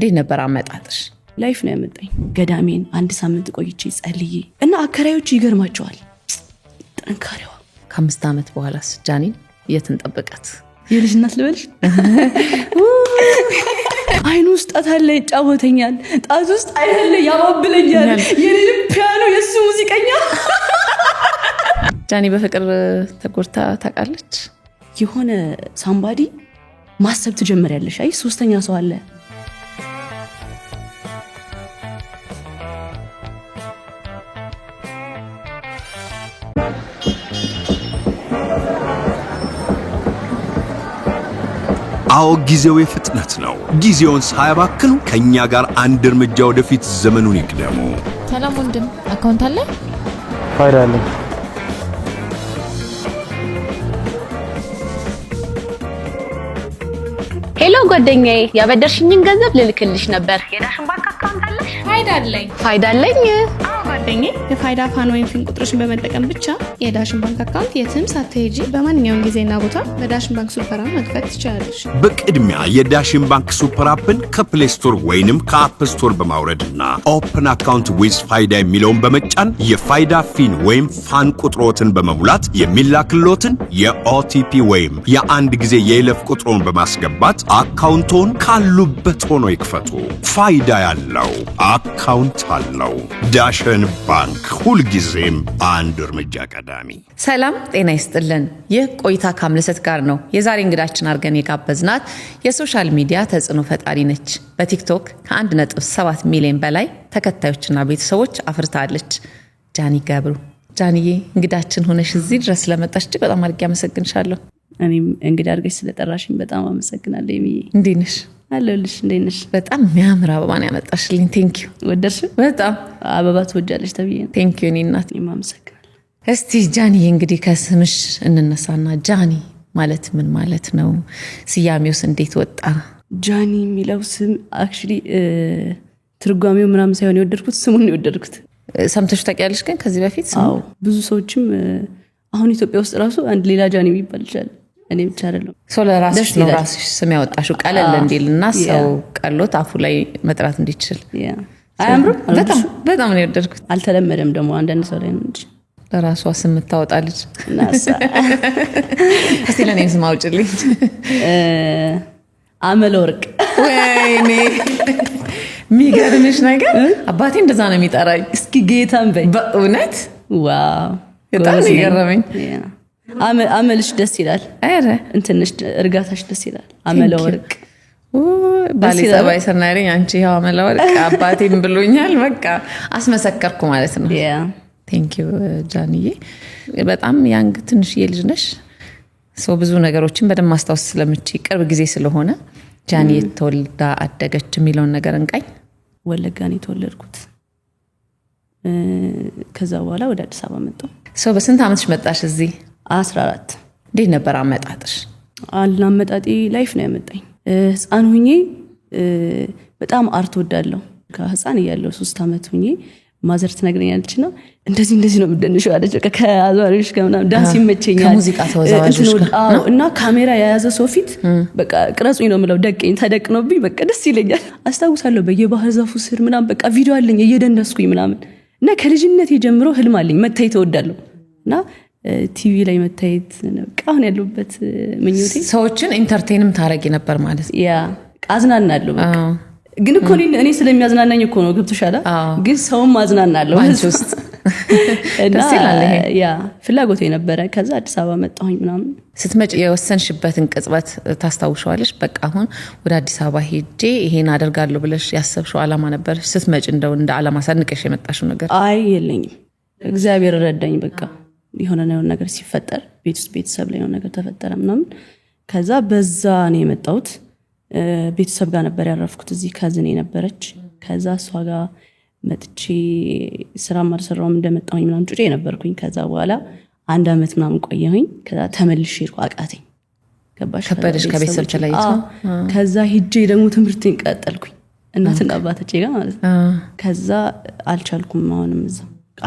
እንዴት ነበር አመጣጥሽ? ላይፍ ነው ያመጣኝ። ገዳሜን አንድ ሳምንት ቆይቼ ጸልዬ እና አከራዮቹ ይገርማቸዋል ጥንካሬዋ። ከ5 ዓመት በኋላስ ጃኒን የትንጠብቃት? የልጅ እናት ልበልሽ? አይኑ ውስጥ ጣት አለ ይጫወተኛል፣ ጣት ውስጥ አይደለ ያባብለኛል። የልጅ ፒያኖ የሱ ሙዚቀኛ። ጃኒ በፍቅር ተጎድታ ታውቃለች? የሆነ ሳምባዲ ማሰብ ትጀምሪያለሽ። አይ ሶስተኛ ሰው አለ። አዎ ጊዜው የፍጥነት ነው። ጊዜውን ሳያባክኑ ከኛ ጋር አንድ እርምጃ ወደፊት ዘመኑን ይቅደሙ። ሰላም ወንድም፣ አካውንት አለ? ፋይዳ አለ። ሄሎ ጓደኛዬ፣ ያበደርሽኝን ገንዘብ ልልክልሽ ነበር። የዳሽን ባንክ አካውንት አለሽ? ፋይዳ አለኝ። ፋይዳ አለኝ? ጓደኛዬ፣ የፋይዳ ፋን ወይም ፊን ቁጥሮችን በመጠቀም ብቻ የዳሽን ባንክ አካውንት የትም ሳትሄጂ በማንኛውም ጊዜና ቦታ በዳሽን ባንክ ሱፐር አፕ መክፈት ትችላለሽ። በቅድሚያ የዳሽን ባንክ ሱፐር አፕን ከፕሌይ ስቶር ወይንም ከአፕ ስቶር በማውረድና ኦፕን አካውንት ዊዝ ፋይዳ የሚለውን በመጫን የፋይዳ ፊን ወይም ፋን ቁጥሮትን በመሙላት የሚላክሎትን የኦቲፒ ወይም የአንድ ጊዜ የይለፍ ቁጥሮን በማስገባት አካውንቶን ካሉበት ሆኖ ይክፈቱ። ፋይዳ ያለው አካውንት አለው። ዳሽን ባንክ ሁልጊዜም አንድ እርምጃ ቀዳሚ። ሰላም ጤና ይስጥልን። ይህ ቆይታ ከአምለሰት ጋር ነው። የዛሬ እንግዳችን አድርገን የጋበዝናት የሶሻል ሚዲያ ተጽዕኖ ፈጣሪ ነች። በቲክቶክ ከ1.7 ሚሊዮን በላይ ተከታዮችና ቤተሰቦች አፍርታለች። ጃኒ ገብሩ። ጃኒዬ እንግዳችን ሆነሽ እዚህ ድረስ ስለመጣሽ እጅግ በጣም አድርጌ አመሰግንሻለሁ። እኔም እንግዳ አድርገሽ ስለጠራሽኝ በጣም አመሰግናለሁ። የሚዬ እንዴት ነሽ? አለሁልሽ። እንዴት ነሽ? በጣም የሚያምር አበባ ነው ያመጣሽልኝ። ቴንክ ዩ። ወደድሽ? በጣም አበባ ትወጃለሽ ተብዬ ነው። ቴንክ ዩ። እኔ እናት አመሰግናለሁ። እስቲ ጃኒዬ እንግዲህ ከስምሽ እንነሳና ጃኒ ማለት ምን ማለት ነው? ስያሜውስ እንዴት ወጣ? ጃኒ የሚለው ስም አክቹሊ ትርጓሜው ምናምን ሳይሆን የወደድኩት ስሙን ነው የወደድኩት። ሰምተሽ ታውቂያለሽ ግን ከዚህ በፊት? አዎ ብዙ ሰዎችም አሁን ኢትዮጵያ ውስጥ ራሱ አንድ ሌላ ጃኒ የሚባል ይችላል። እኔ ብቻ አይደለም። ሰው ለራስሽ ነው ራስሽ ስም ያወጣሽው ቀለል እንዲልና ሰው ቀሎት አፉ ላይ መጥራት እንዲችል። አያምርም? በጣም ነው የወደድኩት። አልተለመደም ደግሞ አንዳንድ ሰው ላይ ነው እንጂ ለራሷ ስም ታወጣ ልጅ ናሳ። እስቲ ለኔ ስም አውጪልኝ። አመለወርቅ። ወይኔ የሚገርምሽ ነገር አባቴ እንደዛ ነው የሚጠራኝ። እስኪ ጌታን በይ። በእውነት ዋው በጣም ይገርመኝ። አመልሽ ደስ ይላል። አረ እንትንሽ እርጋታሽ ደስ ይላል። አመለወርቅ ባሌ ጸባይ ሰናይኝ። አንቺ ያው አመለወርቅ አባቴም ብሎኛል። በቃ አስመሰከርኩ ማለት ነው። ቴንክ ዩ ጃኒዬ። በጣም ያንግ ትንሽዬ ልጅ ነሽ። ሰው ብዙ ነገሮችን በደንብ ማስታወስ ስለምችይ ቅርብ ጊዜ ስለሆነ ጃኒ ተወልዳ አደገች የሚለውን ነገር እንቃኝ። ወለጋ ነው የተወለድኩት። ከዛ በኋላ ወደ አዲስ አበባ መጣሁ። ሰው በስንት ዓመትሽ መጣሽ እዚህ? 14። እንዴት ነበር አመጣጥሽ? አመጣጤ ላይፍ ነው ያመጣኝ። ህፃን ሁኜ በጣም አርት ወዳለሁ። ከህፃን እያለሁ 3 ዓመት ሁኜ ማዘር ትነግረኛለች እና እንደዚህ ነው የምደንሽው አለች። በቃ ከአዟሪዎች ጋር ምናምን ዳንስ ይመቸኛል። ከሙዚቃ ተወዛዋዦች ጋር እና ካሜራ የያዘ ሰው ፊት በቃ ቅረጹኝ ነው የምለው። ተደቅኖብኝ በቃ ደስ ይለኛል። አስታውሳለሁ በየባህር ዛፉ ስር ምናምን በቃ ቪዲዮ አለኝ እየደነስኩኝ ምናምን እና ከልጅነቴ ጀምሮ ህልም አለኝ መታየት እወዳለሁ እና ቲቪ ላይ መታየት በቃ አሁን ያለሁበት ምኞቴ። ሰዎችን ኢንተርቴንም ታረጊ ነበር ማለት ነው? ያ አዝናናለሁ በቃ ግን እኮ እኔ ስለሚያዝናናኝ እኮ ነው ገብቶሻል። ግን ሰውም አዝናናለሁ አንቺ ውስጥ ደስ ይላል። ያ ፍላጎቴ ነበረ። ከዛ አዲስ አበባ መጣሁኝ ምናምን። ስትመጪ የወሰንሽበትን ቅጽበት ታስታውሻለሽ? በቃ አሁን ወደ አዲስ አበባ ሄጄ ይሄን አደርጋለሁ ብለሽ ያሰብሽው አላማ ነበር? ስትመጪ እንደው እንደ አላማ ሰንቀሽ የመጣሽው ነገር? አይ የለኝም። እግዚአብሔር ረዳኝ። በቃ የሆነ ነገር ሲፈጠር ቤት ውስጥ ቤተሰብ ላይ የሆነ ነገር ተፈጠረ ምናምን። ከዛ በዛ ነው የመጣሁት። ቤተሰብ ጋር ነበር ያረፍኩት። እዚህ ካዝኔ ነበረች። ከዛ እሷ ጋር መጥቼ ስራ ማርሰራውም እንደመጣሁኝ ምናምን ጩጬ ነበርኩኝ። ከዛ በኋላ 1 ዓመት ምናምን ቆየሁኝ። ከዛ ተመልሼ ሄድኩ። አቃተኝ። ገባሽ? ከበደሽ ከቤተሰብ ተለይቶ። ከዛ ሂጄ ደግሞ ትምህርቴን ቀጠልኩኝ እናትና አባቴ ጋር ማለት ነው። ከዛ አልቻልኩም። አሁንም እዛ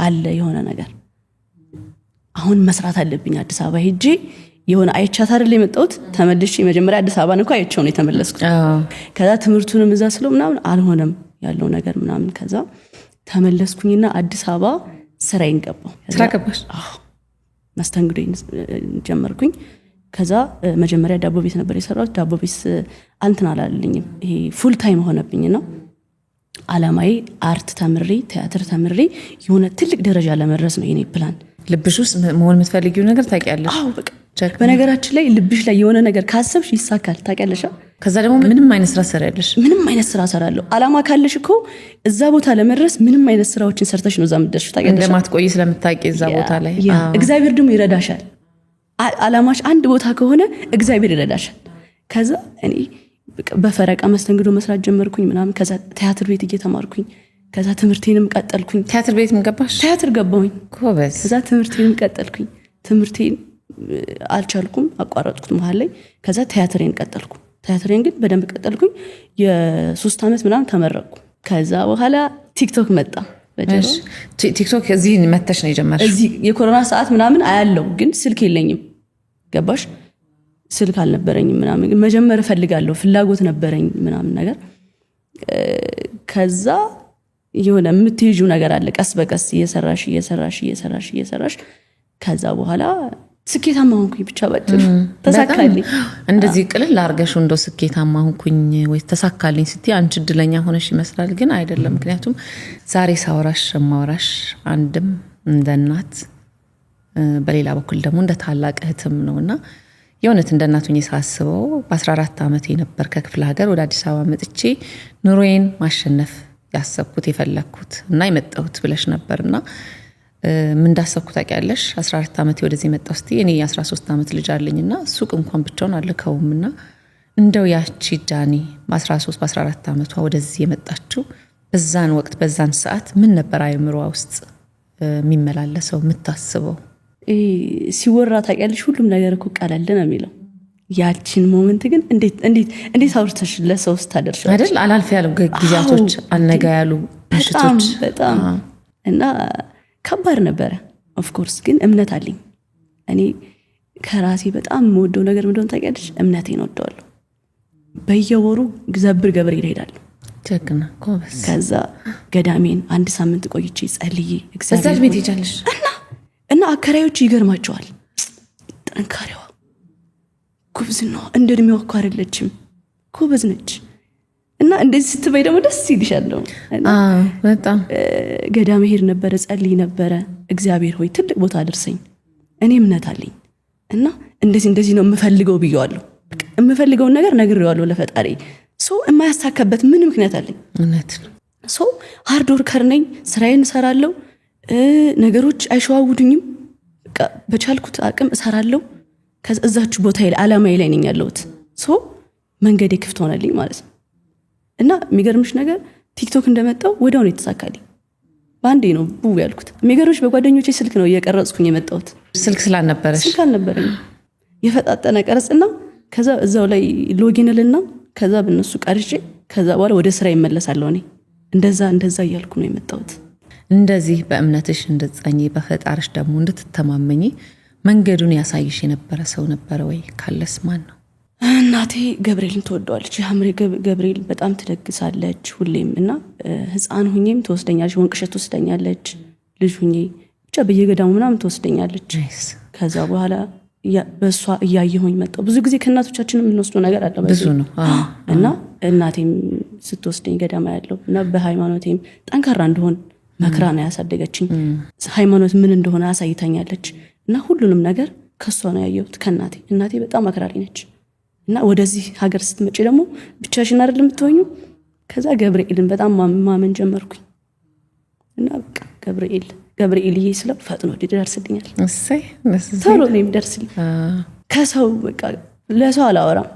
አለ የሆነ ነገር አሁን መስራት አለብኝ። አዲስ አበባ ሄጄ የሆነ አይቻት አይደል የመጣሁት ተመልሼ መጀመሪያ አዲስ አበባ እንኳን አይቼው ነው የተመለስኩት ከዛ ትምህርቱንም እዛ ስለው ምናምን አልሆነም ያለው ነገር ምናምን ከዛ ተመለስኩኝና አዲስ አበባ ስራዬን ገባሁ ስራ ገባሽ መስተንግዶኝ ጀመርኩኝ ከዛ መጀመሪያ ዳቦ ቤት ነበር የሰራሁት ዳቦ ቤት አንተን አላለልኝም ይሄ ፉል ታይም ሆነብኝና አላማዬ አርት ተምሬ ቲያትር ተምሬ የሆነ ትልቅ ደረጃ ለመድረስ ነው የኔ ፕላን ልብሽ ውስጥ መሆን የምትፈልጊው ነገር ታውቂያለሽ በቃ በነገራችን ላይ ልብሽ ላይ የሆነ ነገር ካሰብሽ ይሳካል ታውቂያለሽ ከዛ ደግሞ ምንም አይነት ስራ ሰራለሽ ምንም አይነት ስራ ሰራለሁ አላማ ካለሽ እኮ እዛ ቦታ ለመድረስ ምንም አይነት ስራዎችን ሰርተሽ ነው እዛ ምትደርሽ ታውቂያለሽ እንደማትቆይ ስለምታውቂ እዛ ቦታ ላይ እግዚአብሔር ደግሞ ይረዳሻል አላማሽ አንድ ቦታ ከሆነ እግዚአብሔር ይረዳሻል ከዛ እኔ በፈረቃ መስተንግዶ መስራት ጀመርኩኝ ምናምን ከዛ ቲያትር ቤት እየተማርኩኝ ከዛ ትምህርቴንም ቀጠልኩኝ ቲያትር ቤት ምንገባሽ ቲያትር ገባሁኝ ኮበስ ከዛ ትምህርቴንም ቀጠልኩኝ ትምህርቴን አልቻልኩም አቋረጥኩት መሃል ላይ ከዛ ቲያትሬን ቀጠልኩ ቲያትሬን ግን በደንብ ቀጠልኩኝ የ3 አመት ምናምን ተመረቅኩ ከዛ በኋላ ቲክቶክ መጣ እሺ ቲክቶክ እዚህ መተሽ ነው የጀመርሽ እዚህ የኮሮና ሰዓት ምናምን አያለው ግን ስልክ የለኝም ገባሽ ስልክ አልነበረኝም ምናምን ግን መጀመር ፈልጋለሁ ፍላጎት ነበረኝ ምናምን ነገር ከዛ የሆነ የምትይዡ ነገር አለ ቀስ በቀስ እየሰራሽ ከዛ በኋላ ስኬታማ ሆንኩኝ ብቻ ባጭሩ ተሳካልኝ እንደዚህ ቅልል አርገሽው እንደው ስኬታማ ሆንኩኝ ወይ ተሳካልኝ ስትይ አንቺ እድለኛ ሆነሽ ይመስላል ግን አይደለም ምክንያቱም ዛሬ ሳወራሽ ማወራሽ አንድም እንደ እናት በሌላ በኩል ደግሞ እንደ ታላቅ እህትም ነውና የሆነት እንደ እናት ሆኜ ሳስበው በ14 አመት ነበር ከክፍለ ሀገር ወደ አዲስ አበባ መጥቼ ኑሮዬን ማሸነፍ ያሰብኩት የፈለኩት እና የመጣሁት ብለሽ ነበርና ምን እንዳሰብኩ ታውቂያለሽ 14 አመት ወደዚህ መጣሁ እስቲ እኔ 13 አመት ልጅ አለኝና ሱቅ እንኳን ብቻውን አልከውምና እንደው ያቺ ጃኒ በ13 በ14 አመቷ ወደዚህ የመጣችው በዛን ወቅት በዛን ሰዓት ምን ነበር አይምሮዋ ውስጥ የሚመላለሰው የምታስበው ሲወራ ታውቂያለሽ ሁሉም ነገር እኮ ቀለል ነው የሚለው ያቺን ሞመንት ግን እንዴት አውርተሽ ለሰው ታደርሻለሽ አይደል አላልፍ ያለው ጊዜያቶች አልነጋ ያሉ ምሽቶች በጣም እና ከባድ ነበረ ኦፍ ኮርስ ግን እምነት አለኝ እኔ ከራሴ በጣም የምወደው ነገር ምንድነው ታውቂያለሽ እምነቴን ወደዋለሁ በየወሩ ዘብር ገብርኤል ሄዳለሁ ጀግና ኮበስ ከዛ ገዳሜን አንድ ሳምንት ቆይቼ ጸልዬ እግዚአብሔር ቤት ይጃለሽ እና አከራዮች ይገርማቸዋል ጠንካሪዋ ኩብዝና እንደ እድሜዋ እኮ አይደለችም ኩብዝ ነች እና እንደዚህ ስትበይ ደግሞ ደስ ይልሻል በጣም ገዳም ሄድ ነበረ ጸልይ ነበረ እግዚአብሔር ሆይ ትልቅ ቦታ አድርሰኝ እኔ እምነት አለኝ እና እንደዚህ ነው የምፈልገው ብየዋለሁ የምፈልገውን ነገር ነግሬዋለሁ ለፈጣሪ ሶ የማያሳካበት ምን ምክንያት አለኝ እውነት ሶ ሃርድ ወርከር ነኝ ስራዬን እሰራለሁ ነገሮች አይሸዋውዱኝም በቻልኩት አቅም እሰራለሁ ከዛች ቦታ ላይ አላማዬ ላይ ነኝ ያለሁት ሶ መንገዴ ክፍት ሆነልኝ ማለት ነው እና የሚገርምሽ ነገር ቲክቶክ እንደመጣው ወዲያው ነው የተሳካልኝ ባንዴ ነው ቡ ያልኩት የሚገርምሽ በጓደኞቼ ስልክ ነው እየቀረጽኩኝ የመጣሁት ስልክ ስላልነበረሽ የፈጣጠነ ቀረጽና ከዛ እዛው ላይ ሎጊን ልና ከዛ በእነሱ ቀርጬ ከዛ በኋላ ወደ ስራ ይመለሳለሁ እኔ እንደዛ እያልኩ ነው የመጣሁት እንደዚህ በእምነትሽ እንድትጸኚ በፈጣሪሽ ደግሞ እንድትተማመኚ መንገዱን ያሳይሽ የነበረ ሰው ነበረ ወይ ካለስ ማን ነው እናቴ ገብርኤልን ትወደዋለች ያምሬ ገብርኤል በጣም ትደግሳለች ሁሌም እና ህፃን ሁኜም ትወስደኛለች ወንቅሸት ትወስደኛለች ልጅ ሁኜ ብቻ በየገዳሙ ምናምን ትወስደኛለች ከዛ በኋላ በሷ እያየሁኝ መጣሁ ብዙ ጊዜ ከእናቶቻችን የምንወስደው ነገር አለ ብዙ ነው እና እናቴም ስትወስደኝ ገዳማ ያለው እና በሃይማኖቴም ጠንካራ እንደሆን መክራ ነው ያሳደገችኝ ሃይማኖት ምን እንደሆነ አሳይታኛለች እና ሁሉንም ነገር ከሷ ነው ያየሁት ከእናቴ እናቴ በጣም አክራሪ ነች እና ወደዚህ ሀገር ስትመጪ ደግሞ ብቻሽን አይደል የምትሆኙ ከዛ ገብርኤልን በጣም ማመን ጀመርኩኝ እና በቃ ገብርኤልዬ ስለው ፈጥኖ ሊደርስልኛል እሰይ ቶሎ ነው የሚደርስልኝ ከሰው በቃ ለሰው አላወራም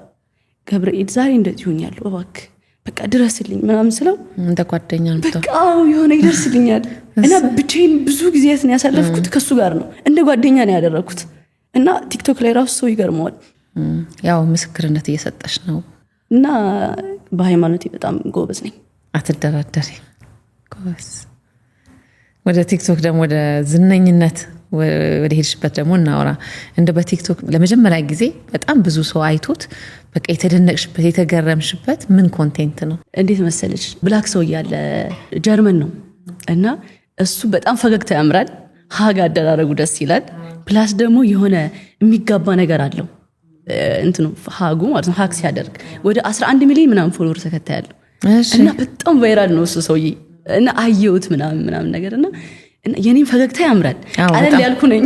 ገብርኤል ዛሬ እንደዚህ ሆኛለሁ እባክህ በቃ ድረስልኝ ምናምን ስለው እንደ ጓደኛ ነው በቃ የሆነ ይደርስልኛል እና ብቻዬን ብዙ ጊዜያትን ያሳለፍኩት ከሱ ጋር ነው እንደ ጓደኛ ነው ያደረኩት እና ቲክቶክ ላይ ራሱ ሰው ይገርመዋል ያው ምስክርነት እየሰጠሽ ነው እና በሃይማኖቴ በጣም ጎበዝ ነኝ አትደራደሪ ጎበዝ ወደ ቲክቶክ ደግሞ ወደ ዝነኝነት ወደ ሄድሽበት ደግሞ እናወራ። እንደ በቲክቶክ ለመጀመሪያ ጊዜ በጣም ብዙ ሰው አይቶት በቃ የተደነቅሽበት የተገረምሽበት ምን ኮንቴንት ነው? እንዴት መሰለሽ ብላክ ሰው እያለ ጀርመን ነው እና እሱ በጣም ፈገግታ ያምራል፣ ሀግ አደራረጉ ደስ ይላል። ፕላስ ደግሞ የሆነ የሚጋባ ነገር አለው እንትኑ ሀጉ ማለት ነው። ሀግ ሲያደርግ ወደ 11 ሚሊዮን ምናምን ፎሎወር ተከታይ ያለው እና በጣም ቫይራል ነው እሱ ሰውዬ እና አየሁት ምናምን ነገር እና የኔም ፈገግታ ያምራል። ቀለል ያልኩ ነኝ።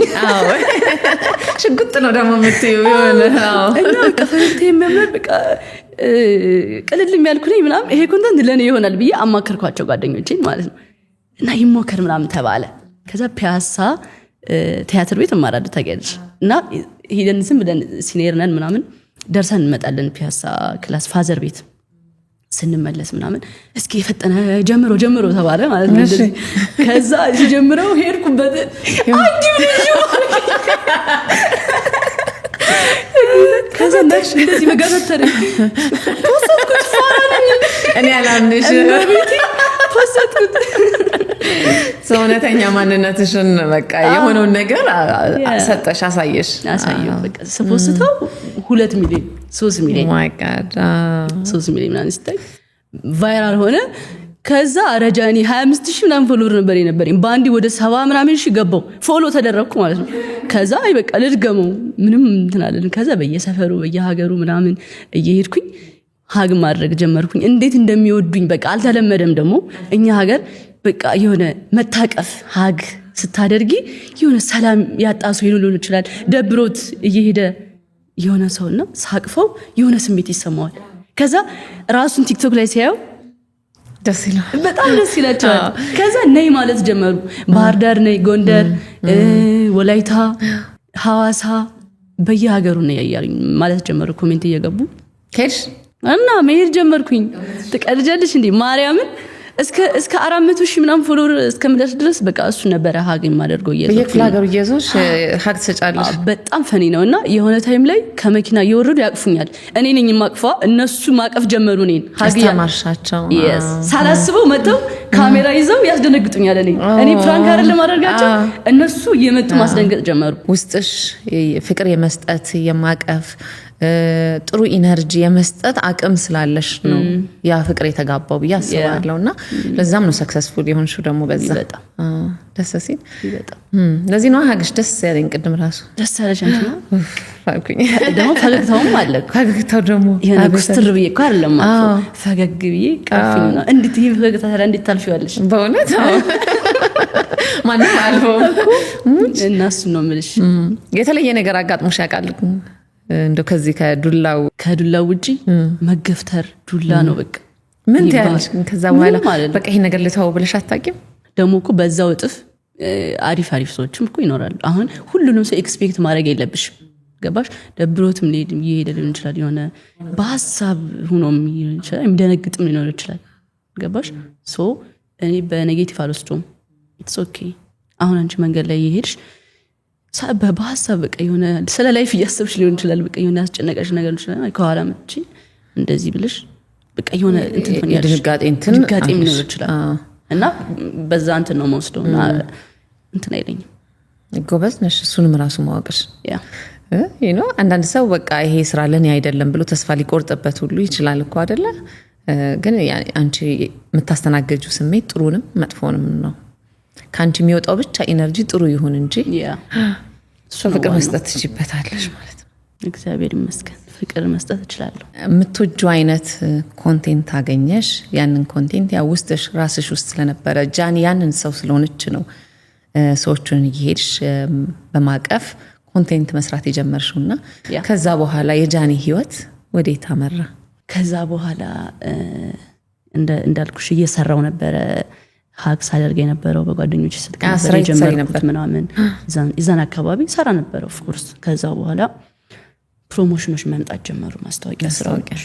ሽጉጥ ነው ደግሞ የምትይው እና በቃ ፈገግታ የሚያምራል በቃ ቅልልም ያልኩ ነኝ ምናምን። ይሄ ኮንተንት ለእኔ ይሆናል ብዬ አማከርኳቸው ጓደኞቼን ማለት ነው እና ይሞከር ምናምን ተባለ። ከዛ ፒያሳ ቲያትር ቤት እማራለሁ ታውቂያለሽ። እና ሄደን ዝም ብለን ሲኒየር ነን ምናምን ደርሰን እንመጣለን ፒያሳ ክላስ ፋዘር ቤት ስንመለስ ምናምን እስኪ የፈጠነ ጀምሮ ተባለ ማለት ነው። ከዛ ሲጀምረው ሄድኩበት አንዲ ከዛ ነሽ እንደዚህ መጋተተረ ፖስት ፋራኝ እኔ አላምንሽ ፖስት ሰውነተኛ ማንነትሽን በቃ የሆነውን ነገር ሰጠሽ አሳየሽ። በቃ ስፖስተው 2 ሚሊዮን 3 ሚሊዮን ማይ ጋድ 3 ሚሊዮን ምናምን ሲታይ ቫይራል ሆነ። ከዛ ረጃኒ 25000 ምናምን ፎሎወር ነበረኝ በአንዲ ወደ 70 ምናምን ሺህ ገባው ፎሎ ተደረኩ ማለት ነው። ከዛ አይ በቃ ልድገመው ምንም እንትናለን። ከዛ በየሰፈሩ በየሀገሩ ምናምን እየሄድኩኝ ሀግ ማድረግ ጀመርኩኝ። እንዴት እንደሚወዱኝ በቃ አልተለመደም ደግሞ እኛ ሀገር በቃ የሆነ መታቀፍ ሀግ ስታደርጊ የሆነ ሰላም ያጣሰው ሊሆን ይችላል። ደብሮት እየሄደ የሆነ ሰውና ሳቅፈው የሆነ ስሜት ይሰማዋል። ከዛ ራሱን ቲክቶክ ላይ ሲያየው ደስ ይላል፣ በጣም ደስ ይላቸዋል። ከዛ ነይ ማለት ጀመሩ። ባህር ዳር ነይ፣ ጎንደር፣ ወላይታ፣ ሐዋሳ በየሀገሩ ነው ያያሉኝ ማለት ጀመሩ። ኮሜንት እየገቡ ሄድሽ እና መሄድ ጀመርኩኝ። ትቀልጃለሽ እንዴ ማርያምን እስከ 400,000 ምናምን ፎሎወር እስከምደርስ ድረስ በቃ እሱ ነበር ሀግ የማደርገው በየክፍለ ሀገሩ እየዞርሽ ሀግ ትሰጫለሽ። በጣም ፈኒ ነው። እና የሆነ ታይም ላይ ከመኪና እየወረዱ ያቅፉኛል። እኔ ነኝ የማቅፏ፣ እነሱ ማቀፍ ጀመሩ። እኔን ሀግ ያማርሻቸው ሳላስበው መጥተው ካሜራ ይዘው ያስደነግጡኛል። እኔ ፕራንክ አይደለም አደርጋቸው፣ እነሱ እየመጡ ማስደንገጥ ጀመሩ። ውስጥሽ ፍቅር የመስጠት የማቀፍ ጥሩ ኢነርጂ የመስጠት አቅም ስላለሽ ነው ያ ፍቅር የተጋባው ብዬ አስባለሁ። እና ለዛም ነው ሰክሰስፉል የሆንሽው ደግሞ በዛ በጣም ደስ ሲል በጣም ለዚህ ነው ሀግሽ ደስ ያለኝ። ቅድም ራሱ ደስ ያለሽ አንቺ ነው ፋልኩኝ። ደግሞ ፈገግታውም አለ። ፈገግታው ደግሞ የሆነ ኩስትር ብዬ እኮ አይደለም ፈገግ ብዬ ቀርፊኝ ነው። እንዴት ይሄ ፈገግታ ታዲያ እንዴት ታልፊዋለሽ? በእውነት ማንም አልፎም እና እሱን ነው የምልሽ። የተለየ ነገር አጋጥሞሽ ያውቃል? እንደው ከዚህ ከዱላው ውጪ መገፍተር ዱላ ነው በቃ። ምን ትያለሽ? ከዛ በኋላ በቃ ይሄ ነገር ልተው ብለሽ አታውቂም? ደግሞ እኮ በዛው እጥፍ አሪፍ ሰዎችም እኮ ይኖራሉ። አሁን ሁሉንም ሰው ኤክስፔክት ማድረግ የለብሽም። ገባሽ? ደብሮትም እየሄደ ሊሆን ይችላል። የሆነ በሀሳብ ሆኖም ሊሆን ይችላል። የሚደነግጥም ሊኖር ይችላል። ገባሽ? ሶ እኔ በኔጌቲቭ አልወስደውም። ኢትስ ኦኬ። አሁን አንቺ መንገድ ላይ እየሄድሽ በሀሳብ በቃ የሆነ ስለ ላይፍ እያሰብሽ ሊሆን ይችላል። በቃ የሆነ ያስጨነቀሽ ነገር ይችላል። ከኋላ መጥቼ እንደዚህ ብለሽ በቃ የሆነ ድንጋጤ ሊኖር ይችላል። እና በዛ እንትን ነው መወስደው እና እንትን አይለኝም። ጎበዝ ነሽ። እሱንም ራሱ ማወቅሽ አንዳንድ ሰው በቃ ይሄ ስራ ለኔ አይደለም ብሎ ተስፋ ሊቆርጥበት ሁሉ ይችላል እኮ አይደለ? ግን አንቺ የምታስተናገጁ ስሜት ጥሩንም መጥፎንም ነው። ከአንቺ የሚወጣው ብቻ ኢነርጂ ጥሩ ይሁን እንጂ ፍቅር መስጠት ትችይበታለሽ ማለት ነው። እግዚአብሔር ይመስገን ፍቅር መስጠት እችላለሁ። የምትወጂው አይነት ኮንቴንት አገኘሽ። ያንን ኮንቴንት ያ ውስጥሽ ራስሽ ውስጥ ስለነበረ ጃኒ ያንን ሰው ስለሆነች ነው ሰዎችን እየሄድሽ በማቀፍ ኮንቴንት መስራት የጀመርሽውና ከዛ በኋላ የጃኒ ህይወት ወዴት አመራ? ከዛ በኋላ እንዳልኩሽ እየሰራው ነበረ ሀግ ሳደርግ የነበረው በጓደኞች ስትከነበረ የጀመርኩት ምናምን እዛን አካባቢ ሰራ ነበረ ኦፍኮርስ። ከዛ በኋላ ፕሮሞሽኖች መምጣት ጀመሩ፣ ማስታወቂያ ስራዎች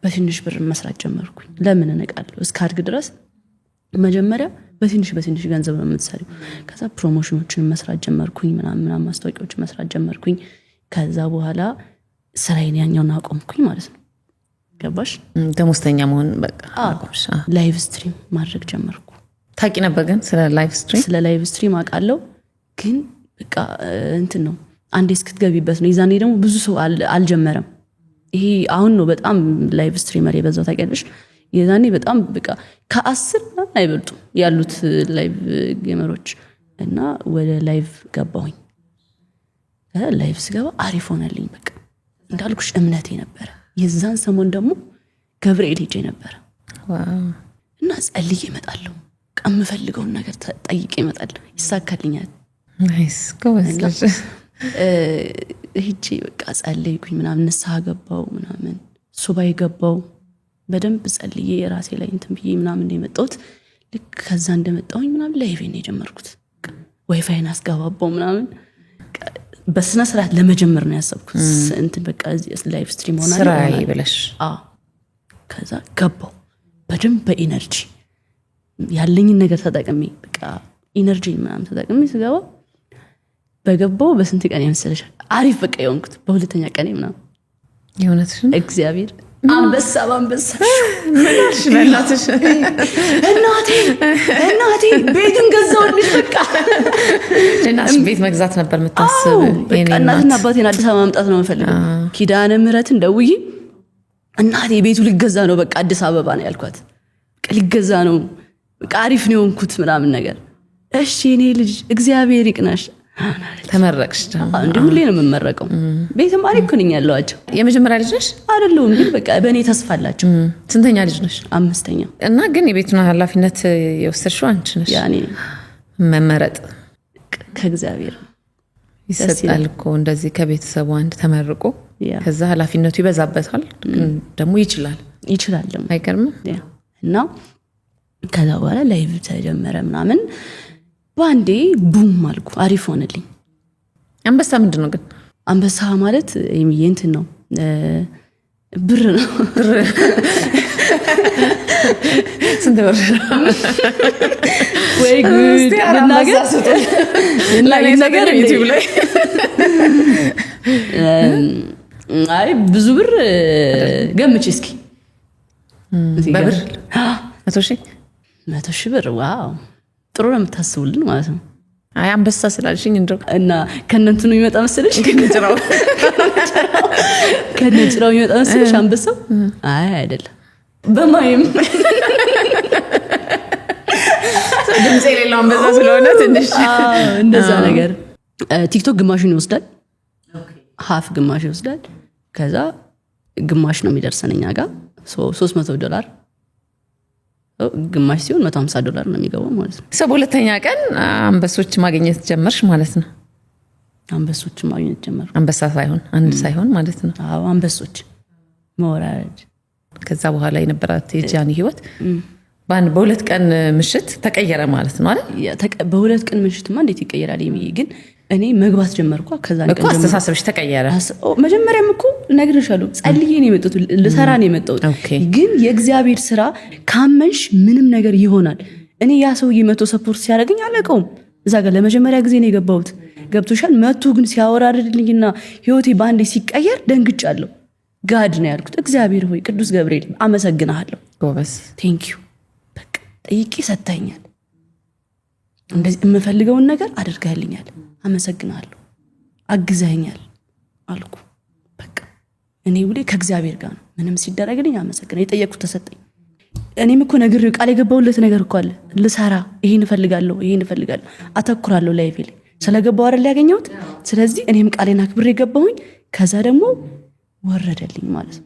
በትንሽ ብር መስራት ጀመርኩኝ። ለምን እነቃለሁ እስካድግ ድረስ መጀመሪያ በትንሽ ገንዘብ ነው የምትሰሪው። ከዛ ፕሮሞሽኖችን መስራት ጀመርኩኝ ምናምን ማስታወቂያዎችን መስራት ጀመርኩኝ። ከዛ በኋላ ስራዬን ያኛውን አቆምኩኝ ማለት ነው። ገባሽ? ደሞዝተኛ መሆን በቃ አቆምሽ። ላይቭ ስትሪም ማድረግ ጀመርኩ። ታቂ ነበር ግን ስለ ላይቭ ስትሪም? ስለ ላይቭ ስትሪም አውቃለሁ፣ ግን በቃ እንትን ነው አንዴ እስክትገቢበት ነው ይዛኔ ደግሞ ብዙ ሰው አልጀመረም ይሄ አሁን ነው በጣም ላይቭ ስትሪመር የበዛው ታውቂያለሽ የዛኔ በጣም በቃ ከ10 አይበልጡ ያሉት ላይቭ ጌመሮች እና ወደ ላይቭ ገባሁኝ ላይቭ ስገባ አሪፍ ሆነልኝ በቃ እንዳልኩሽ እምነቴ ነበር የዛን ሰሞን ደግሞ ገብርኤል ሄጄ ነበር ዋው እና ጸልዬ እመጣለሁ ቀምፈልገውን ነገር ጠይቄ እመጣለሁ ይሳካልኛል ናይስ ጎበዝ ሄጄ በቃ ጸልይኩኝ ምናምን ንስሐ ገባው ምናምን ሱባኤ ገባው በደንብ ጸልዬ የራሴ ላይ እንትን ብዬ ምናምን የመጣሁት ልክ ከዛ እንደመጣሁኝ ምናምን ላይቬን የጀመርኩት ዋይፋይን አስገባባው ምናምን በስነ ስርዓት ለመጀመር ነው ያሰብኩት እንትን በቃ ላይቭ ስትሪም ሆነ ስራዬ ብለሽ ከዛ ገባው በደንብ በኢነርጂ ያለኝን ነገር ተጠቅሜ በቃ ኢነርጂ ምናምን ተጠቅሜ ስገባ በገባው በስንት ቀን ያመሰለሽ አሪፍ በቃ የሆንኩት በሁለተኛ ቀን ምናምን የእውነትሽን እግዚአብሔር አንበሳ ምንሽ በእናትሽ እናቴ ቤትን ገዛውልሽ በቃ እናትሽ ቤት መግዛት ነበር የምታስብ እናትና አባቴን አዲስ አበባ ማምጣት ነው የምፈልገው ኪዳነ ምህረትን ደውዬ እናቴ ቤቱ ሊገዛ ነው በቃ አዲስ አበባ ነው ያልኳት በቃ ሊገዛ ነው በቃ አሪፍ ነው የሆንኩት ምናምን ነገር እሺ እኔ ልጅ እግዚአብሔር ይቅናሽ ተመረቅሽ እንዴ ሁሌ ነው የምመረቀው ቤትም አሪፍ ኩንኝ ያለዋቸው የመጀመሪያ ልጅ ነሽ አይደለም ግን በቃ በእኔ ተስፋ አላቸው ስንተኛ ልጅ ነሽ 5ኛ እና ግን የቤቱን ኃላፊነት የወሰድሽው አንቺ ነሽ ያኔ መመረጥ ከእግዚአብሔር ይሰጣል እኮ እንደዚህ ከቤተሰቡ አንድ ተመርቆ ከዛ ኃላፊነቱ ይበዛበታል ደግሞ ይችላል አይገርም እና ከዛ በኋላ ላይቭ ተጀመረ ምናምን ባንዴ ቡም አልኩ አሪፍ ሆነልኝ አንበሳ ምንድነው ግን አንበሳ ማለት እንትን ነው ብር ነው ስንት ብር ወይ ጉድ ነገር ዩቲዩብ ላይ አይ ብዙ ብር ገምቼ እስኪ በብር 100,000 ብር ዋው ጥሩ ነው የምታስቡልን ማለት ነው አይ አንበሳ ስላልሽኝ እንደው እና ከነንቱ ይመጣ መሰለሽ ከነጭራው ይመጣ መሰለሽ አንበሳው አይ አይደለም በማይም ድምጽ የሌለው አንበሳ ስለሆነ ትንሽ እንደዛ ነገር ቲክቶክ ግማሹን ይወስዳል ሃፍ ግማሽ ይወስዳል ከዛ ግማሽ ነው የሚደርሰንኛ ጋር $300 ግማሽ ሲሆን $150 ነው የሚገባው ማለት ነው በሁለተኛ ቀን አንበሶች ማግኘት ጀመርሽ ማለት ነው አንበሶች ማግኘት ጀመርኩ አንበሳ ሳይሆን አንድ ሳይሆን ማለት ነው አዎ አንበሶች መወራረድ ከዛ በኋላ የነበራት የጃኒ ህይወት በሁለት ቀን ምሽት ተቀየረ ማለት ነው አይደል በሁለት ቀን ምሽትማ እንዴት ይቀየራል የሚይ ግን እኔ መግባት ጀመርኩ ከዛ ቀን ጀምሮ አስተሳሰብሽ ተቀየረ መጀመሪያም እኮ ነግሬሻለሁ ጸልዬ ነው የመጣሁት ለሰራ ነው የመጣሁት ግን የእግዚአብሔር ስራ ካመንሽ ምንም ነገር ይሆናል እኔ ያ ሰውዬ መቶ ሰፖርት ሲያደርገኝ አለቀውም እዛ ጋር ለመጀመሪያ ጊዜ ነው የገባሁት ገብቶሻል መቶ ግን ሲያወራርድልኝና ህይወቴ ባንዴ ሲቀየር ደንግጫለሁ ጋድ ነው ያልኩት እግዚአብሔር ሆይ ቅዱስ ገብርኤል አመሰግናለሁ ጎበስ ቴንክ ዩ በቃ ጠይቄ ሰጣኛል እንደዚህ የምፈልገውን ነገር አድርጋልኛል አመሰግናለሁ አግዘኛል አልኩ በቃ እኔ ሁሌ ከእግዚአብሔር ጋር ነው ምንም ሲደረግልኝ አመሰግናለሁ የጠየቅኩት ተሰጠኝ እኔም እኮ ነግሬው ቃል የገባውለት ነገር እኮ አለ ልሰራ ይሄን እፈልጋለሁ አተኩራለሁ ላይፌ ላይ ስለገባው አይደል ያገኘሁት ስለዚህ እኔም ቃሌን አክብሬ ገባሁኝ ከዛ ደግሞ ወረደልኝ ማለት ነው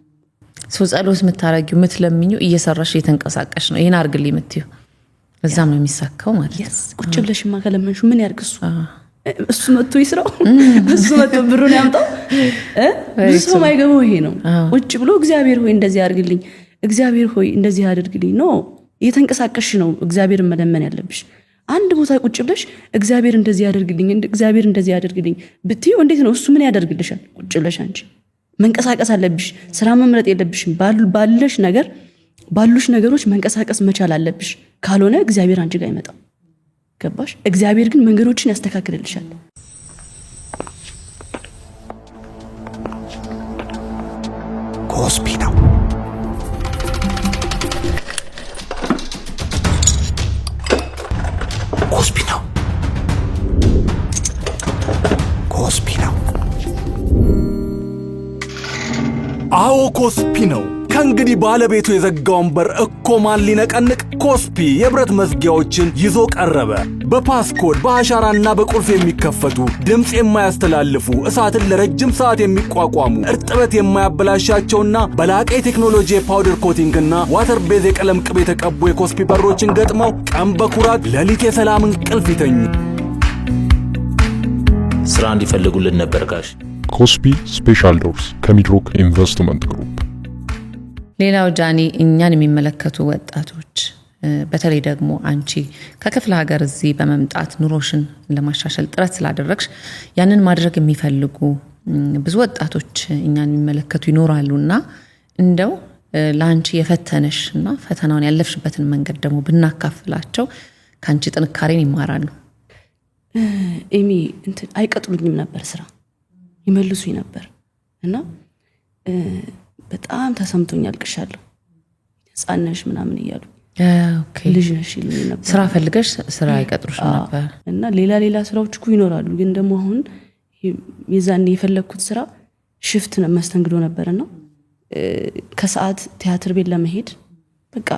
ጸሎት የምታረጊው የምትለምኚው እየሰራሽ እየተንቀሳቀሽ ነው ይሄን አርግልኝ የምትይው እዛም ነው የሚሳካው ማለት ነው ቁጭ ብለሽማ ከለመንሹ ምን ያርግሱ እሱ መጥቶ ይስራው እሱ መጥቶ ብሩን ያምጣው ብዙ ሰው ማይገባው ይሄ ነው ቁጭ ብሎ እግዚአብሔር ሆይ እንደዚህ አድርግልኝ እግዚአብሔር ሆይ እንደዚህ አድርግልኝ ነው እየተንቀሳቀሽ ነው እግዚአብሔርን መለመን ያለብሽ አንድ ቦታ ቁጭ ብለሽ እግዚአብሔር እንደዚህ ያድርግልኝ ብትዩ እንዴት ነው እሱ ምን ያደርግልሻል ቁጭ ብለሽ አንቺ መንቀሳቀስ አለብሽ ስራ መምረጥ የለብሽም ባሉሽ ነገሮች መንቀሳቀስ መቻል አለብሽ ካልሆነ እግዚአብሔር አንቺ ጋር አይመጣም ገባሽ እግዚአብሔር ግን መንገዶችን ያስተካክልልሻል ኮስፒ ነው አዎ ኮስፒ ነው። ከእንግዲህ ባለቤቱ የዘጋውን በር እኮ ማን ሊነቀንቅ? ኮስፒ የብረት መዝጊያዎችን ይዞ ቀረበ። በፓስኮድ በአሻራና በቁልፍ የሚከፈቱ ድምፅ የማያስተላልፉ እሳትን ለረጅም ሰዓት የሚቋቋሙ እርጥበት የማያበላሻቸውና በላቀ ቴክኖሎጂ የፓውደር ኮቲንግና ዋተር ቤዝ የቀለም ቅብ የተቀቡ የኮስፒ በሮችን ገጥመው ቀን በኩራት ሌሊት የሰላም እንቅልፍ ይተኙ። ስራ እንዲፈልጉልን ነበር ጋሽ። ኮስፒ ስፔሻል ዶርስ ከሚድሮክ ኢንቨስትመንት ግሩፕ። ሌላው ጃኒ እኛን የሚመለከቱ ወጣቶች በተለይ ደግሞ አንቺ ከክፍለ ሀገር እዚህ በመምጣት ኑሮሽን ለማሻሻል ጥረት ስላደረግሽ ያንን ማድረግ የሚፈልጉ ብዙ ወጣቶች እኛን የሚመለከቱ ይኖራሉና እንደው ለአንቺ የፈተነሽና ፈተናውን ያለፍሽበትን መንገድ ደግሞ ብናካፍላቸው ካንቺ ጥንካሬን ይማራሉ። ኤሚ አይቀጥሉኝም ነበር፣ ስራ ይመልሱኝ ነበር እና በጣም ተሰምቶኝ አልቅሻለሁ። ህፃንነሽ ምናምን እያሉ ልጅ ነሽ ይሉኝ ነበር። ስራ ፈልገሽ ስራ አይቀጥሩሽ ነበር እና ሌላ ስራዎች እኮ ይኖራሉ። ግን ደግሞ አሁን የዛኔ የፈለግኩት ስራ ሽፍት መስተንግዶ ነበርና ከሰዓት ቲያትር ቤት ለመሄድ በቃ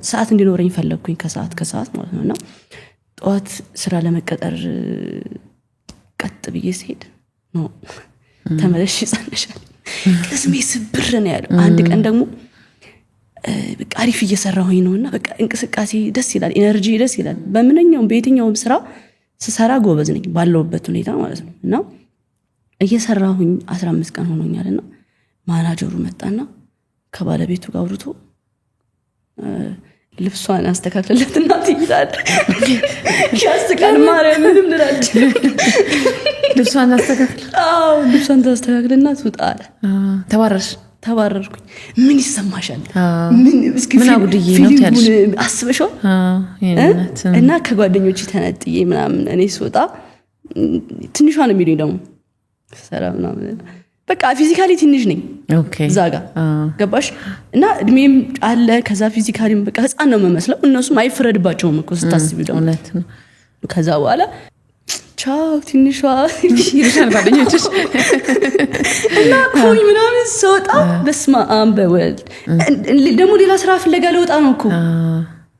ሰዓት እንዲኖረኝ ፈለግኩኝ። ከሰዓት ማለት ነውና ጠዋት ስራ ለመቀጠር ቀጥ ብዬ ሲሄድ ነው ተመለሽ ይጻነሻል። ቅስሜ ስብር ነው ያለው። አንድ ቀን ደግሞ በቃ አሪፍ እየሰራሁኝ ነውና በቃ እንቅስቃሴ ደስ ይላል፣ ኢነርጂ ደስ ይላል። በየትኛውም ስራ ስሰራ ጎበዝ ነኝ ባለውበት ሁኔታ ማለት ነው። እና እየሰራሁኝ 15 ቀን ሆኖኛልና ማናጀሩ መጣና ከባለቤቱ ጋር አውርቶ ልብሷን አስተካክለለትና ትይዛል። ያስቀል ማርያም ምንም ልራጭ ልብሷን ታስተካክልና ትውጣለ። ተባረርኩኝ። ምን ይሰማሻል? ምን አጉድዬ ነው ታልሽ አስበሽው? እና ከጓደኞቼ ተነጥዬ ምናምን እኔ ስወጣ ትንሿ ነው የሚሉኝ ደግሞ ሰራ ምናምን በቃ ፊዚካሊ ትንሽ ነኝ እዛ ጋር ገባሽ? እና እድሜም አለ ከዛ ፊዚካሊ በቃ ህፃን ነው የምመስለው። እነሱም አይፈረድባቸውም እኮ ስታስቢው ደግሞ እውነት ነው። ከዛ በኋላ ቻው ትንሿ ይልሻል ጓደኞችሽ እና ኮኝ ምናምን ስወጣ በስመ አብ በወልድ ደግሞ ሌላ ስራ ፍለጋ ልወጣ ነው እኮ።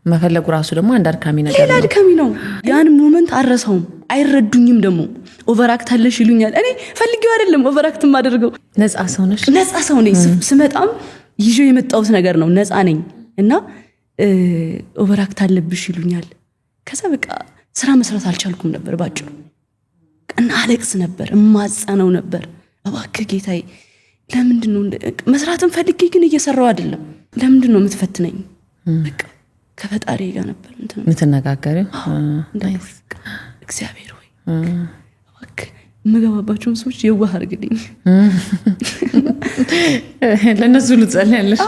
መፈለጉ ራሱ ደግሞ አንድ አድካሚ ነገር ነው። አድካሚ ነው። ያን ሞመንት አረሳውም። አይረዱኝም ደግሞ ኦቨራክት አለሽ ይሉኛል። እኔ ፈልጌው አይደለም ኦቨራክት ማደርገው። ነፃ ሰው ነኝ። ስመጣም ይዤው የመጣሁት ነገር ነው። ነፃ ነኝ እና ኦቨራክት አለብሽ ይሉኛል። ከዛ በቃ ስራ መስራት አልቻልኩም ነበር ባጭሩ። እና አለቅስ ነበር፣ እማጸነው ነበር። እባክህ ጌታዬ ለምንድነው መስራትን ፈልጌ ግን እየሰራው አይደለም? ለምንድነው የምትፈትነኝ? በቃ ከፈጣሪ ጋር ነበር የምትነጋገሪው። እግዚአብሔር ሆይ እባክህ የምገባባቸውን ሰዎች የዋህ አድርግልኝ። ለእነሱ ልጸልያለሽ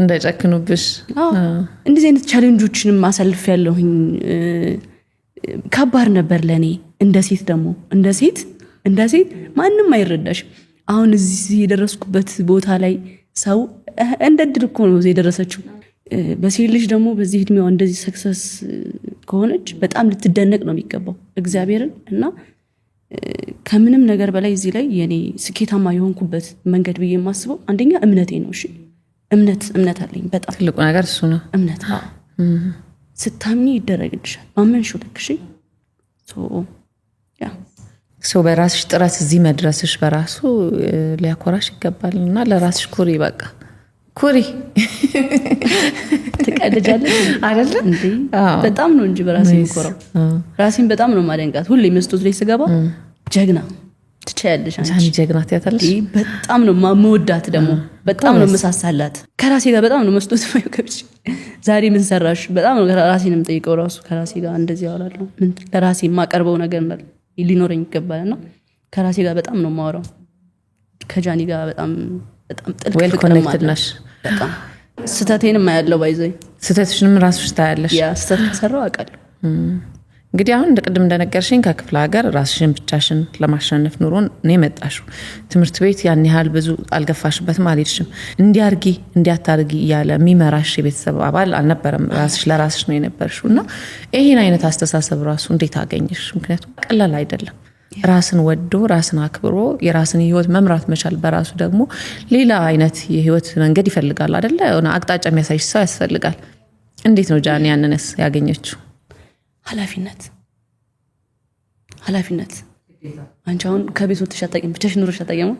እንዳይጨክኑብሽ። እንደዚህ አይነት ቻሌንጆችንም ማሳልፍ ያለሁኝ ከባድ ነበር ለእኔ። እንደ ሴት ደግሞ እንደ ሴት ማንም አይረዳሽም። አሁን እዚህ የደረስኩበት ቦታ ላይ ሰው እንደ ድል እኮ ነው የደረሰችው። በሴት ልጅ ደግሞ በዚህ እድሜዋ እንደዚህ ሰክሰስ ከሆነች በጣም ልትደነቅ ነው የሚገባው እግዚአብሔርን። እና ከምንም ነገር በላይ እዚህ ላይ የኔ ስኬታማ የሆንኩበት መንገድ ብዬ የማስበው አንደኛ እምነቴ ነው። እሺ እምነት አለኝ። በጣም ትልቁ ነገር እሱ ነው። እምነት ስታምኚ ይደረግልሻል። ማመንሽው ልክ። እሺ ሰው በራስሽ ጥረት እዚህ መድረስሽ በራሱ ሊያኮራሽ ይገባልና ለራስሽ ኩሪ። በቃ ኩሪ። ትቀልጃለሽ አይደል እንዴ? በጣም ነው እንጂ በራሴ ኮራው። ራሴን በጣም ነው ማደንቃት። ሁሌ መስቶት ላይ ስገባ ጀግና ትቻያለሽ አንቺ ጀግና ትያታለሽ። በጣም ነው ማመወዳት ደግሞ በጣም ነው መሳሳላት። ከራሴ ጋር በጣም ነው መስቶት ማይከብሽ። ዛሬ ምን ሰራሽ? በጣም ነው ራሴንም ጠይቀው ራሱ ከራሴ ጋር እንደዚህ ያወራለሁ። ምን ለራሴ የማቀርበው ነገር ሊኖረኝ ይገባልና ከራሴ ጋር በጣም ነው ማወራው። ከጃኒ ጋር በጣም ጥልቅ ዌል ኮኔክትድ ነሽ። በጣም ስተቴንም ማያለው ባይዘይ ስተትሽንም ራስሽ ታያለሽ። ያ ስተት ከሰራው አውቃለሁ። እንግዲህ አሁን እንደቀደም እንደነገርሽኝ ከክፍለ ሀገር ራስሽን ብቻሽን ለማሸነፍ ኑሮን ነው የመጣሽው። ትምህርት ቤት ያን ያህል ብዙ አልገፋሽበትም፣ አልሄድሽም። እንዲያርጊ እንዲያታርጊ እያለ የሚመራሽ የቤተሰብ አባል አልነበረም። ራስሽ ለራስሽ ነው የነበርሽው። እና ይሄን አይነት አስተሳሰብ ራሱ እንዴት አገኘሽ? ምክንያቱም ቀላል አይደለም። ራስን ወዶ ራስን አክብሮ የራስን ህይወት መምራት መቻል በራሱ ደግሞ ሌላ አይነት የህይወት መንገድ ይፈልጋል አይደለ? እና አቅጣጫ የሚያሳይ ሰው ያስፈልጋል። እንዴት ነው ጃኒ ያንንስ ያገኘችው? ኃላፊነት አንቺ አሁን ከቤት ወጥተሽ አታውቂም፣ ብቻሽን ኑረሽ አታውቂም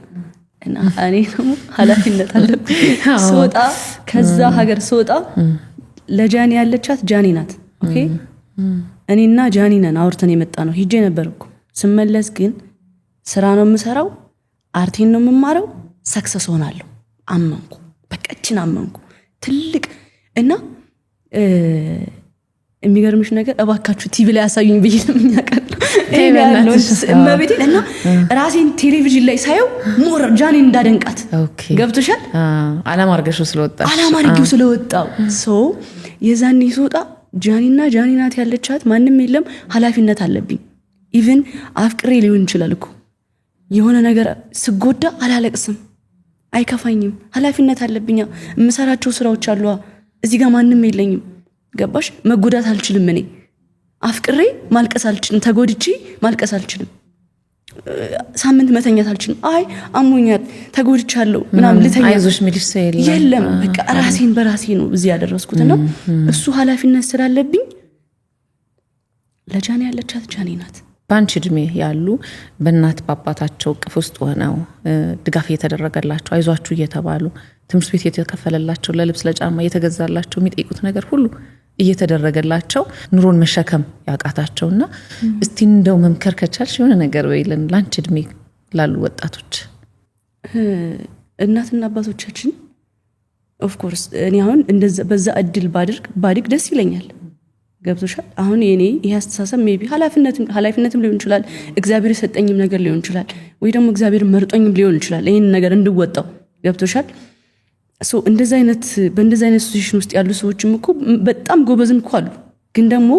እና እኔ ደግሞ ኃላፊነት አለብኝ። ስወጣ ከዛ ሀገር ስወጣ ለጃኒ ያለቻት ጃኒ ናት። ኦኬ እኔና ጃኒ ነን አውርተን የመጣ ነው። ሂጄ ነበርኩ ስመለስ ግን ስራ ነው የምሰራው፣ አርቴን ነው የምማረው፣ ሰክሰስ ሆናለሁ አመንኩ። በቃ እቺን አመንኩ ትልቅ እና የሚገርምሽ ነገር እባካችሁ ቲቪ ላይ ያሳዩኝ ብዬ ነው የሚያቀርብ እመቤቴ እና ራሴን ቴሌቪዥን ላይ ሳየው ሞር ጃኒን እንዳደንቃት ገብቶሻል። አላማርገሽው ስለወጣው ሶ የዛኔ ስወጣ ጃኒና ጃኒ ናት ያለቻት ማንም የለም። ኃላፊነት አለብኝ። ኢቭን አፍቅሬ ሊሆን ይችላል እኮ የሆነ ነገር ስጎዳ አላለቅስም፣ አይከፋኝም። ኃላፊነት አለብኝ። የምሰራቸው ስራዎች አሉ። እዚህ ጋር ማንም የለኝም። ገባሽ? መጎዳት አልችልም። እኔ አፍቅሬ ማልቀስ አልችልም። ተጎድቼ ማልቀስ አልችልም። ሳምንት መተኛት አልችልም። አይ አሞኛል ተጎድቻለሁ ምናምን ልተኛ አይዞሽ ሚልሽ የለም። በቃ ራሴን በራሴ ነው እዚህ ያደረስኩትና እሱ ኃላፊነት ስላለብኝ ለጃኒ ያለቻት ጃኒ ናት። ባንቺ እድሜ ያሉ በእናት በአባታቸው ቅፍ ውስጥ ሆነው ድጋፍ እየተደረገላቸው አይዟችሁ እየተባሉ ትምህርት ቤት እየተከፈለላቸው ለልብስ ለጫማ እየተገዛላቸው የሚጠይቁት ነገር ሁሉ እየተደረገላቸው ኑሮን መሸከም ያቃታቸውና እስቲ እንደው መምከር ከቻልሽ የሆነ ነገር በይልን ላንቺ እድሜ ላሉ ወጣቶች። እናትና አባቶቻችን ኦፍ ኮርስ እኔ አሁን እንደዛ በዛ እድል ባድግ ደስ ይለኛል። ገብቶሻል? አሁን የኔ ይሄ አስተሳሰብ ሜቢ ኃላፊነትም ሊሆን ይችላል፣ እግዚአብሔር የሰጠኝም ነገር ሊሆን ይችላል፣ ወይ ደግሞ እግዚአብሔር መርጦኝም ሊሆን ይችላል ይሄን ነገር እንድወጣው። ገብቶሻል? ሶ እንደዛ አይነት በእንደዛ አይነት ሲቹዌሽን ውስጥ ያሉ ሰዎችም እኮ በጣም ጎበዝም እኮ አሉ፣ ግን ደግሞ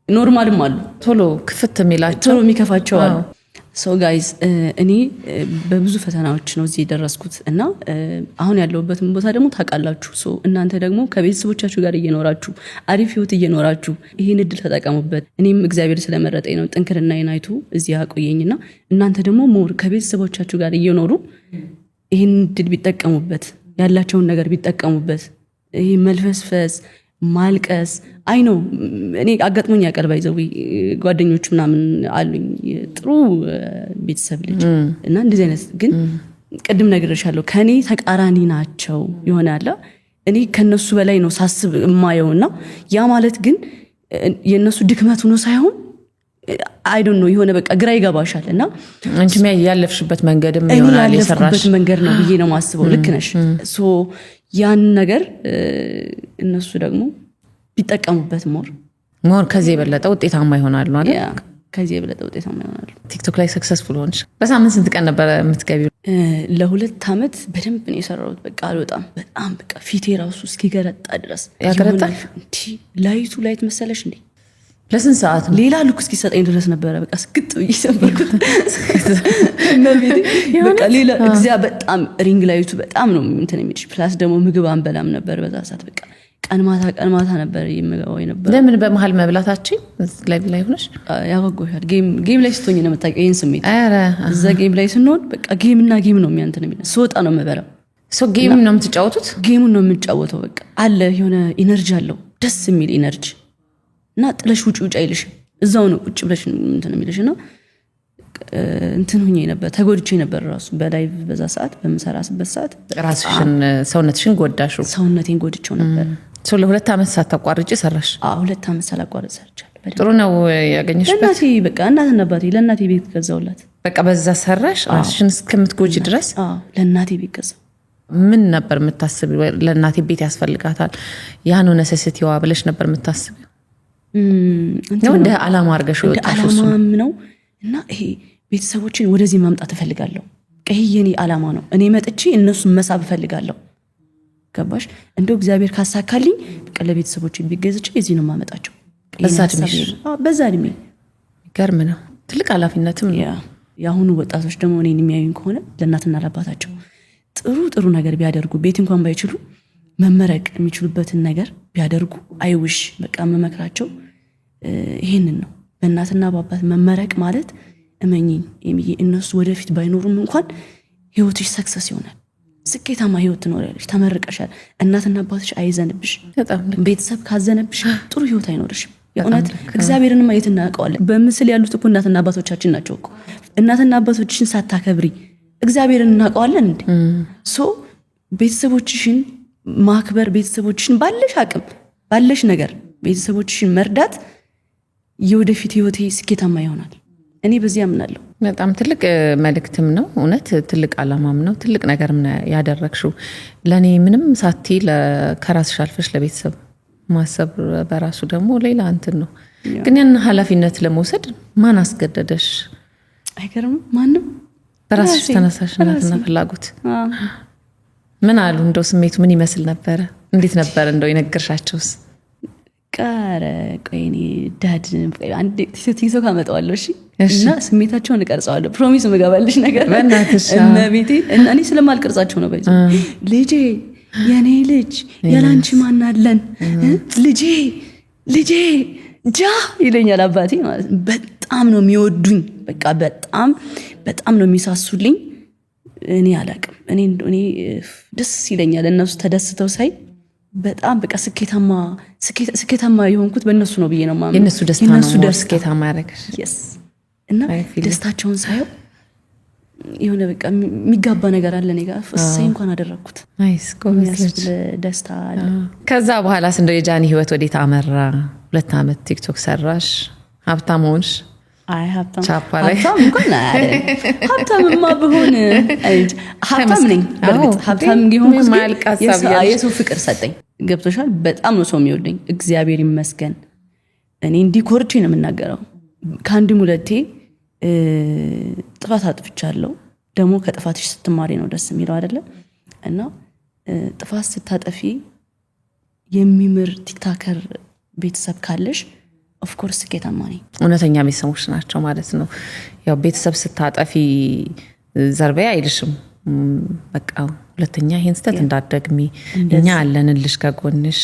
ኖርማልም አሉ፣ ቶሎ ክፍት የሚላቸው ቶሎ የሚከፋቸው አሉ። ሶ ጋይዝ እኔ በብዙ ፈተናዎች ነው እዚህ የደረስኩት እና አሁን ያለሁበትን ቦታ ደግሞ ታውቃላችሁ። ሶ እናንተ ደግሞ ከቤተሰቦቻችሁ ጋር እየኖራችሁ አሪፍ ህይወት እየኖራችሁ ይሄን እድል ተጠቀሙበት። እኔም እግዚአብሔር ስለመረጠኝ ነው ጥንክርና አይናይቱ እዚህ ያቆየኝና እናንተ ደግሞ ሞር ከቤተሰቦቻችሁ ጋር እየኖሩ ይሄን እድል ቢጠቀሙበት፣ ያላቸውን ነገር ቢጠቀሙበት። ይሄ መልፈስፈስ ማልቀስ አይ ነው እኔ አጋጥሞኝ ያቀርባ ይዘው ጓደኞች ምናምን አሉኝ ጥሩ ቤተሰብ ልጅ እና እንደዚህ አይነት ግን ቅድም ነግሬሻለሁ ከኔ ተቃራኒ ናቸው ይሆናል። እኔ ከነሱ በላይ ነው ሳስብ የማየውና ያ ማለት ግን የነሱ ድክመት ሆኖ ሳይሆን አይ ዶንት ኖ የሆነ በቃ ግራ ይገባሻል እና አንቺ ያለፍሽበት መንገድም ይሆናል የሰራሽ መንገድ ነው ብዬ ነው ማስበው። ልክ ነሽ። ሶ ያን ነገር እነሱ ደግሞ ቢጠቀሙበት ሞር ከዚህ የበለጠ ውጤታማ ይሆናሉ አይደል? ከዚህ የበለጠ ውጤታማ ይሆናሉ። ቲክቶክ ላይ ሰክሰስፉል ሆንሽ። በሳምንት ስንት ቀን ነበር የምትገቢው? ለ2 ዓመት በደንብ ነው የሰራሁት። በቃ አልወጣም። በጣም በቃ ፊቴ ራሱ እስኪገረጣ ድረስ ያገረጣ ላይት መሰለሽ እንዴ? ለስንት ሰዓት ነው? ሌላ ሉክ እስኪሰጠኝ ድረስ ነበረ። በቃ ስግጥ ብዬ ሰበርኩት። በቃ ሌላ እግዚአብሔር በጣም ሪንግ ላይቱ በጣም ነው እንትን የሚልሽ። ፕላስ ደግሞ ምግብ አንበላም ነበር በዛ ሰዓት። በቃ ቀን ማታ ነበር የምገባው ነበር። ለምን በመሃል መብላታችን ላይ ሆነሽ ያጓጓሻል። ጌም ላይ ስትሆኝ ነው የምታውቂው ይሄን ስሜት። እዛ ጌም ላይ ስንሆን በቃ ጌምና ጌም ነው የሚያንተን የሚል ስወጣ ነው የምበላው። ሶ ጌም ነው የምትጫወቱት? ጌሙን ነው የምጫወተው። በቃ አለ የሆነ ኢነርጂ አለው ደስ የሚል ኢነርጂ እና ጥለሽ ውጭ አይልሽ እዛው ነው ቁጭ ብለሽ እንትን የሚልሽና እንትን ሆኜ ነበር ተጎድቼ ነበር ራሱ በላይቭ በዛ ሰዓት በመሰራስበት ሰዓት ራስሽን ሰውነትሽን ጎዳሽው? ሰውነቴን ጎድቼው ነበር። ሶ ለ2 ዓመት ሳታቋርጪ ሰራሽ? 2 ዓመት ሳላቋርጥ ሰርቻለሁ። ጥሩ ነው ያገኘሽበት። እናቴ በቃ እናትና አባቴ ለእናቴ ቤት ገዛውላት። በቃ በዛ ሰራሽ ራስሽን እስከምትጎጂ ድረስ? ለእናቴ ቤት ገዛው። ምን ነበር የምታስቢው? ለእናቴ ቤት ያስፈልጋታል ያ ነው ነሰሲቲዋ ብለሽ ነበር የምታስቢው? እንደ ዓላማ አድርገሽ ወጣሽ ነው እና ይሄ ቤተሰቦችን ወደዚህ ማምጣት እፈልጋለሁ። ይሄ የኔ ዓላማ ነው። እኔ መጥቼ እነሱን መሳብ እፈልጋለሁ። ገባሽ? እንደው እግዚአብሔር ካሳካልኝ በቃ ለቤተሰቦች ቢገዝቼ እዚህ ነው ማመጣቸው። በዛ እድሜ ገርም ነው። ትልቅ ኃላፊነትም ነው። የአሁኑ ወጣቶች ደግሞ እኔን የሚያዩኝ ከሆነ ለእናትና ለአባታቸው ጥሩ ነገር ቢያደርጉ ቤት እንኳን ባይችሉ መመረቅ የሚችሉበትን ነገር ቢያደርጉ አይውሽ በቃ መመክራቸው ይሄንን ነው። በእናትና በአባት መመረቅ ማለት እመኚኝ የሚዬ እነሱ ወደፊት ባይኖሩም እንኳን ህይወትሽ ሰክሰስ ይሆናል። ስኬታማ ህይወት ትኖሪያለሽ። ተመርቀሻል። እናትና አባትሽ አይዘንብሽ። ቤተሰብ ካዘነብሽ ጥሩ ህይወት አይኖርሽም። የእውነት እግዚአብሔርንማ የት እናውቀዋለን? በምስል ያሉት እኮ እናትና አባቶቻችን ናቸው እኮ። እናትና አባቶችሽን ሳታከብሪ እግዚአብሔርን እናውቀዋለን እንዴ? ሶ ቤተሰቦችሽን ማክበር፣ ቤተሰቦችሽን ባለሽ አቅም ባለሽ ነገር ቤተሰቦችሽን መርዳት የወደፊት ህይወቴ ስኬታማ ይሆናል። እኔ በዚህ አምናለሁ። በጣም ትልቅ መልእክትም ነው እውነት፣ ትልቅ አላማም ነው፣ ትልቅ ነገርም ያደረግሽው። ለኔ ምንም ሳቲ ከራስሽ አልፈሽ ለቤተሰብ ማሰብ በራሱ ደግሞ ሌላ እንትን ነው። ግን ያን ኃላፊነት ለመውሰድ ማን አስገደደሽ? አይገርም? ማንም በራስሽ ተነሳሽነትና ፍላጎት። ምን አሉ? እንደው ስሜቱ ምን ይመስል ነበረ? እንዴት ነበር እንደው የነገርሻቸውስ? ቃረ ቆይኔ ዳድ አንዴ ቲክቶክ አመጣዋለሁ። እሺ እና ስሜታቸውን እቀርጸዋለሁ። ፕሮሚስ ምገባልሽ ነገር እመቤቴ። እና እኔ ስለማልቀርጻቸው ነው። በዚህ ልጄ የኔ ልጅ ያላንቺ ማናለን ልጄ ጃ ይለኛል አባቴ ማለት ነው። በጣም ነው የሚወዱኝ። በቃ በጣም ነው የሚሳሱልኝ። እኔ አላቅም። እኔ ደስ ይለኛል እነሱ ተደስተው ሳይ። በጣም በቃ ስኬታማ የሆንኩት በእነሱ ነው ብዬ ነው ማለት። የነሱ ደስታ ነው ስኬታማ ያደረገሽ። እና ደስታቸውን ሳየው የሆነ በቃ የሚጋባ ነገር አለ እኔ ጋር። እሰይ እንኳን አደረኩት። ደስታ አለ። ከዛ በኋላ እንደው የጃኒ ህይወት ወዴት አመራ? 2 ዓመት ቲክቶክ ሰራሽ፣ ሀብታም ሆንሽ። አይ ሀብታም እንኳን አይደለም። ሀብታምማ ብሆን ሀብታም ነኝ። በእርግጥ ሀብታም ቢሆንኩት የሰው ፍቅር ሰጠኝ። ገብቶሻል? በጣም ነው ሰው የሚወደኝ። እግዚአብሔር ይመስገን። እኔ እንዲህ ኮርቼ ነው የምናገረው። ከአንድም ሁለቴ ጥፋት አጥፍቻለሁ። ደግሞ ከጥፋትሽ ስትማሪ ነው ደስ የሚለው አይደለ? እና ጥፋት ስታጠፊ የሚምር ቲክታከር ቤተሰብ ካለሽ ኦፍኮርስ ስኬታማ ነኝ። እውነተኛ ቤተሰቦች ናቸው ማለት ነው። ያው ቤተሰብ ስታጠፊ ዘርበያ አይልሽም። በቃ ሁለተኛ ይሄን ስተት እንዳትደግሚ እኛ አለንልሽ ከጎንሽ፣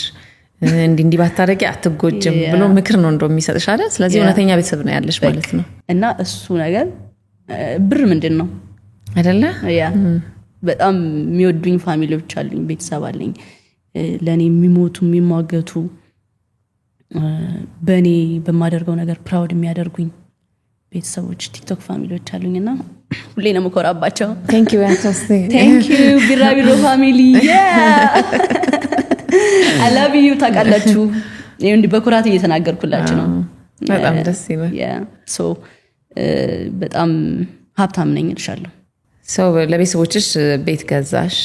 እንዲህ ባታረጊ አትጎጅም ብሎ ምክር ነው እንደው የሚሰጥሽ አይደል? ስለዚህ እውነተኛ ቤተሰብ ነው ያለሽ ማለት ነው። እና እሱ ነገር ብር ምንድን ነው አይደለ? ያ በጣም የሚወዱኝ ፋሚሊዎች አሉኝ፣ ቤተሰብ አለኝ፣ ለኔ የሚሞቱ የሚሟገቱ፣ በእኔ በማደርገው ነገር ፕራውድ የሚያደርጉኝ ቤተሰቦች ቲክቶክ ፋሚሊዎች አሉኝና ሁሌ ነው የምኮራባቸው። ቴንክ ዩ ቢራቢሮ ፋሚሊ I love you ታውቃላችሁ። እንዲህ በኩራት እየተናገርኩላችሁ ነው። በጣም ደስ ይላል። ሶ በጣም ሀብታም ነኝ እልሻለሁ። ሰው ለቤተሰቦችሽ ቤት ገዛሽ፣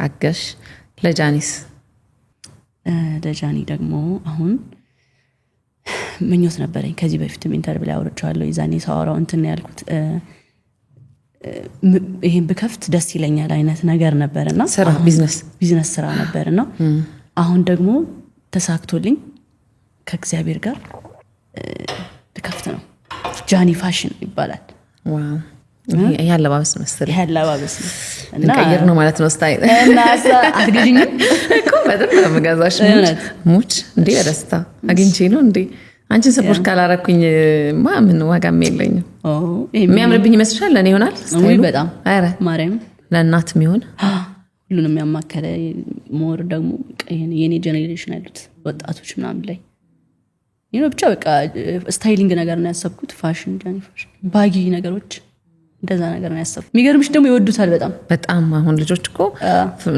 አገሽ። ለጃኒስ? ለጃኒ ደግሞ አሁን ምኞት ነበረኝ። ከዚህ በፊትም ኢንተርቪው ላይ አውርቻለሁ። የዛኔ ሳወራው እንትን ያልኩት ይሄን ብከፍት ደስ ይለኛል አይነት ነገር ነበርና ስራ ቢዝነስ ስራ ነበርና አሁን ደግሞ ተሳክቶልኝ ከእግዚአብሔር ጋር ልከፍት ነው። ጃኒ ፋሽን ይባላል። ዋው! ይሄ አለባበስ መሰለኝ። ይሄ አለባበስ እና ቀይር ነው ማለት ነው ስታይል። እና አትገጂኝ እኮ በጣም መጋዛሽ ሙች እንዴ በደስታ አግኝቼ ነው እንዴ። አንቺን ሰፖርት ካላረኩኝ ምን ዋጋም የለኝም። የሚያምርብኝ ይመስልሻል? ለእኔ ይሆናል ስታይሉ? በጣም ኧረ ማርያም ለእናት የሚሆን ሁሉንም ያማከለ ሞር ደግሞ የኔ ጄኔሬሽን ያሉት ወጣቶች ምናምን ላይ ብቻ በቃ ስታይሊንግ ነገር ነው ያሰብኩት። ፋሽን ጃኒ ፋሽን ባጊ ነገሮች እንደዛ ነገር ነው ያሰብኩት። የሚገርምሽ ደግሞ ይወዱታል በጣም። አሁን ልጆች እኮ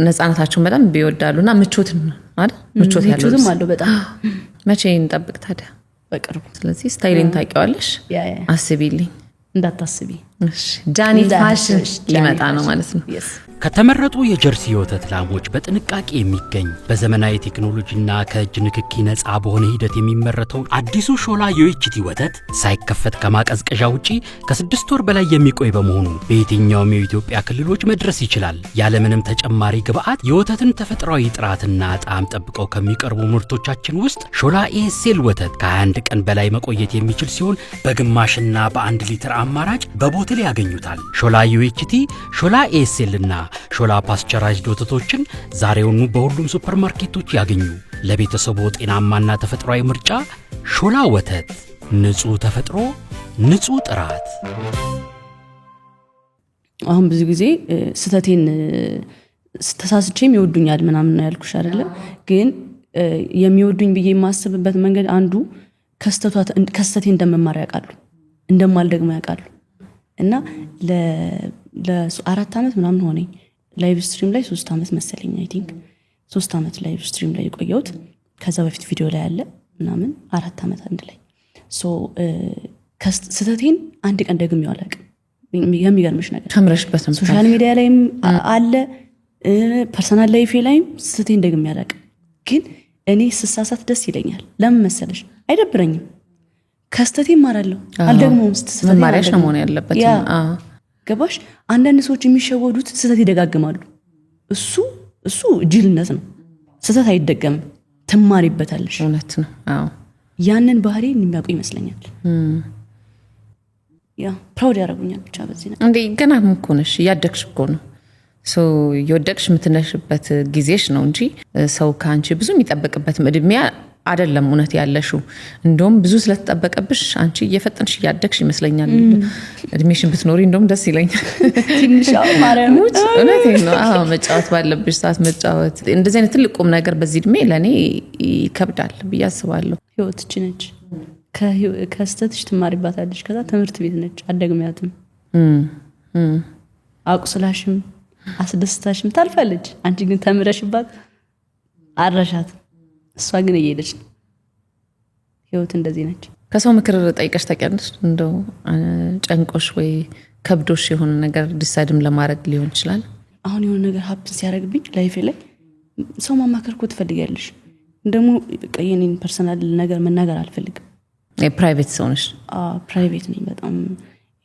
ነፃነታቸውን በጣም ይወዳሉና ምቾት አይደል? ምቾት ያለው አለው በጣም። መቼ እንጠብቅ ታዲያ? በቅርቡ። ስለዚህ ስታይሊንግ ታውቂዋለሽ? አስቢልኝ። እንዳታስቢ እሺ። ጃኒ ፋሽን ሊመጣ ነው ማለት ነው። ከተመረጡ የጀርሲ ወተት ላሞች በጥንቃቄ የሚገኝ በዘመናዊ ቴክኖሎጂና ከእጅ ንክኪ ነፃ በሆነ ሂደት የሚመረተው አዲሱ ሾላ ዩኤችቲ ወተት ሳይከፈት ከማቀዝቀዣ ውጪ ከ6 ወር በላይ የሚቆይ በመሆኑ በየትኛውም የኢትዮጵያ ክልሎች መድረስ ይችላል። ያለምንም ተጨማሪ ግብአት የወተትን ተፈጥሯዊ ጥራትና ጣዕም ጠብቀው ከሚቀርቡ ምርቶቻችን ውስጥ ሾላ ኤስኤል ወተት ከ21 ቀን በላይ መቆየት የሚችል ሲሆን በግማሽና በ1 ሊትር አማራጭ በቦትል ያገኙታል። ሾላ ዩኤችቲ፣ ሾላ ኤስኤል እና ሾላ ፓስቸራይዝድ ወተቶችን ዛሬውኑ በሁሉም ሱፐርማርኬቶች ያገኙ። ለቤተሰቡ ጤናማና ተፈጥሯዊ ምርጫ ሾላ ወተት፣ ንጹህ ተፈጥሮ፣ ንጹህ ጥራት። አሁን ብዙ ጊዜ ስተቴን ተሳስቼም ይወዱኛል ምናምን ነው ያልኩሽ አይደለ? ግን የሚወዱኝ ብዬ የማስብበት መንገድ አንዱ ከስተቴ እንደመማር ያውቃሉ፣ እንደማልደግሞ ያውቃሉ። እና ለ4 ዓመት ምናምን ሆነኝ ላይቭ ስትሪም ላይ 3 ዓመት መሰለኝ አይ ቲንክ 3 ዓመት ላይቭ ስትሪም ላይ የቆየሁት። ከዛ በፊት ቪዲዮ ላይ ያለ ምናምን 4 ዓመት አንድ ላይ ስተቴን አንድ ቀን ደግሜው አላውቅም። የሚገርምሽ ነገር ተምረሽበት ነው። ሶሻል ሚዲያ ላይም አለ ፐርሰናል ላይፌ ላይም ስተቴን ደግሜ አላውቅም። ግን እኔ ስሳሳት ደስ ይለኛል። ለምን መሰለሽ? አይደብረኝም። ከስተቴ እማራለሁ፣ አልደግሞም። መማሪያሽ ነው መሆን ያለበት። ገባሽ? አንዳንድ ሰዎች የሚሸወዱት ስተት ይደጋግማሉ። እሱ ጅልነት ነው። ስተት አይደገምም፣ ትማሪበታለሽ። እውነት ነው። አዎ ያንን ባህሪ የሚያውቁ ይመስለኛል። ያ ፕራውድ ያደርጉኛል ብቻ በዚህ ነገር። እንዴ ገና እኮ ነሽ፣ እያደግሽ እኮ ነው። የወደቅሽ የምትነሽበት ጊዜሽ ነው እንጂ ሰው ከአንቺ ብዙ የሚጠበቅበት እድሜ አይደለም። እውነት ያለሽው እንደውም ብዙ ስለተጠበቀብሽ አንቺ እየፈጠንሽ እያደግሽ ይመስለኛል። እድሜሽን ብትኖሪ እንደውም ደስ ይለኛል። ትንሽ ማርያም እውነቴን ነው። አዎ መጫወት ባለብሽ ሰዓት መጫወት፣ እንደዚህ አይነት ትልቅ ቁም ነገር በዚህ እድሜ ለእኔ ይከብዳል ብዬ አስባለሁ። ህይወት እች ነች። ከስተትሽ ትማሪባታለሽ። ከዛ ትምህርት ቤት ነች፣ አደግሚያትም አቁስላሽም አስደስታሽም ታልፋለች። አንቺ ግን ተምረሽባት አረሻት። እሷ ግን እየሄደች ነው። ህይወት እንደዚህ ነች። ከሰው ምክር ጠይቀሽ ታውቂያለሽ? እንደው ጨንቆሽ ወይ ከብዶሽ የሆነ ነገር ዲሳይድም ለማድረግ ሊሆን ይችላል። አሁን የሆነ ነገር ሀፕን ሲያደርግብኝ ላይፌ ላይ ሰው ማማከር እኮ ትፈልጊያለሽ። ደግሞ የኔን ፐርሰናል ነገር መናገር አልፈልግም። ፕራይቬት ሰው ነሽ? ፕራይቬት ነኝ በጣም።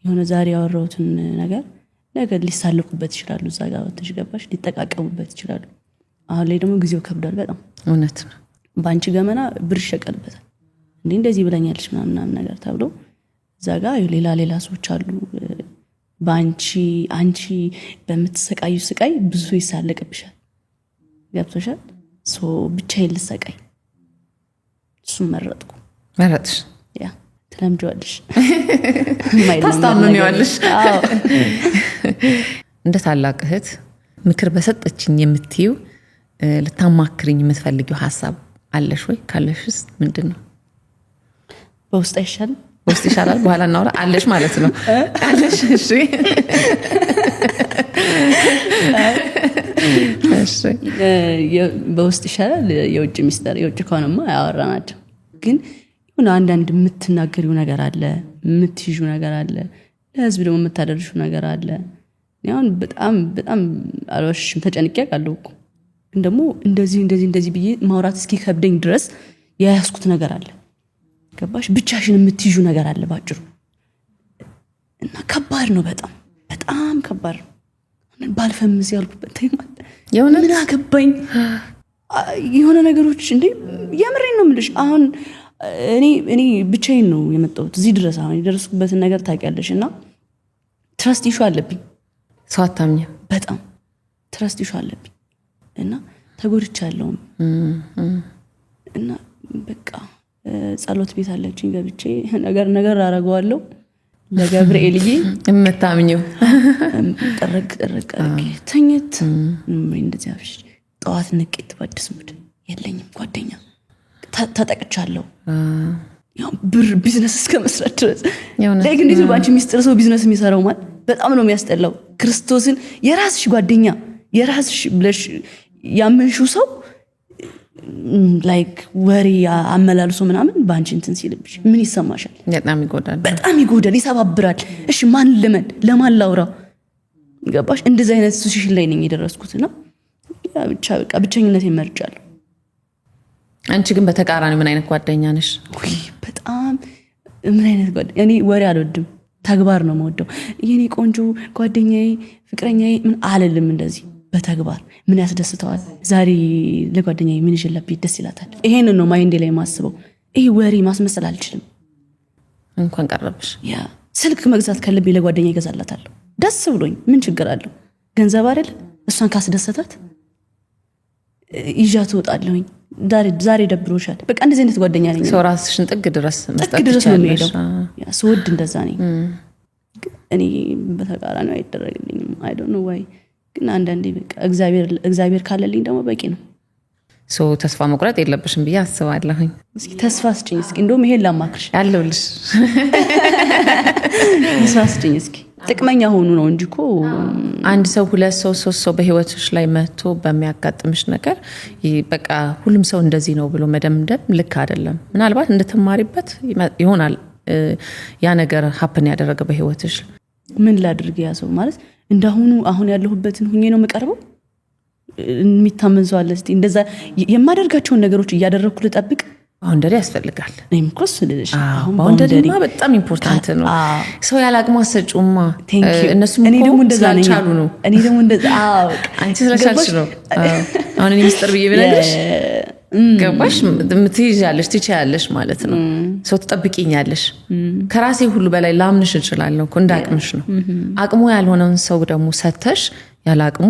የሆነ ዛሬ ያወራሁትን ነገር ነገር ሊሳለቁበት ይችላሉ። እዛ ጋር ወጥተሽ ገባሽ ሊጠቃቀሙበት ይችላሉ። አሁን ላይ ደግሞ ጊዜው ከብዷል በጣም። እውነት ነው። በአንቺ ገመና ብር ይሸቀልበታል። እንደዚህ ብለኛለች ምናምን ነገር ተብሎ እዛ ጋር ሌላ ሰዎች አሉ። አንቺ በምትሰቃዩ ስቃይ ብዙ ይሳለቅብሻል። ገብቶሻል? ብቻዬን ልሰቃይ እሱም መረጥሽ። ያ ትለምጂዋለሽ፣ ታስታምሚዋለሽ። እንደ ታላቅ እህት ምክር በሰጠችኝ የምትይው ልታማክርኝ የምትፈልጊው ሀሳብ አለሽ ወይ? ካለሽስ ምንድን ነው? በውስጥ አይሻልም? በውስጥ ይሻላል። በኋላ እናውራ። አለሽ ማለት ነው? አለሽ? እሺ በውስጥ ይሻላል። የውጭ ሚስጥር የውጭ ከሆነማ ያወራናቸው። ግን ሆነ አንዳንድ የምትናገሪው ነገር አለ፣ የምትይዡ ነገር አለ፣ ለህዝብ ደግሞ የምታደርሹ ነገር አለ። አሁን በጣም አልዋሽሽም፣ ተጨንቄ አውቃለሁ እኮ። ግን ደግሞ እንደዚህ ብዬ ማውራት እስኪ ከብደኝ ድረስ የያዝኩት ነገር አለ። ገባሽ? ብቻሽን የምትይዡ ነገር አለ ባጭሩ። እና ከባድ ነው፣ በጣም ከባድ ነው። ባልፈምስ ያልኩበት ምን አገባኝ የሆነ ነገሮች እንዴ የምሬን ነው የምልሽ። አሁን እኔ ብቻዬን ነው የመጣሁት እዚህ ድረስ። አሁን የደረስኩበትን ነገር ታውቂያለሽ። እና ትረስት ኢሹ አለብኝ። ሰው አታምኝም። በጣም ትረስት ኢሹ አለብኝ እና ተጎድቻለሁም። እና በቃ ጸሎት ቤት አለችኝ፣ ገብቼ ነገር አረገዋለሁ ለገብርኤልዬ የምታምኘው ጥርቅ ተኝት እንደዚህ አብሽ ጠዋት ንቄት ባድስ ሙድ የለኝም። ጓደኛ ተጠቅቻለሁ። ያው ብር ቢዝነስ እስከ መስራት ድረስ ለግ እንዴት ነው ባንቺ ሚስጥር ሰው ቢዝነስ የሚሰራው ማለት በጣም ነው የሚያስጠላው። ክርስቶስን የራስሽ ጓደኛ የራስሽ ብለሽ ያመንሽው ሰው ላይክ ወሬ አመላልሶ ምናምን ባንቺ እንትን ሲልብሽ ምን ይሰማሻል? በጣም ይጎዳል፣ ይሰባብራል። እሺ ማን ልመን ለማን ላውራ? ገባሽ? እንደዚህ አይነት ሲቹዌሽን ላይ ነኝ የደረስኩትና በቃ ብቸኝነቴን መርጫለሁ። አንቺ ግን በተቃራኒ ምን አይነት ጓደኛ ነሽ? በጣም ምን አይነት ጓደኛ? እኔ ወሬ አልወድም፣ ተግባር ነው የምወደው። የኔ ቆንጆ ጓደኛዬ ፍቅረኛዬ ምን አልልም። እንደዚህ በተግባር ምን ያስደስተዋል፣ ዛሬ ለጓደኛዬ ምን ይችላልብኝ ደስ ይላታል። ይሄንን ነው ማይንዴ ላይ ማስበው። ይሄ ወሬ ማስመሰል አልችልም። እንኳን ቀረብሽ። ያ ስልክ መግዛት ካለብኝ ለጓደኛዬ ይገዛላታለሁ ደስ ብሎኝ። ምን ችግር አለው? ገንዘብ አይደል? እሷን ካስደሰታት ይዣት እወጣለሁኝ። ዛሬ ደብሮሻል በቃ እንደዚህ አይነት ጓደኛ ነኝ ሰው ራስሽን ጥግ ድረስ መስጠት ይችላልሽ ያ ስወድ እንደዛ ነኝ እኔ በተቃራኒው አይደረግልኝም I don't know why ግን አንዳንዴ በቃ እግዚአብሔር ካለልኝ ደግሞ በቂ ነው ሰው ተስፋ መቁረጥ የለብሽም ብዬ አስባለሁኝ እስኪ ተስፋ ስጪኝ እስኪ እንደውም ይሄን ላማክርሽ ያለውልሽ ተስፋ ስጪኝ እስኪ ጥቅመኛ ሆኑ ነው እንጂ እኮ አንድ ሰው ሁለት ሰው ሶስት ሰው በህይወትሽ ላይ መጥቶ በሚያጋጥምሽ ነገር በቃ ሁሉም ሰው እንደዚህ ነው ብሎ መደምደም ልክ አይደለም ምናልባት እንድትማሪበት ይሆናል ያ ነገር ሀፕን ያደረገ በህይወትሽ ምን ላድርግ ያ ሰው ማለት እንዳሁኑ አሁን ያለሁበትን ሁኜ ነው መቀርበው የሚታመን ሰው አለ እስቲ እንደዛ የማደርጋቸውን ነገሮች እያደረኩ ልጠብቅ ባውንደሪ ያስፈልጋል እኔም ኮስ ልልሽ ባውንደሪማ በጣም ኢምፖርታንት ነው ሰው ያላቅሙ አሰጩማ እነሱም እኔ ደግሞ እንደዛ ነኝ ነው እኔ ደግሞ እንደዛ አንቺ ስለቻልሽ ነው አሁን እኔ ሚስጥር ብዬ ብነግርሽ ገባሽ ምትይዣለሽ ትቻያለሽ ማለት ነው ሰው ተጠብቂኛለሽ ከራሴ ሁሉ በላይ ላምንሽ እችላለሁ እንዳቅምሽ ነው አቅሙ ያልሆነውን ሰው ደግሞ ሰተሽ ያላቅሙ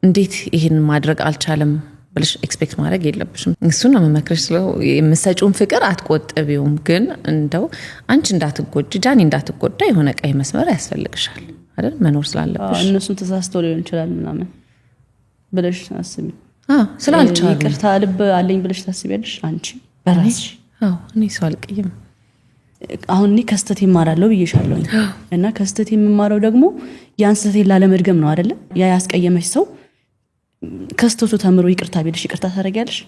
እንዴት ይሄን ማድረግ አልቻለም ብለሽ ኤክስፔክት ማድረግ የለብሽም እሱ ነው መመክረሽ ስለው የምሰጪውን ፍቅር አትቆጥቢውም ግን እንደው አንቺ እንዳትጎጂ ጃኒ እንዳትጎዳ የሆነ ቀይ መስመር ያስፈልግሻል አይደል መኖር ስላለብሽ እነሱም ተሳስተው ሊሆን ይችላል ምናምን ብለሽ አስቢ ስላልቻሉ ይቅርታ ልብ አለኝ ብለሽ ታስቢያለሽ አንቺ በራስሽ እኔ ሰው አልቀይም አሁን እኔ ከስተት ይማራለሁ ብዬሻለሁ እና ከስተት የምማረው ደግሞ ያን ስተት ላለመድገም ነው አይደለ ያ ያስቀየመሽ ሰው ከስተቱ ተምሮ ይቅርታ ቢልሽ ይቅርታ ታረጋለሽ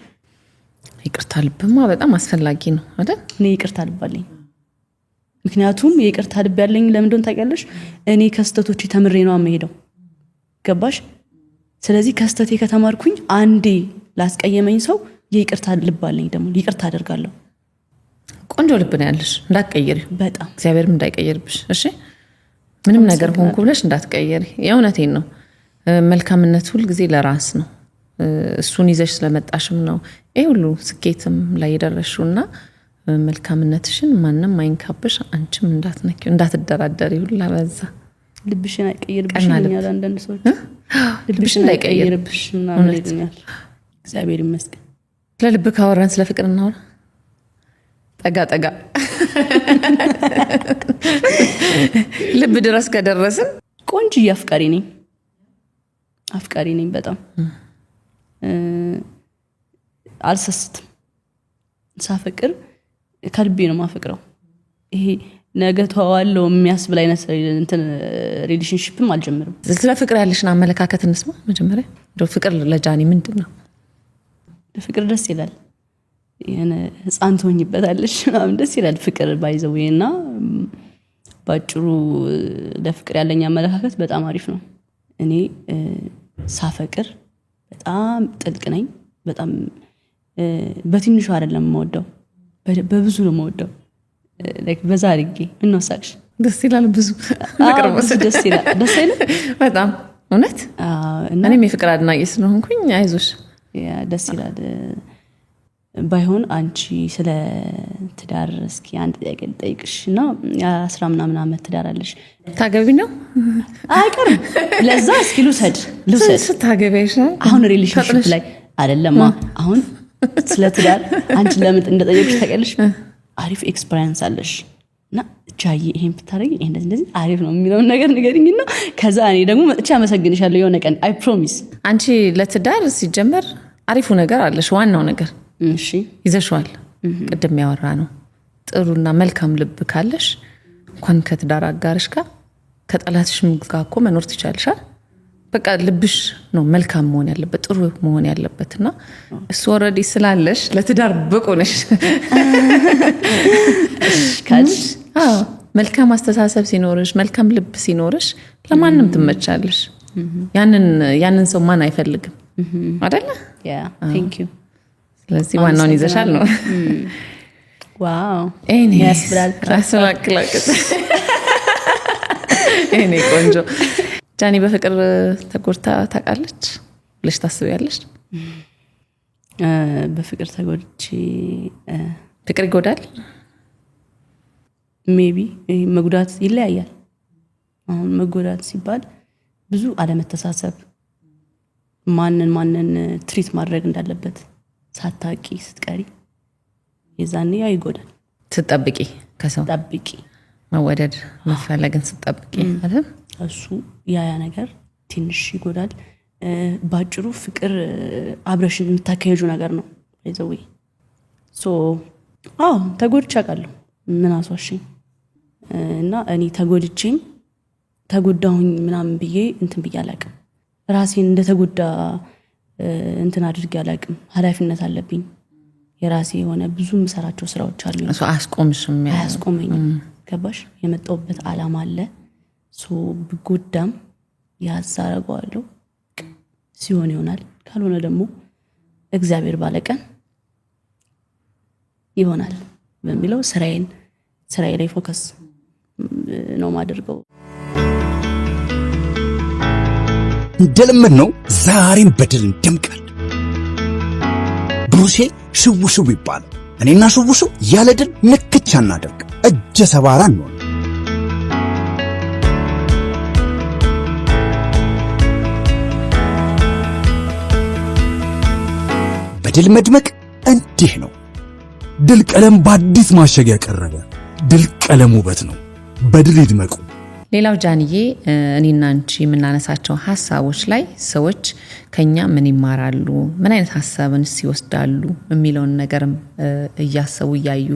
ይቅርታ ልብማ በጣም አስፈላጊ ነው አይደል እኔ ይቅርታ ልብ አለኝ ምክንያቱም ይቅርታ ልብ ያለኝ ለምን እንደሆነ ታውቂያለሽ እኔ ከስተቶች ተምሬ ነው የምሄደው ገባሽ ስለዚህ ከስተቴ ከተማርኩኝ አንዴ ላስቀየመኝ ሰው ይቅርታ ልብ አለኝ ደግሞ ይቅርታ አደርጋለሁ ቆንጆ ልብ ነው ያለሽ እንዳትቀይሪ በጣም እግዚአብሔርም እንዳይቀይርብሽ እሺ ምንም ነገር ሆንኩ ብለሽ እንዳትቀይሪ የእውነቴን ነው መልካምነት ሁሉ ጊዜ ለራስ ነው እሱን ይዘሽ ስለመጣሽም ነው ሁሉ ስኬትም ላይ የደረሽውና መልካምነትሽን ማንንም አይንካብሽ አንቺም እንዳትነኪው እንዳትደራደሪ ሁሉ በዛ ልብሽን አይቀይርብሽ ይላል አንዳንድ ሰዎች ልብሽን እንዳይቀይርብሽ ምናምን ይሉኛል እግዚአብሔር ይመስገን ለልብ ካወራን ስለ ፍቅር እናወራ ጠጋ ልብ ድረስ ከደረስን ቆንጆ አፍቃሪ ነኝ በጣም አልሰስትም ሳፈቅር ከልቤ ነው ማፈቅረው ይሄ ነገ ተዋዋለው የሚያስብል አይነት እንትን ሪሌሽንሺፕም አልጀምርም ስለ ፍቅር ያለሽን አመለካከት እንስማ መጀመሪያ እንደው ፍቅር ለጃኒ ምንድነው ፍቅር ደስ ይላል የነ ህፃን ትሆኝበታለሽ ምናምን ደስ ይላል ፍቅር ባይዘውና ባጭሩ ለፍቅር ያለኝ አመለካከት በጣም አሪፍ ነው እኔ ሳፈቅር በጣም ጥልቅ ነኝ በጣም በትንሹ አይደለም የምወደው በብዙ ነው የምወደው ላይክ በዛ አድርጌ ምን ነው ሳቅሽ ደስ ይላል ብዙ ፍቅር ደስ ይላል በጣም እውነት እኔም የፍቅር አድናቂ ስለሆንኩኝ አይዞሽ ያ ደስ ይላል ባይሆን አንቺ ስለ ትዳር እስኪ አንድ ጥያቄ ልጠይቅሽና ያ10 ምናምን አመት ትዳር አለሽ ታገቢ ነው አይቀርም ለዛ እስኪ ልውሰድ ታገቢሽ ነው አሁን ሪሌሽንሺፕ ላይ አይደለማ አሁን ስለ ትዳር አንቺ ለምን እንደጠየቅሽ ታውቂያለሽ አሪፍ ኤክስፒሪየንስ አለሽ እና ጃይ ይሄን ብታረጊ እንደዚህ አሪፍ ነው የሚለው ነገር ንገሪኝና ከዛ እኔ ደግሞ መጥቻ አመሰግንሻለሁ የሆነ ቀን አይ ፕሮሚስ አንቺ ለትዳር ሲጀመር አሪፉ ነገር አለሽ ዋናው ነገር እሺ ይዘሽዋል ቅድም ያወራ ነው ጥሩና መልካም ልብ ካለሽ እንኳን ከትዳር አጋርሽ ጋር ከጠላትሽም ጋር እኮ መኖር ትችያለሽ በቃ ልብሽ ነው መልካም መሆን ያለበት ጥሩ መሆን ያለበትና እሱ ኦሬዲ ስላለሽ ለትዳር ብቁ ነሽ ካልሽ መልካም አስተሳሰብ ሲኖርሽ መልካም ልብ ሲኖርሽ ለማንም ትመቻለሽ ያንን ሰው ማን አይፈልግም አይደለ ያ ቴንክ ዩ ስለዚህ ዋናውን ይዘሻል ነው ዋው ያስብላል አስላክላከት እኔ ቆንጆ ጃኒ በፍቅር ተጎድታ ታውቃለች ብለሽ ታስቢያለሽ በፍቅር ተጎድቼ ፍቅር ይጎዳል ሜቢ መጉዳት ይለያያል አሁን መጎዳት ሲባል ብዙ አለመተሳሰብ ማንን ትሪት ማድረግ እንዳለበት ሳታቂ ስትቀሪ የዛኔ አይጎዳል ስትጠብቂ ከሰው ጠብቂ መወደድ መፈለግን ስትጠብቂ አይደል እሱ ያ ነገር ትንሽ ይጎዳል ባጭሩ ፍቅር አብረሽን የምታካሄጁ ነገር ነው ይዘው ተጎድቻለሁ ምን አስዋሽኝ እና እኔ ተጎዳሁኝ ምናምን ብዬ እንትን ብዬ አላቅም ራሴን እንደተጎዳ እንትን አድርጌ አላቅም ኃላፊነት አለብኝ የራሴ የሆነ ብዙ ምሰራቸው ስራዎች አሉ እሱ አያስቆመኝ ገባሽ የመጣውበት ዓላማ አለ ብጎዳም ያዛረጋለሁ ሲሆን ይሆናል ካልሆነ ደግሞ እግዚአብሔር ባለቀን ይሆናል በሚለው ስራዬ ላይ ፎከስ ነው ማድረገው እንደለመድነው ዛሬም በድል እንደምቃል ብሩሴ ሽውሽው ይባላል እኔና ሽውሽው ያለ ድል ንክቻ እናደርግ እጀ ሰባራ ነው በድል መድመቅ እንዲህ ነው ድል ቀለም በአዲስ ማሸጊያ ቀረበ ድል ቀለም ውበት ነው በድል ይድመቁ ሌላው ጃንዬ እኔና አንቺ የምናነሳቸው ሐሳቦች ላይ ሰዎች ከኛ ምን ይማራሉ ምን አይነት ሐሳብን ሲወስዳሉ የሚለውን ነገርም እያሰቡ ያዩ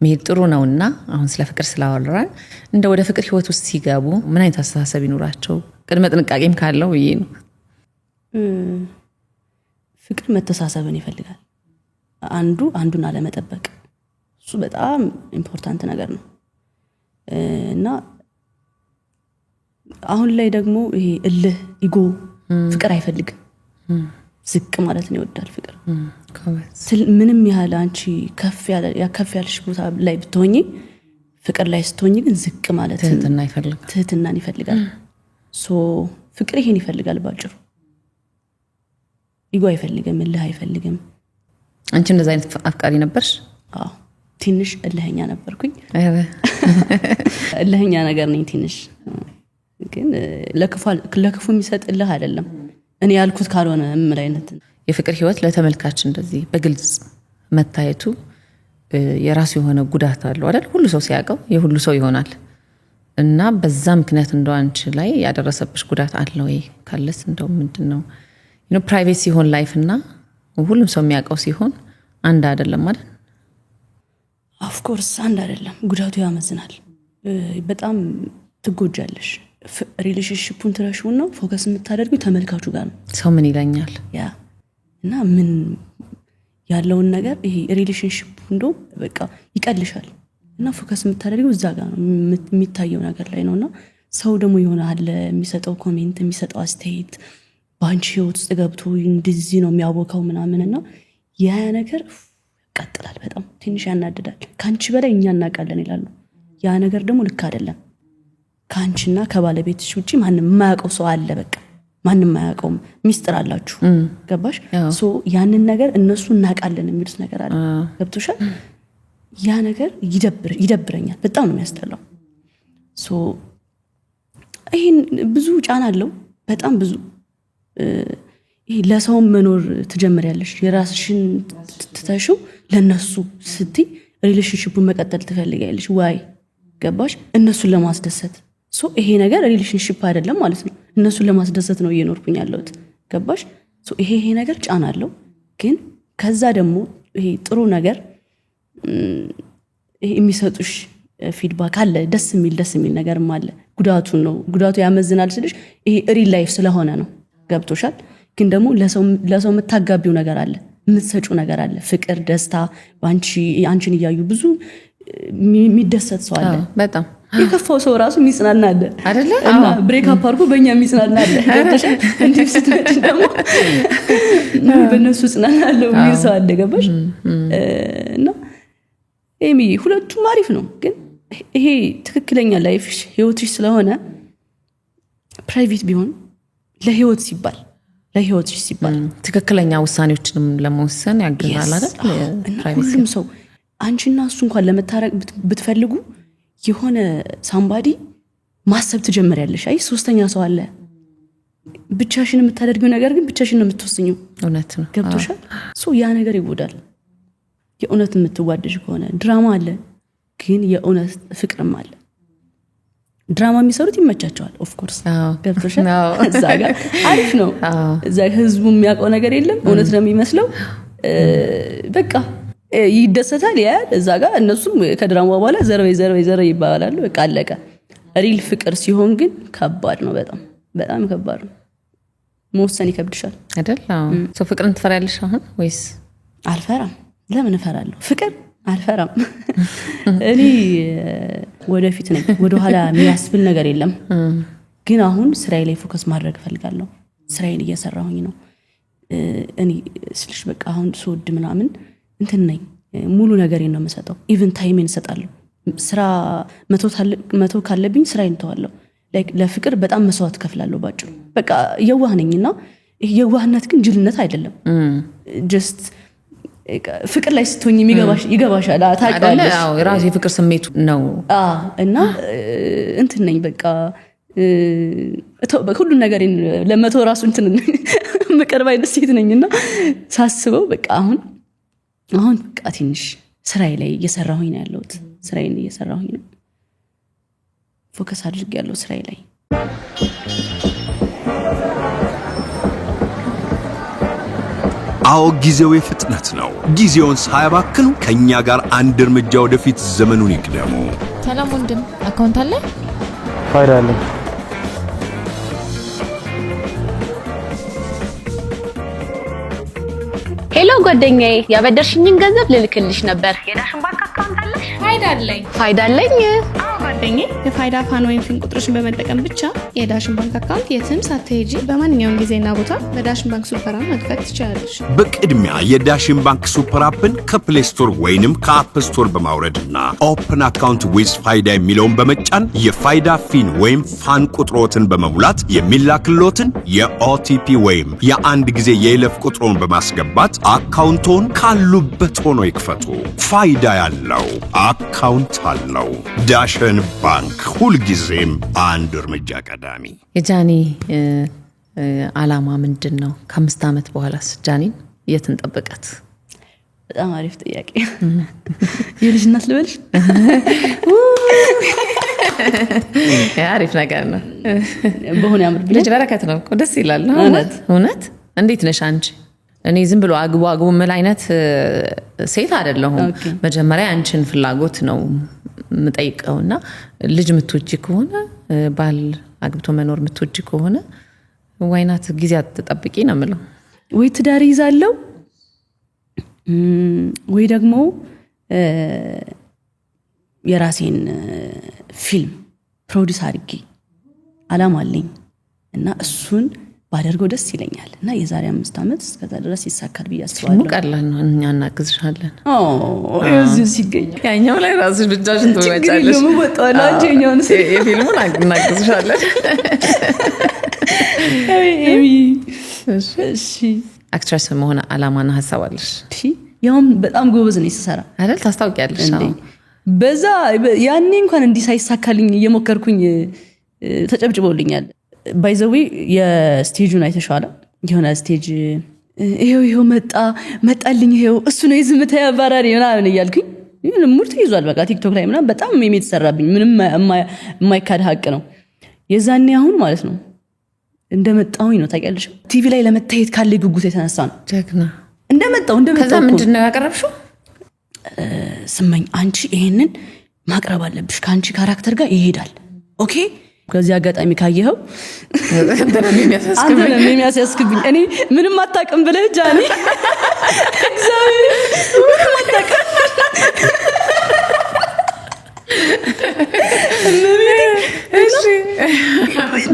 መሄድ ጥሩ ነውና አሁን ስለ ፍቅር ስላወራን እንደ ወደ ፍቅር ህይወት ውስጥ ሲገቡ ምን አይነት አስተሳሰብ ይኖራቸው ቅድመ ጥንቃቄም ካለው ይሄ ነው ፍቅር መተሳሰብን ይፈልጋል አንዱን አለመጠበቅ እሱ በጣም ኢምፖርታንት ነገር ነው እና አሁን ላይ ደግሞ ይሄ እልህ ኢጎ ፍቅር አይፈልግም ዝቅ ማለት ነው ይወዳል ፍቅር ምንም ያህል አንቺ ከፍ ያለሽ ቦታ ላይ ብትሆኚ ፍቅር ላይ ስትሆኚ ግን ዝቅ ማለት ትህትናን ይፈልጋል ፍቅር ይሄን ይፈልጋል ባጭሩ ኢጎ አይፈልግም እልህ አይፈልግም አንቺ እንደዛ አይነት አፍቃሪ ነበርሽ ትንሽ እልህኛ ነበርኩኝ እልህኛ ነገር ነኝ ትንሽ ግን ለክፉ የሚሰጥልህ አይደለም እኔ ያልኩት ካልሆነ ምን አይነት የፍቅር ህይወት ለተመልካች እንደዚህ በግልጽ መታየቱ የራሱ የሆነ ጉዳት አለው አይደል ሁሉ ሰው ሲያቀው የሁሉ ሰው ይሆናል እና በዛ ምክንያት እንደው አንቺ ላይ ያደረሰብሽ ጉዳት አለ ወይ ካለስ እንደው ምንድነው ፕራይቬሲ ሲሆን ላይፍ እና ሁሉም ሰው የሚያቀው ሲሆን አንድ አይደለም አይደል ኦፍ ኮርስ አንድ አይደለም ጉዳቱ ያመዝናል በጣም ትጎጃለሽ ሪሌሽንሺፑን ትረሹና ፎከስ የምታደርጊው ተመልካቹ ጋር ነው ሰው ምን ይለኛል ያ እና ምን ያለውን ነገር ይሄ ሪሌሽንሺፑ እንደው በቃ ይቀልሻል እና ፎከስ የምታደርጊው እዛ ጋር ነው የሚታየው ነገር ላይ ነውና ሰው ደግሞ ይሆናል የሚሰጠው ኮሜንት የሚሰጠው አስተያየት ባንቺ ህይወት ውስጥ ገብቶ እንደዚህ ነው የሚያወካው ምናምንና ያ ነገር ቀጥላል በጣም ትንሽ ያናድዳል ካንቺ በላይ እኛ እናቃለን ይላሉ ያ ነገር ደግሞ ልክ አይደለም ካንቺና ከባለቤትሽ ውጪ ማንንም የማያውቀው ሰው አለ በቃ ማንንም የማያውቀው ሚስጥር አላችሁ ገባሽ ያንን ነገር እነሱ እናቃለን የሚሉት ነገር አለ ገብቶሻል ያ ነገር ይደብረኛል በጣም ነው የሚያስጠላው ይሄን ብዙ ጫና አለው በጣም ብዙ ይሄ ለሰው መኖር ትጀምሪያለሽ የራስሽን ትተሽው ለነሱ ስትይ ሪሌሽንሺፑን መቀጠል ትፈልጊያለሽ ዋይ ገባሽ እነሱን ለማስደሰት ይሄ ነገር ሪሌሽንሺፕ አይደለም ማለት ነው እነሱን ለማስደሰት ነው እየኖርኩኝ ያለሁት ገባሽ ይሄ ነገር ጫና አለው ግን ከዛ ደግሞ ይሄ ጥሩ ነገር ይሄ የሚሰጡሽ ፊድባክ አለ ደስ የሚል ነገርም አለ ጉዳቱ ያመዝናል ስልሽ ይሄ ሪል ላይፍ ስለሆነ ነው ገብቶሻል ግን ደግሞ ለሰው የምታጋቢው ነገር አለ የምትሰጪው ነገር አለ ፍቅር ደስታ አንቺን እያዩ ብዙ የሚደሰት ሰው አለ በጣም የከፋው ሰው ራሱ የሚጽናና አለ አይደለ እና ብሬክ አፕ አድርጎ በእኛ የሚጽናና አለ ገብቶሻል እንዴት ስትመጪ ደግሞ በእነሱ ጽናናለሁ የሚል ሰው አለ ገባሽ እና ሁለቱም አሪፍ ነው ግን ይሄ ትክክለኛ ላይፍሽ ህይወትሽ ስለሆነ ፕራይቬት ቢሆን ለህይወትሽ ሲባል ትክክለኛ ውሳኔዎችንም ለመወሰን ያግዛል አይደል ሁሉም ሰው አንቺና እሱ እንኳን ለመታረቅ ብትፈልጉ የሆነ ሳምባዲ ማሰብ ትጀምሪያለሽ ሶስተኛ ሰው አለ ብቻሽን የምታደርጊው ነገር ግን ብቻሽን ነው የምትወስኚው እውነት ነው ገብቶሻል ያ ነገር ይጎዳል የእውነት የምትዋደጅ ከሆነ ድራማ አለ ግን የእውነት ፍቅርም አለ ድራማ የሚሰሩት ይመቻቸዋል ኦፍ ኮርስ ገብቶሻል እዛ ጋር አሪፍ ነው እዛ ህዝቡ የሚያውቀው ነገር የለም እውነት ነው የሚመስለው በቃ ይደሰታል እዛ ጋር እነሱም ከድራማው በኋላ ዘርበይ ይባላሉ በቃ አለቀ ሪል ፍቅር ሲሆን ግን ከባድ ነው በጣም ከባድ ነው መወሰን ይከብድሻል አይደል ሰው ፍቅርን ትፈራለሽ አሁን ወይስ አልፈራም ለምን እፈራለሁ ፍቅር አልፈራም እኔ ወደፊት ነኝ ወደ ኋላ የሚያስብል ነገር የለም ግን አሁን ስራዬ ላይ ፎከስ ማድረግ ፈልጋለሁ ስራዬን እየሰራሁኝ ነው እኔ ስልሽ በቃ አሁን ስወድ ምናምን እንትን ነኝ ሙሉ ነገሬን ነው የምሰጠው ኢቭን ታይሜን እሰጣለሁ ስራ መቶ ካለብኝ ስራዬን ተዋለሁ ላይክ ለፍቅር በጣም መስዋዕት ከፍላለሁ ባጭሩ በቃ የዋህ ነኝና የዋህነት ግን ጅልነት አይደለም ጀስት ፍቅር ላይ ስትሆኝ ይገባሻል ታውቃለሽ አዎ ራስ የፍቅር ስሜቱ ነው እና እንትን ነኝ በቃ ሁሉ ነገር ለመቶ ራሱ እንትን መቀርብ አይነት ሴት ነኝና ሳስበው በቃ አሁን በቃ ትንሽ ስራዬ ላይ እየሰራሁኝ ነው ያለሁት ስራዬን እየሰራሁኝ ነው ፎከስ አድርጌያለሁ ስራዬ ላይ አዎ ጊዜው የፍጥነት ነው ጊዜውን ሳያባክኑ ከኛ ጋር አንድ እርምጃ ወደፊት ዘመኑን ይቅደሙ ሰላም ወንድም አካውንት አለ ፋይዳ አለ ሄሎ ጓደኛዬ ያበደርሽኝን ገንዘብ ልልክልሽ ነበር የዳሽን ባንክ አካውንት አለሽ ፋይዳ አለኝ አዎ ጓደኛዬ የፋይዳ ፋን ወይም ፊን ቁጥሮችን በመጠቀም ብቻ የዳሽን ባንክ አካውንት የትም ሳትሄጂ በማንኛውም ጊዜና ቦታ በዳሽን ባንክ ሱፐር አፕ መክፈት ትችላለሽ በቅድሚያ የዳሽን ባንክ ሱፐር አፕን ከፕሌይ ስቶር ወይንም ከአፕ ስቶር በማውረድና ኦፕን አካውንት ዊዝ ፋይዳ የሚለውን በመጫን የፋይዳ ፊን ወይም ፋን ቁጥሮትን በመሙላት የሚላክሎትን የኦቲፒ ወይም የአንድ ጊዜ የይለፍ ቁጥሮን በማስገባት አካውንቶን ካሉበት ሆኖ ይክፈቱ ፋይዳ ያለው አካውንት አለው ዳሽን ባንክ ሁልጊዜም አንድ እርምጃ ቀዳሚ የጃኒ አላማ ምንድነው ከ5 አመት በኋላስ ጃኒን የት እንጠብቃት በጣም አሪፍ ጥያቄ የልጅ እናት ልበልሽ አሪፍ ነገር ነው በሆነ ያምር ልጅ በረከት ነው ደስ ይላል እውነት እንዴት ነሽ አንቺ እኔ ዝም ብሎ አግቡ ምን አይነት ሴት አይደለሁም መጀመሪያ አንቺን ፍላጎት ነው ምጠይቀውና ልጅ ምትወጂ ከሆነ ባል አግብቶ መኖር ምትወጂ ከሆነ ዋይናት ጊዜ አትጠብቂ ነው የምለው ወይ ትዳር ይዛለው ወይ ደግሞ የራሴን ፊልም ፕሮዲዩስ አድርጌ አላማ አለኝ እና እሱን ባደርገው ደስ ይለኛል እና የዛሬ 5 አመት እስከዛ ድረስ ይሳካል ብዬ አስባለሁ ሙቀላን ነው እኛ እናግዝሻለን እዚህ ሲገኝ ያኛው ላይ ራስሽ ብቻሽን ትወጫለሽ ነው ወጣላ አንቺኛውን የፊልሙን እናግዝሻለን እሺ አክትረስ መሆን አላማና ሐሳብ አለሽ ያውም በጣም ጎበዝ ነኝ ስሰራ አይደል ታስታውቂያለሽ በዛ ያኔ እንኳን እንዲህ ሳይሳካልኝ እየሞከርኩኝ ተጨብጭቦልኛል ባይዘዊ የስቴጁን አይተሻለ የሆነ ስቴጅ ይሄው መጣልኝ ይሄው እሱ ነው የዝምታ ያባራሪ ምናምን እያልኩኝ ሙርት ይዟል በቃ ቲክቶክ ላይ ምናምን በጣም የሚተሰራብኝ ምንም የማይካድ ሀቅ ነው የዛኔ አሁን ማለት ነው እንደመጣሁኝ ነው ታውቂያለሽ ቲቪ ላይ ለመታየት ካለ ጉጉት የተነሳ ነው ጀግና እንደመጣው ከዛ ምንድነው ያቀረብሽው ስመኝ አንቺ ይሄንን ማቅረብ አለብሽ ካንቺ ካራክተር ጋር ይሄዳል ኦኬ ከዚህ አጋጣሚ ካየኸው አንተ ነው የሚያስያስክብኝ እኔ ምንም አታውቅም ብለህ ጃኒ እግዚአብሔር ምንም አታውቅም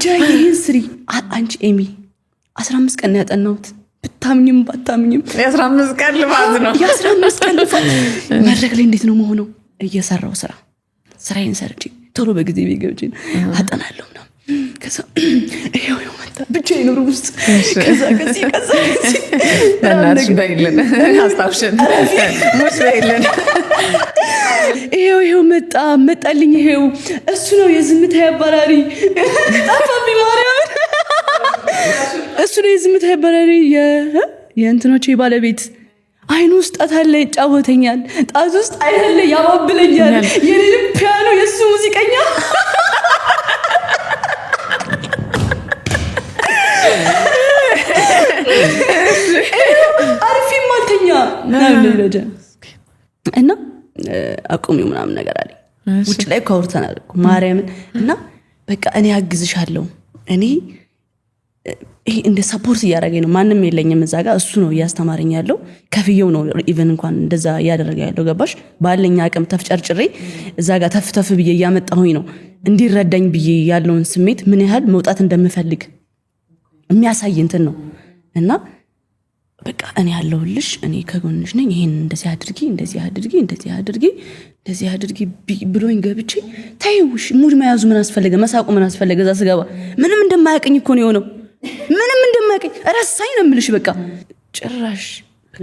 ጃኒ ስሪ አንቺ ኤሚ 15 ቀን ያጠናሁት ብታምኝም ባታምኝም የ15 ቀን ልፋት ነው የ15 ቀን ልፋት መድረክ ላይ እንዴት ነው መሆነው እየሰራው ስራዬን ሰርቼ ቶሎ በጊዜ ቢገብጪ አጠናለሁ ነው ከዛ ይሄው መጣ ብቻዬን ኑሮ ውስጥ ከዛ እናንቺ ባይልን አስታውሽን ሙሽ ባይልን ይሄው መጣልኝ ይሄው እሱ ነው የዝምታ ያባራሪ ጣፋቢ ማርያም እሱ ነው ዝምታ ይባላል የእንትኖቼ ባለቤት አይኑ ውስጥ ጣት አለ ይጫወተኛል ጣት ውስጥ አይደለ ያባብለኛል የኔ ፒያኖ የሱ ሙዚቀኛ አርፊ ማልተኛ እና አቁሚው ምናምን ነገር አለ ውጭ ላይ ኮርተናል ማርያምን እና በቃ እኔ አግዝሻለሁ እኔ ይሄ እንደ ሰፖርት ያደረገኝ ነው ማንንም የለኝም እዛ ጋር እሱ ነው ያስተማረኝ ያለው ከፍየው ነው ኢቭን እንኳን እንደዛ ያደረገ ያለው ገባሽ ባለኝ አቅም ተፍጨርጭሬ እዛ ጋር ተፍተፍ ብዬ ያመጣሁኝ ነው እንዲረዳኝ ብዬ ያለውን ስሜት ምን ያህል መውጣት እንደምፈልግ የሚያሳይ እንትን ነው እና በቃ እኔ ያለውልሽ እኔ ከጎንሽ ነኝ ይሄን እንደዚህ አድርጊ ብሎኝ ገብቼ ታይውሽ ሙድ መያዙ ምን አስፈልገ መሳቁ ምን አስፈልገ እዛ ስገባ ምንም እንደማያቀኝ እኮ ነው የሆነው ምንም እንደማያቀኝ ረሳኝ ነው የምልሽ በቃ ጭራሽ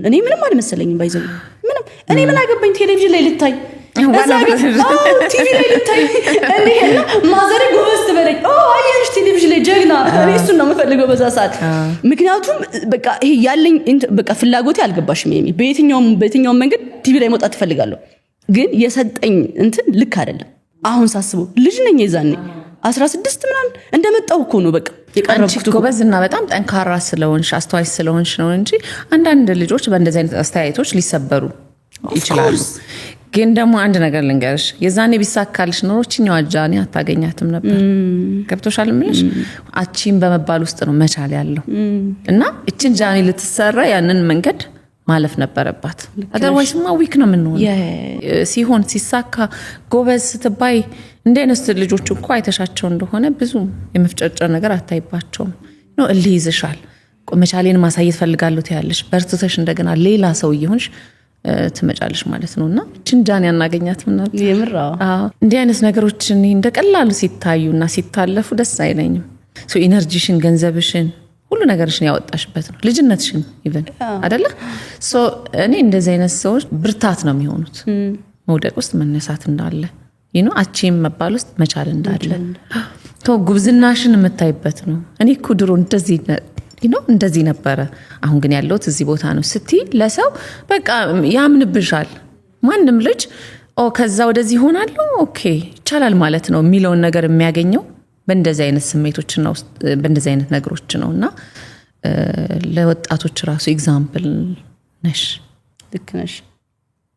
እኔ ምንም አልመሰለኝም ባይዘው ምንም እኔ ምን አገባኝ ቴሌቪዥን ላይ ልታይ ቲቪ ላይ ልታይ እኔ ማዘር ጎበዝ ትበለኝ አየሽ ቴሌቪዥን ላይ ጀግና እኔ እሱን ነው የምፈልገው በዛ ሰዓት ምክንያቱም በቃ ይሄ ያለኝ በቃ ፍላጎቴ አልገባሽም የሚል በየትኛውም መንገድ ቲቪ ላይ መውጣት እፈልጋለሁ ግን የሰጠኝ እንትን ልክ አይደለም አሁን ሳስበው ልጅ ነኝ የዛኔ 16 ምናምን እንደመጣው እኮ ነው በቃ የቀረብኩት ጎበዝና በጣም ጠንካራ ስለሆንሽ አስተዋይ ስለሆንሽ ነው እንጂ አንዳንድ ልጆች በእንደዚህ አይነት አስተያየቶች ሊሰበሩ ይችላሉ ግን ደግሞ አንድ ነገር ልንገርሽ የዛኔ ቢሳካልሽ ኖሮ እቺኛው ጃኒ አታገኛትም ነበር ገብቶሻል ምልሽ አቺን በመባል ውስጥ ነው መቻል ያለው እና እቺን ጃኒ ልትሰራ ያንን መንገድ ማለፍ ነበረባት otherwise ዊክ ነው ምን ነው ሲሆን ሲሳካ ጎበዝ ስትባይ እንደነስ ልጆች እንኳን አይተሻቸው እንደሆነ ብዙ የመፍጨርጨር ነገር አታይባቸውም ነው እልይዝሻል መቻሌን ማሳየት ፈልጋለሁ ታያለሽ በርትተሽ እንደገና ሌላ ሰው ይሆንሽ ትመጫለሽ ማለት ነውና ችንጃን ያናገኛትም ነበር የምራው እንዲህ አይነት ነገሮችን እንደቀላሉ ሲታዩና ሲታለፉ ደስ አይለኝም ሶ ኢነርጂሽን ገንዘብሽን ሁሉ ነገርሽን ያወጣሽበት ነው ልጅነትሽን ኢቭን አይደለ ሶ እኔ እንደዚህ አይነት ሰዎች ብርታት ነው የሚሆኑት መውደቅ ውስጥ መነሳት እንዳለ አቺም መባል ውስጥ መቻል እንዳለ ጉብዝናሽን የምታይበት ነው እኔ እኮ ድሮ እንደዚህ ነበረ አሁን ግን ያለውት እዚህ ቦታ ነው ስቲ ለሰው በቃ ያምንብሻል ማንም ልጅ ከዛ ወደዚህ ሆናል ኦኬ ይቻላል ማለት ነው የሚለውን ነገር የሚያገኘው በእንደዚህ አይነት ስሜቶች ነው በእንደዚህ አይነት ነገሮች ነውና ለወጣቶች ራሱ ኤግዛምፕል ነሽ ልክ ነሽ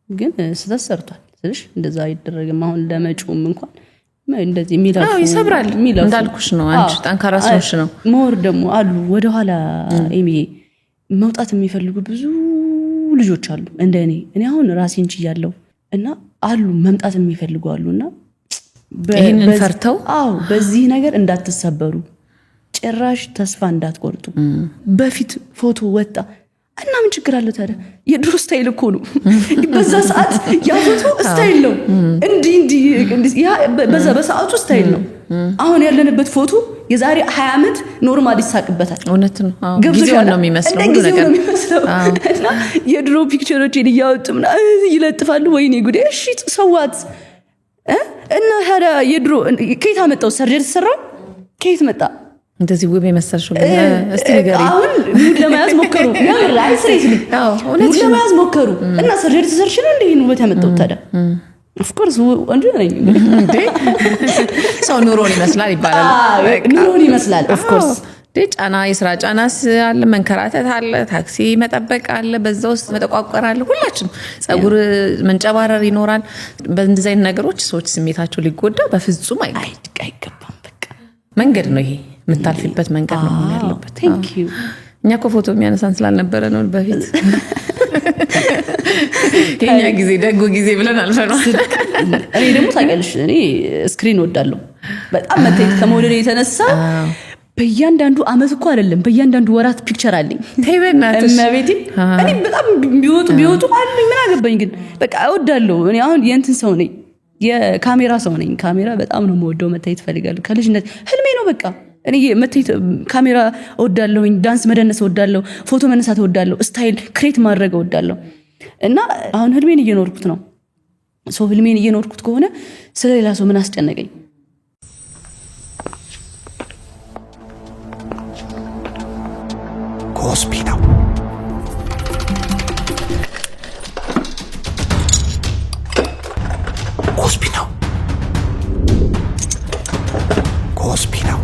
ግን ስተሰርቷል ስለሽ እንደዛ አይደረግም አሁን ለመጪውም እንኳን እንደዚህ የሚላው ይሰብራል እንዳልኩሽ ነው አንቺ ጠንካራ ሰውሽ ነው ሞር ደግሞ አሉ ወደ ኋላ መውጣት የሚፈልጉ ብዙ ልጆች አሉ እንደኔ እኔ አሁን ራሴን ችያለሁ እና አሉ መምጣት የሚፈልጉ አሉና ይሄንን ፈርተው በዚህ ነገር እንዳትሰበሩ ጭራሽ ተስፋ እንዳትቆርጡ በፊት ፎቶ ወጣ እና ምን ችግር አለ ታዲያ የድሮ ስታይል እኮ ነው በዛ ሰዓት ያ ፎቶ ስታይል ነው እንዲ ያ በዛ በሰዓቱ ስታይል ነው አሁን ያለንበት ፎቶ የዛሬ 20 ዓመት ኖርማል ይሳቅበታል እውነት ነው ጊዜው ነው የሚመስለው ሁሉ ነገር እና የድሮ ፒክቸሮችን እያወጡና ይለጥፋሉ ወይኔ ጉዴ እሺ ሰዋት እና ሀዳ የድሮ ከየት አመጣው ሰርጀሪ ተሰራ ከየት መጣ እንደዚህ ውብ የመሰልሽው እስቲ ንገሪ አሁን ሙድ ለማያዝ ሞከሩ ያምር ላይ ሲሪየስሊ ሙድ ለማያዝ ሞከሩ እና ሰርጀሪ ተሰርሽ ነው እንዴ ነው ውበት ያመጣው ታዲያ ኦፍ ኮርስ ወንድ ነኝ እንዴ ሰው ኑሮን ይመስላል ይባላል ኑሮን ይመስላል ኦፍ ኮርስ ጫና የስራ ጫናስ አለ መንከራተት አለ ታክሲ መጠበቅ አለ በዛው ውስጥ መጠቋቋር አለ ሁላችንም ጸጉር መንጨባረር ይኖራል በእንደዚህ አይነት ነገሮች ሰዎች ስሜታቸው ሊጎዳ በፍጹም አይገባም በቃ መንገድ ነው ይሄ የምታልፊበት መንገድ ነው ያለበት ቴንክ ዩ እኛ እኮ ፎቶ የሚያነሳን ስላልነበረ ነው በፊት የኛ ጊዜ ደጉ ጊዜ ብለን አልፈናል እኔ ደግሞ ታውቂያለሽ እኔ ስክሪን ወዳለሁ በጣም መታየት ከመውደድ የተነሳ በእያንዳንዱ አመት እኮ አይደለም በእያንዳንዱ ወራት ፒክቸር አለኝ ተይበናትሽ እመቤቴ እኔ በጣም ቢወጡ አለኝ ምን አገባኝ ግን በቃ እወዳለሁ እኔ አሁን የእንትን ሰው ነኝ የካሜራ ሰው ነኝ ካሜራ በጣም ነው የምወደው መታየት ፈልጋለሁ ከልጅነት ህልሜ ነው በቃ እኔ መታየት ካሜራ እወዳለሁ ዳንስ መደነስ እወዳለሁ ፎቶ መነሳት እወዳለሁ ስታይል ክሬት ማድረግ እወዳለሁ እና አሁን ህልሜን እየኖርኩት ነው ሰው ህልሜን እየኖርኩት ከሆነ ስለሌላ ሰው ምን አስጨነቀኝ ኮስፒ ነው። ኮስፒ ነው። ኮስፒ ነው።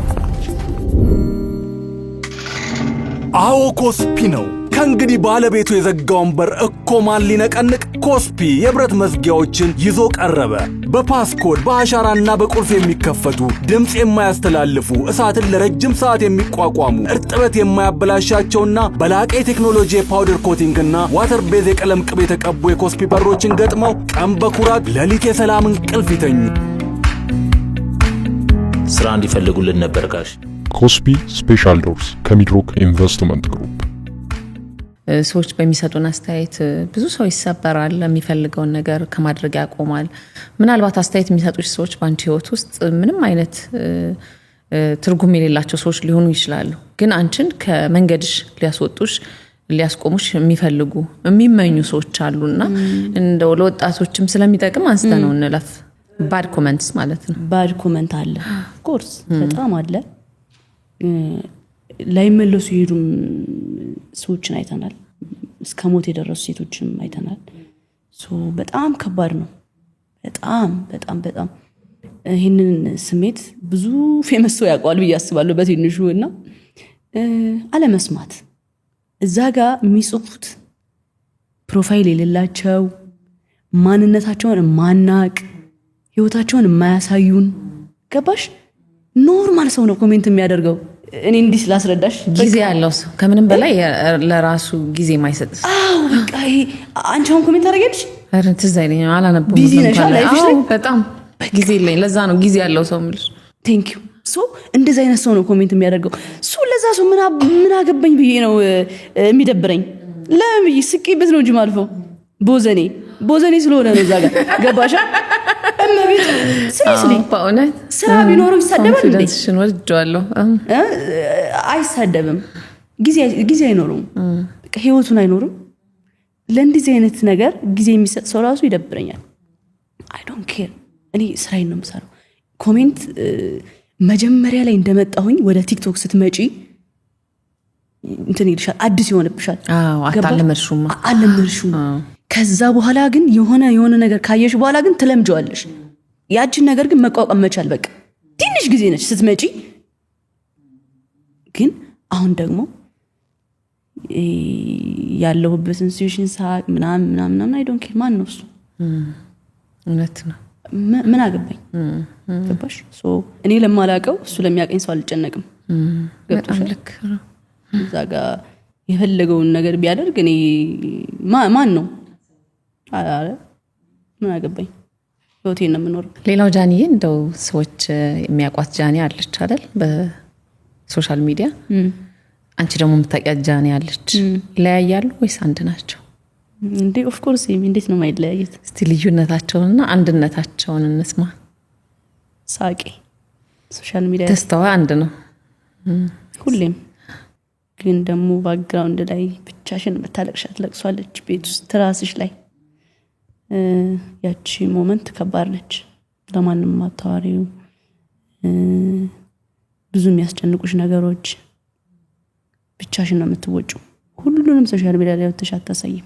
አዎ ኮስፒ ነው። ከእንግዲህ ባለቤቱ የዘጋውን በር እኮ ማን ሊነቀንቅ? ኮስፒ የብረት መዝጊያዎችን ይዞ ቀረበ። በፓስኮድ በአሻራና በቁልፍ የሚከፈቱ ድምፅ የማያስተላልፉ እሳትን ለረጅም ሰዓት የሚቋቋሙ እርጥበት የማያበላሻቸውና በላቀ የቴክኖሎጂ የፓውደር ኮቲንግና ዋተር ቤዝ የቀለም ቅብ የተቀቡ የኮስፒ በሮችን ገጥመው ቀን በኩራት ሌሊት የሰላም እንቅልፍ ይተኙ። ስራ እንዲፈልጉልን ነበር ጋሽ። ኮስፒ ስፔሻል ዶርስ ከሚድሮክ ኢንቨስትመንት ግሩፕ። ሰዎች በሚሰጡን አስተያየት ብዙ ሰው ይሰበራል፣ የሚፈልገውን ነገር ከማድረግ ያቆማል። ምናልባት አስተያየት የሚሰጡሽ ሰዎች ባንቺ ህይወት ውስጥ ምንም አይነት ትርጉም የሌላቸው ሰዎች ሊሆኑ ይችላሉ። ግን አንቺን ከመንገድሽ ሊያስወጡሽ ሊያስቆሙሽ የሚፈልጉ የሚመኙ ሰዎች አሉና እንደው ለወጣቶችም ስለሚጠቅም አንስተ ነው እንለፍ። ባድ ኮሜንትስ ማለት ነው። ባድ ኮሜንት አለ ኮርስ በጣም አለ። ላይመለሱ ይሄዱም ሰዎችን አይተናል። እስከ ሞት የደረሱ ሴቶችንም አይተናል። በጣም ከባድ ነው። በጣም በጣም በጣም ይህንን ስሜት ብዙ ፌመስ ሰው ያውቀዋል ብዬ አስባለሁ በትንሹ። እና አለመስማት እዛ ጋር የሚጽፉት ፕሮፋይል የሌላቸው ማንነታቸውን ማናቅ ህይወታቸውን የማያሳዩን ገባሽ? ኖርማል ሰው ነው ኮሜንት የሚያደርገው። እኔ እንዲህ ስላስረዳሽ ጊዜ ያለው ሰው ከምንም በላይ ለራሱ ጊዜ ማይሰጥ። አዎ በቃ ይሄ አንቺ አሁን ኮሜንት አደረገልሽ? አረ ትዝ አይለኝም አላነበብኩም። ቢዚ ነሽ ላይፍሽ ላይ በጣም ጊዜ የለኝ። ለዛ ነው ጊዜ ያለው ሰው የምልሽ። ቴንክ ዩ። እንደዚህ አይነት ሰው ነው ኮሜንት የሚያደርገው። ለዛ ሰው ምን አገባኝ ብዬ ነው የሚደብረኝ። ለምን ብዬ ስቄበት ነው እንጂ ማልፈው ቦዘኔ ስለሆነ ነው። እዛ ጋር ገባሻ? እመቤት ሲሪየስሊ በእውነት ስራ ቢኖረው ይሳደባል እንዴ? ኮንፊደንስሽን ወድጄዋለሁ። አይሳደብም። ጊዜ አይኖርም። በቃ ህይወቱን አይኖርም። ለእንደዚህ አይነት ነገር ጊዜ የሚሰጥ ሰው ራሱ ይደብረኛል። አይ ዶንት ኬር። እኔ ስራዬን ነው የምሰራው። ኮሜንት መጀመሪያ ላይ እንደመጣሁኝ ወደ ቲክቶክ ስትመጪ እንትን ይልሻል፣ አዲስ ይሆንብሻል። አለመድሽውም። ከዛ በኋላ ግን የሆነ ነገር ካየሽ በኋላ ግን ትለምጀዋለሽ። ያችን ነገር ግን መቋቋም መቻል በቃ ትንሽ ጊዜ ነች ስትመጪ። ግን አሁን ደግሞ ያለሁበትን ሲቹዌሽን ሳቅ ምናምን አይ ዶንት ኬር። ማን ነው እሱ? እውነት ነው። ምን አገባኝ? ገባሽ? እኔ ለማላውቀው እሱ ለሚያቀኝ ሰው አልጨነቅም። ገብቶሻል? እዛ ጋር የፈለገውን ነገር ቢያደርግ እኔ ማን ነው? ምን አገባኝ? ህይወቴን ነው የምኖረው። ሌላው ጃኒዬ እንደው ሰዎች የሚያውቋት ጃኒ አለች አይደል? በሶሻል ሚዲያ አንቺ ደግሞ የምታውቂያት ጃኒ አለች። ይለያያሉ ወይስ አንድ ናቸው? እንዴ ኦፍ ኮርስ እንዴት ነው የማይለያዩት? እስቲ ልዩነታቸውንና አንድነታቸውን እንስማ። ሳቂ ሶሻል ሚዲያ ደስታዋ አንድ ነው ሁሌም። ግን ደግሞ ባክግራውንድ ላይ ብቻሽን የምታለቅሻት ለቅሷለች ቤት ውስጥ ትራስሽ ላይ። ያቺ ሞመንት ከባድ ነች። ለማንም አታዋሪው ብዙ የሚያስጨንቁሽ ነገሮች ብቻሽን ነው የምትወጪው። ሁሉንም ሶሻል ሚዲያ ላይ ወጥተሽ አታሳይም።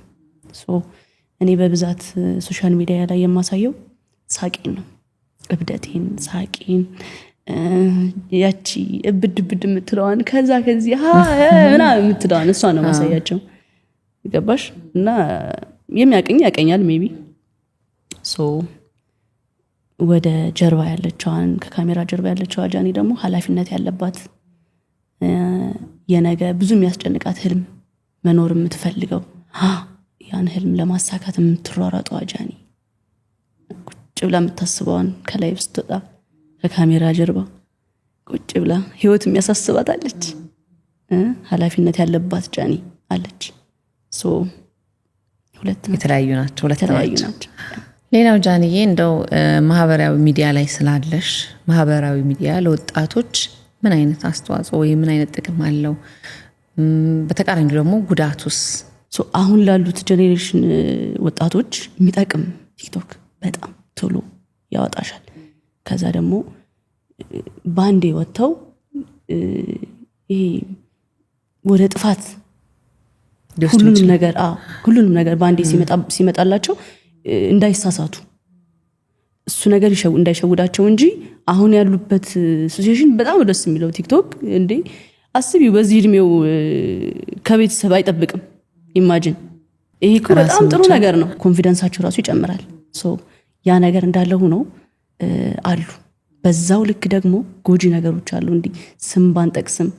እኔ በብዛት ሶሻል ሚዲያ ላይ የማሳየው ሳቂን ነው፣ እብደቴን፣ ሳቂን፣ ያቺ እብድ የምትለዋን ከዛ ከዚህ ምናምን የምትለዋን እሷ ነው ማሳያቸው። ገባሽ? እና የሚያቀኝ ያቀኛል ሜቢ። ወደ ጀርባ ያለችዋን ከካሜራ ጀርባ ያለችዋ ጃኒ ደግሞ ኃላፊነት ያለባት የነገ ብዙ የሚያስጨንቃት ህልም መኖር የምትፈልገው ያን ህልም ለማሳካት የምትሯሯጠዋ ጃኒ ቁጭ ብላ የምታስበዋን ከላይ ስትወጣ ከካሜራ ጀርባ ቁጭ ብላ ህይወት የሚያሳስባት አለች። ኃላፊነት ያለባት ጃኒ አለች። የተለያዩ ናቸው። ሌላው ጃኒዬ እንደው ማህበራዊ ሚዲያ ላይ ስላለሽ ማህበራዊ ሚዲያ ለወጣቶች ምን አይነት አስተዋጽኦ ወይ ምን አይነት ጥቅም አለው? በተቃራኒው ደግሞ ጉዳቱስ? አሁን ላሉት ጄኔሬሽን ወጣቶች የሚጠቅም ቲክቶክ በጣም ቶሎ ያወጣሻል። ከዛ ደግሞ ባንዴ ወጥተው ይሄ ወደ ጥፋት ሁሉንም ነገር በአንዴ ሲመጣላቸው እንዳይሳሳቱ እሱ ነገር እንዳይሸውዳቸው እንጂ አሁን ያሉበት ሲቹዌሽን በጣም ደስ የሚለው ቲክቶክ እንዴ አስቢው በዚህ እድሜው ከቤተሰብ አይጠብቅም ኢማጂን ይሄ በጣም ጥሩ ነገር ነው ኮንፊደንሳቸው ራሱ ይጨምራል ያ ነገር እንዳለ ሆኖ አሉ በዛው ልክ ደግሞ ጎጂ ነገሮች አሉ እንዴ ስም ባንጠቅስም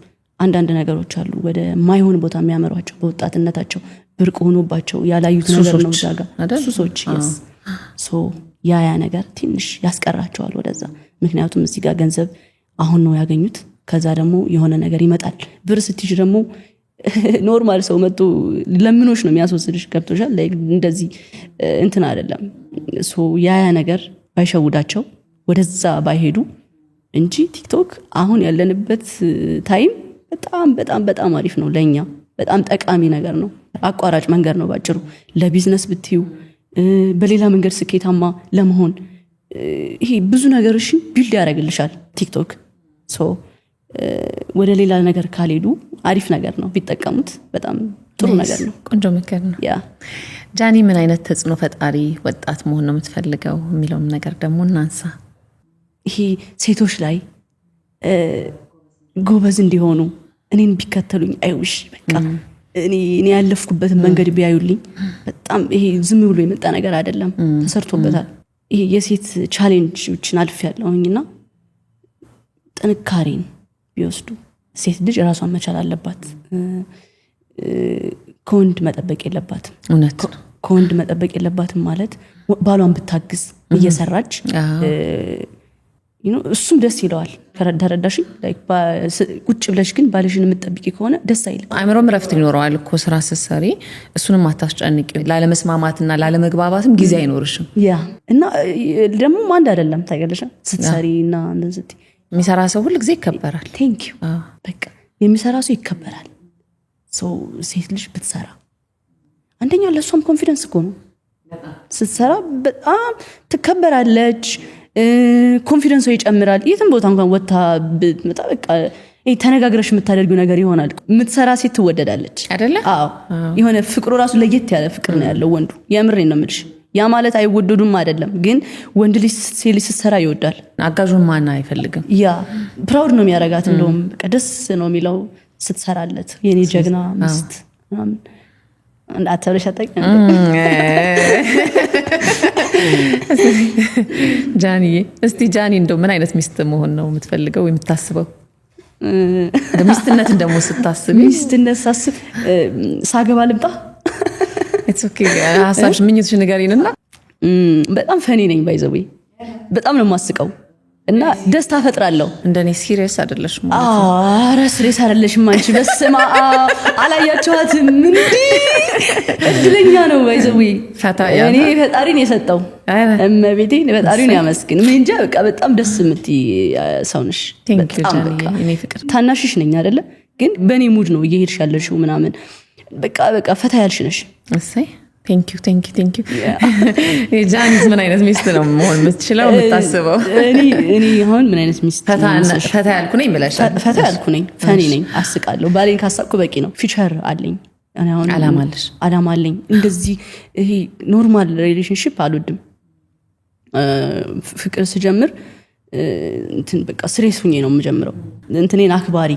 አንዳንድ ነገሮች አሉ ወደ ማይሆን ቦታ የሚያመሯቸው በወጣትነታቸው ብርቅ ሆኖባቸው ያላዩት ነገር ነው ዛጋ ሱሶች ያ ነገር ትንሽ ያስቀራቸዋል ወደዛ ምክንያቱም እዚህ ጋር ገንዘብ አሁን ነው ያገኙት ከዛ ደግሞ የሆነ ነገር ይመጣል ብር ስትይዥ ደግሞ ኖርማል ሰው መጥቶ ለምኖች ነው የሚያስወስድሽ ገብቶሻል እንደዚህ እንትን አይደለም ያ ነገር ባይሸውዳቸው ወደዛ ባይሄዱ እንጂ ቲክቶክ አሁን ያለንበት ታይም በጣም በጣም በጣም አሪፍ ነው ለኛ በጣም ጠቃሚ ነገር ነው አቋራጭ መንገድ ነው ባጭሩ ለቢዝነስ ብትዩ በሌላ መንገድ ስኬታማ ለመሆን ይሄ ብዙ ነገሮችን ቢልድ ያደርግልሻል ቲክቶክ ወደ ሌላ ነገር ካልሄዱ አሪፍ ነገር ነው ቢጠቀሙት በጣም ጥሩ ነገር ነው ቆንጆ ምክር ነው ጃኒ ምን አይነት ተጽዕኖ ፈጣሪ ወጣት መሆን ነው የምትፈልገው የሚለውም ነገር ደግሞ እናንሳ ይሄ ሴቶች ላይ ጎበዝ እንዲሆኑ እኔን ቢከተሉኝ አይውሽ በቃ እኔ ያለፍኩበትን መንገድ ቢያዩልኝ በጣም ይሄ ዝም ብሎ የመጣ ነገር አይደለም ተሰርቶበታል ይሄ የሴት ቻሌንጆችን አልፍ ያለውኝና ጥንካሬን ቢወስዱ ሴት ልጅ ራሷን መቻል አለባት ከወንድ መጠበቅ የለባትም እውነት ከወንድ መጠበቅ የለባትም ማለት ባሏን ብታግዝ እየሰራች እሱም ደስ ይለዋል ተረዳሽ ቁጭ ብለሽ ግን ባልሽን የምትጠብቂ ከሆነ ደስ አይልም አእምሮም ረፍት ይኖረዋል እኮ ስራ ስትሰሪ እሱንም አታስጨንቂ ላለመስማማትና ላለመግባባትም ጊዜ አይኖርሽም እና ደግሞ አንድ አይደለም ታውቂያለሽ ስትሰሪና እንደዚህ የሚሰራ ሰው ሁሉ ጊዜ ይከበራል ቴንክ ዩ በቃ የሚሰራ ሰው ይከበራል ሴት ልጅ ብትሰራ አንደኛ ለሷም ኮንፊደንስ እኮ ነው ስትሰራ በጣም ትከበራለች ኮንፊደንስ ይጨምራል የትም ቦታ እንኳን ወጣ በቃ ተነጋግረሽ የምታደርጊው ነገር ይሆናል የምትሰራ ሴት ትወደዳለች አይደለ አዎ የሆነ ፍቅሩ ራሱ ለየት ያለ ፍቅር ነው ያለው ወንዱ የምሬን ነው የምልሽ ያ ማለት አይወደዱም አይደለም ግን ወንድ ልጅ ሴት ልጅ ስትሰራ ይወዳል አጋዡን ማና አይፈልግም ያ ፕራውድ ነው የሚያረጋት እንደውም በቃ ደስ ነው የሚለው ስትሰራለት የኔ ጀግና ሚስት ምናምን አታብለሽ አታውቂም ጃኒ እስቲ ጃኒ እንደው ምን አይነት ሚስት መሆን ነው የምትፈልገው ወይ የምታስበው ሚስትነት እንደሞ ስታስብ ሚስትነት ሳስብ ሳገባ ልምጣ it's okay ሐሳብሽ ምኝትሽ ንገሪንና በጣም ፈኒ ነኝ ባይዘው በጣም ነው ማስቀው እና ደስታ ፈጥራለሁ እንደኔ ሲሪየስ አይደለሽም አረ ሲሪየስ አይደለሽም አንቺ በስማ አላያችኋትም እንዴ እድለኛ ነው ባይዘው እኔ ፈጣሪን የሰጠው እመቤቴ ፈጣሪን ያመስግን ምን እንጃ በቃ በጣም ደስ የምትይ ሰው ነሽ በጣም እኔ ፍቅር ታናሽሽ ነኝ አይደለ ግን በኔ ሙድ ነው እየሄድሽ ያለሽው ምናምን በቃ ፈታ ያልሽ ነሽ እሰይ ቴንክ ዩ ጃኒስ ምን አይነት ሚስት ነው መሆን የምትችለው የምታስበው እኔ አሁን ምን አይነት ሚስት ፈታ ያልኩ ነኝ ብለሻል ፈታ ያልኩ ነኝ ፈኒ ነኝ አስቃለሁ ባሌን ካሳቅኩ በቂ ነው ፊቸር አለኝ እኔ አሁን አላማ አለኝ እንደዚህ ይሄ ኖርማል ሪሌሽንሺፕ አልወድም ፍቅር ስጀምር እንትን በቃ ስሬስ ሁኜ ነው የምጀምረው እንትኔን አክባሪ